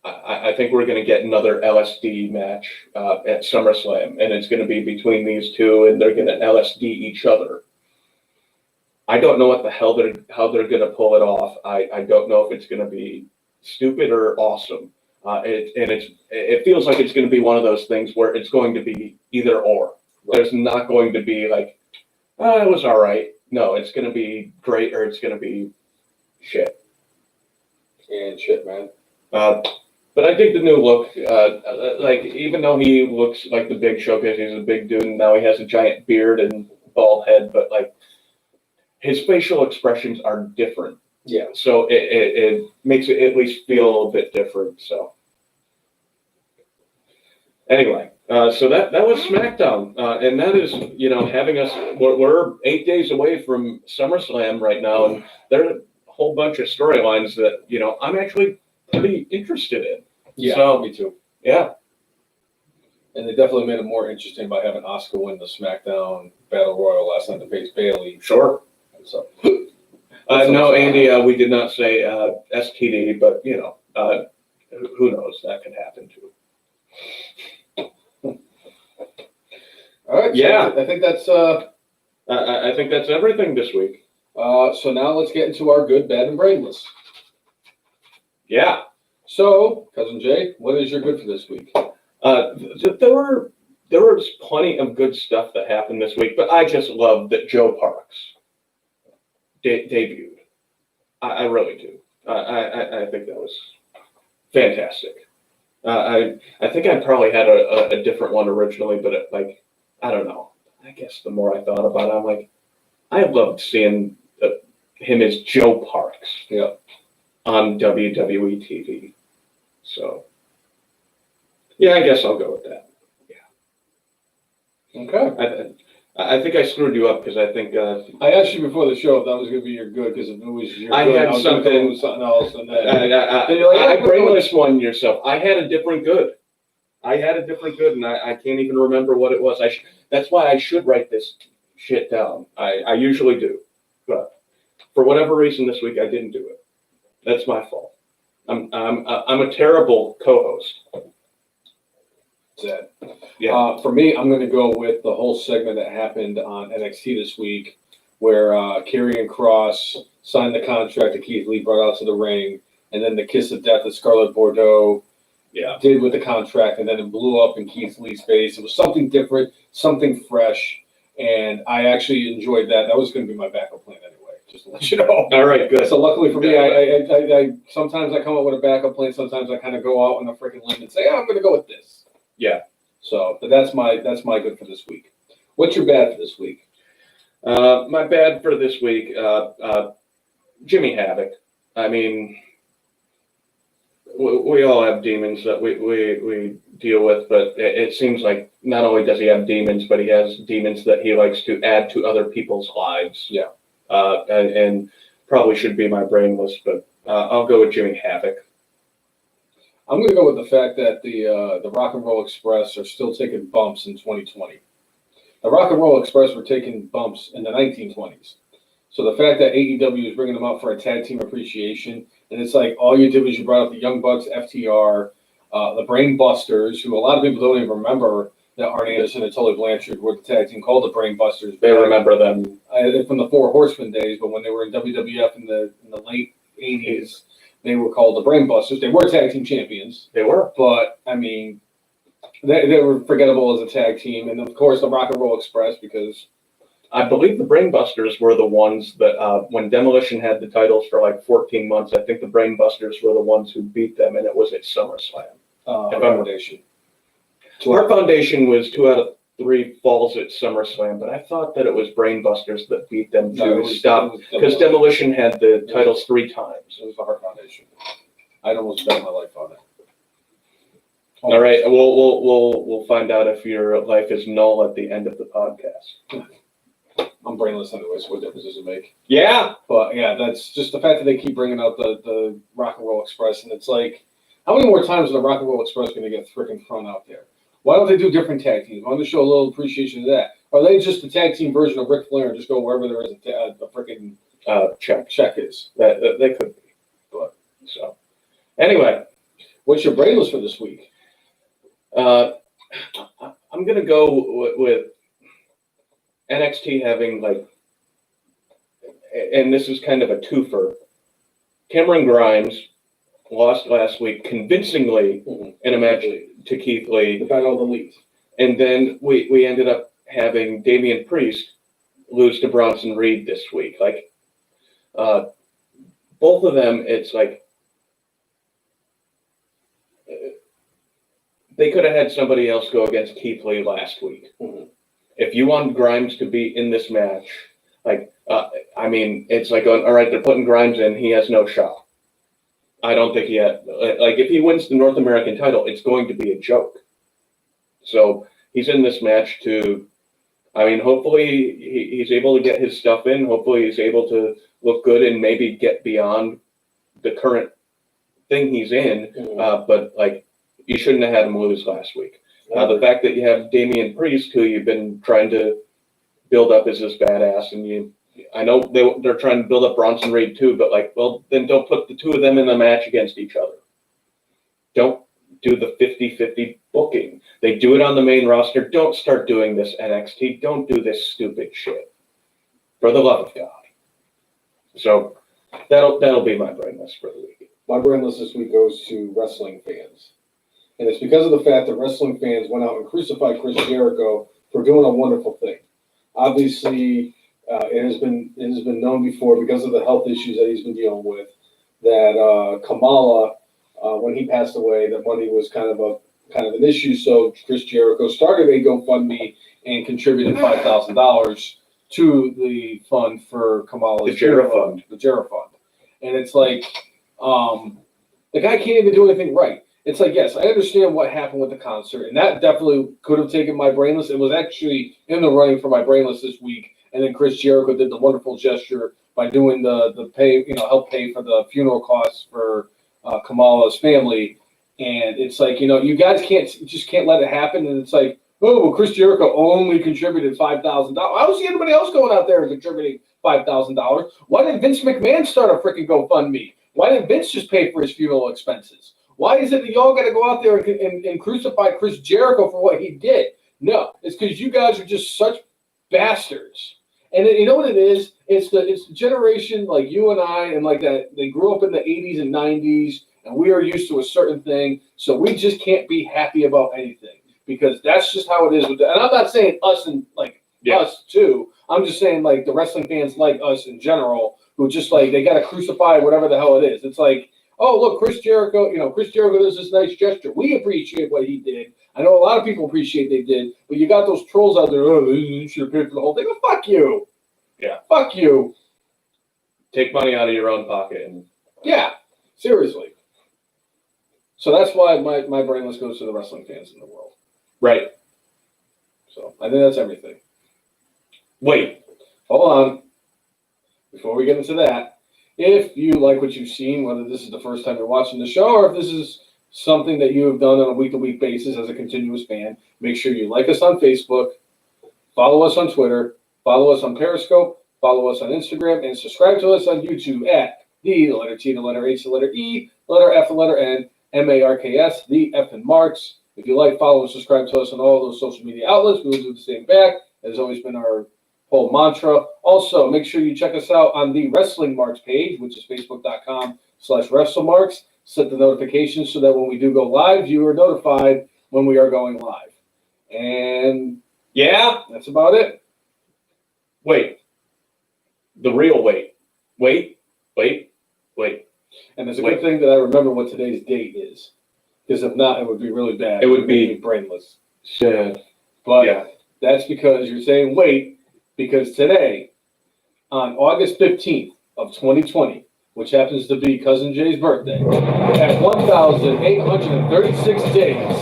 I think we're going to get another LSD match at SummerSlam, and it's going to be between these two, and they're going to LSD each other. I don't know what the hell how they're going to pull it off. I don't know if it's going to be stupid or awesome. It feels like it's going to be one of those things where it's going to be either or. Right. There's not going to be like, oh, it was all right. No, it's going to be great or it's going to be shit. And shit, man. But I dig the new look. Like, even though he looks like the Big Show because he's a big dude and now he has a giant beard and bald head, but like his facial expressions are different. Yeah. So it makes it at least feel a bit different. So anyway, so that was SmackDown, and that is having us. We're 8 days away from SummerSlam right now, and there are a whole bunch of storylines that I'm actually pretty interested in. Yeah, so, me too. Yeah. And they definitely made it more interesting by having Asuka win the SmackDown Battle Royal last night to face Bayley. Sure. So, no, Andy, we did not say STD, but who knows? That could happen too. All right. Yeah, so I think that's. I think that's everything this week. So now let's get into our good, bad, and brainless. Yeah. So, Cousin Jay, what is your good for this week? There was plenty of good stuff that happened this week, but I just love that Joe Parks debuted. I really do. I think that was fantastic. I think I probably had a different one originally, but I don't know. I guess the more I thought about it, I'm like, I loved seeing him as Joe Parks. Yeah. On WWE TV. So, yeah, I guess I'll go with that. Yeah. Okay. I think I screwed you up because I think I asked you before the show if that was going to be your good, because if it was your I good, had I was something with something else, and then I brainless one yourself. I had a different good. And I can't even remember what it was. That's why I should write this shit down. I usually do, but for whatever reason this week I didn't do it. That's my fault. I'm a terrible co-host. That. Yeah. For me, I'm going to go with the whole segment that happened on NXT this week, where Karrion Kross signed the contract that Keith Lee brought out to the ring, and then the kiss of death that Scarlett Bordeaux did with the contract, and then it blew up in Keith Lee's face. It was something different, something fresh, and I actually enjoyed that. That was going to be my backup plan anyway. Just to let you know. All right, good. So luckily for me, I sometimes I come up with a backup plan. Sometimes I kind of go out on a freaking limb and say, I'm going to go with this. Yeah. So, but that's my good for this week. What's your bad for this week? My bad for this week, Jimmy Havoc. I mean, we all have demons that we deal with, but it seems like not only does he have demons, but he has demons that he likes to add to other people's lives. Yeah. And probably should be my brainless, but I'll go with Jimmy Havoc. I'm going to go with the fact that the Rock and Roll Express are still taking bumps in 2020. The Rock and Roll Express were taking bumps in the 1920s. So the fact that AEW is bringing them up for a tag team appreciation, and it's like all you did was you brought up the Young Bucks, FTR, the Brain Busters, who a lot of people don't even remember that Arn Anderson and Tully Blanchard were the tag team called the Brain Busters. They remember them from the Four Horsemen days, but when they were in WWF in the late 80s, they were called the Brain Busters. They were tag team champions. They were. But, I mean, they were forgettable as a tag team. And, of course, the Rock and Roll Express, because I believe the Brainbusters were the ones that, when Demolition had the titles for like 14 months, I think the Brainbusters were the ones who beat them, and it was at SummerSlam. Foundation. Our Foundation was 2 out of 3 falls at SummerSlam, but I thought that it was Brainbusters that beat them to stop, because Demolition had the titles 3 times. It was the Heart Foundation. I'd almost bet my life on it. All right, we'll find out if your life is null at the end of the podcast. I'm brainless anyway, so what difference does it make? Yeah. But yeah, that's just the fact that they keep bringing out the Rock and Roll Express, and it's like, how many more times is the Rock and Roll Express going to get freaking thrown out there? Why don't they do different tag teams? Why don't they show a little appreciation of that? Are they just the tag team version of Ric Flair and just go wherever there is a freaking check is? That they could be. But so anyway, what's your brainless for this week? I'm gonna go with NXT having like, and this is kind of a twofer. Cameron Grimes lost last week convincingly in a match to Keith Lee. The Battle of the Elite. And then we ended up having Damian Priest lose to Bronson Reed this week. Like, both of them, it's like, they could have had somebody else go against Keith Lee last week. If you want Grimes to be in this match, like, I mean, it's like, all right, they're putting Grimes in, he has no shot. I don't think he had, like, if he wins the North American title, it's going to be a joke. So he's in this match to, I mean, hopefully he's able to get his stuff in. Hopefully he's able to look good and maybe get beyond the current thing he's in. But, like, you shouldn't have had him lose last week. The fact that you have Damian Priest, who you've been trying to build up as this badass, and I know they're trying to build up Bronson Reed too, but like, well, then don't put the two of them in the match against each other. Don't do the 50-50 booking. They do it on the main roster. Don't start doing this, NXT. Don't do this stupid shit. For the love of God. So that'll be my brainless for the week. My brainless this week goes to wrestling fans. And it's because of the fact that wrestling fans went out and crucified Chris Jericho for doing a wonderful thing. Obviously, it has been known before, because of the health issues that he's been dealing with, that Kamala, when he passed away, that money was kind of an issue. So Chris Jericho started a GoFundMe and contributed $5,000 to the fund for Kamala's the Jera Fund. The Jera Fund. And it's like, the guy can't even do anything right. It's like, yes, I understand what happened with the concert, and that definitely could have taken my brainless. It was actually in the running for my brainless this week, and then Chris Jericho did the wonderful gesture by doing the pay, help pay for the funeral costs for Kamala's family. And it's like, you guys can't let it happen. And it's like, oh, well, Chris Jericho only contributed $5,000. I don't see anybody else going out there and contributing $5,000. Why didn't Vince McMahon start a freaking GoFundMe? Why didn't Vince just pay for his funeral expenses? Why is it that y'all got to go out there and crucify Chris Jericho for what he did? No, it's because you guys are just such bastards. And you know what it is? It's the generation like you and I, and like that. They grew up in the 80s and 90s, and we are used to a certain thing. So we just can't be happy about anything, because that's just how it is with that. And I'm not saying us and like Yeah. us too. I'm just saying, like, the wrestling fans like us in general, who just, like, they got to crucify whatever the hell it is. It's like, oh, look, Chris Jericho does this nice gesture. We appreciate what he did. I know a lot of people appreciate they did, but you got those trolls out there, oh, you should have paid for the whole thing. Well, fuck you. Yeah. Fuck you. Take money out of your own pocket. And Yeah, seriously. So that's why my brainless goes to the wrestling fans in the world. right. So I think that's everything. Wait. Hold on. Before we get into that, if you like what you've seen, whether this is the first time you're watching the show or if this is something that you have done on a week-to-week basis as a continuous fan, make sure you like us on Facebook, follow us on Twitter, follow us on Periscope, follow us on Instagram, and subscribe to us on YouTube at the letter T, the letter H, the letter E, the letter F, the letter N, MARKS, the F and Marks. If you like, follow and subscribe to us on all those social media outlets. We will do the same back. That has always been our whole mantra. Also, make sure you check us out on the Wrestling Marks page, which is facebook.com/WrestleMarks. Set the notifications so that when we do go live, you are notified when we are going live. And Yeah. that's about it. Wait. The real wait. Wait. Wait. Wait. And it's a good thing that I remember what today's date is. Because if not, it would be really bad. It would be brainless. Shit. But Yeah. that's because you're saying wait, because today, on August 15th of 2020, which happens to be Cousin Jay's birthday, at 1,836 days,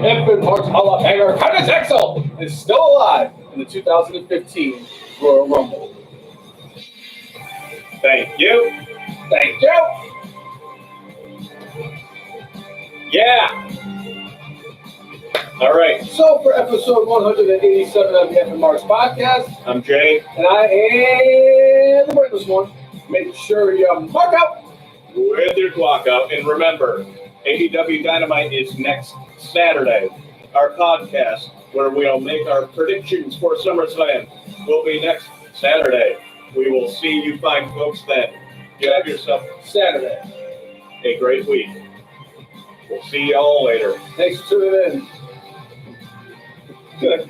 F and Marks Hall of Famer Curtis Axel is still alive in the 2015 Royal Rumble. Thank you. Thank you. Yeah. All right. So for episode 187 of the F and Marks podcast, I'm Jay. and I am the brainless one. Make sure you mark out With your clock up. And remember, AEW Dynamite is next Saturday. Our podcast, where we'll make our predictions for SummerSlam, will be next Saturday. We will see you fine folks then. You have yourself Saturday. a great week. We'll see you all later. Thanks for tuning in. Good.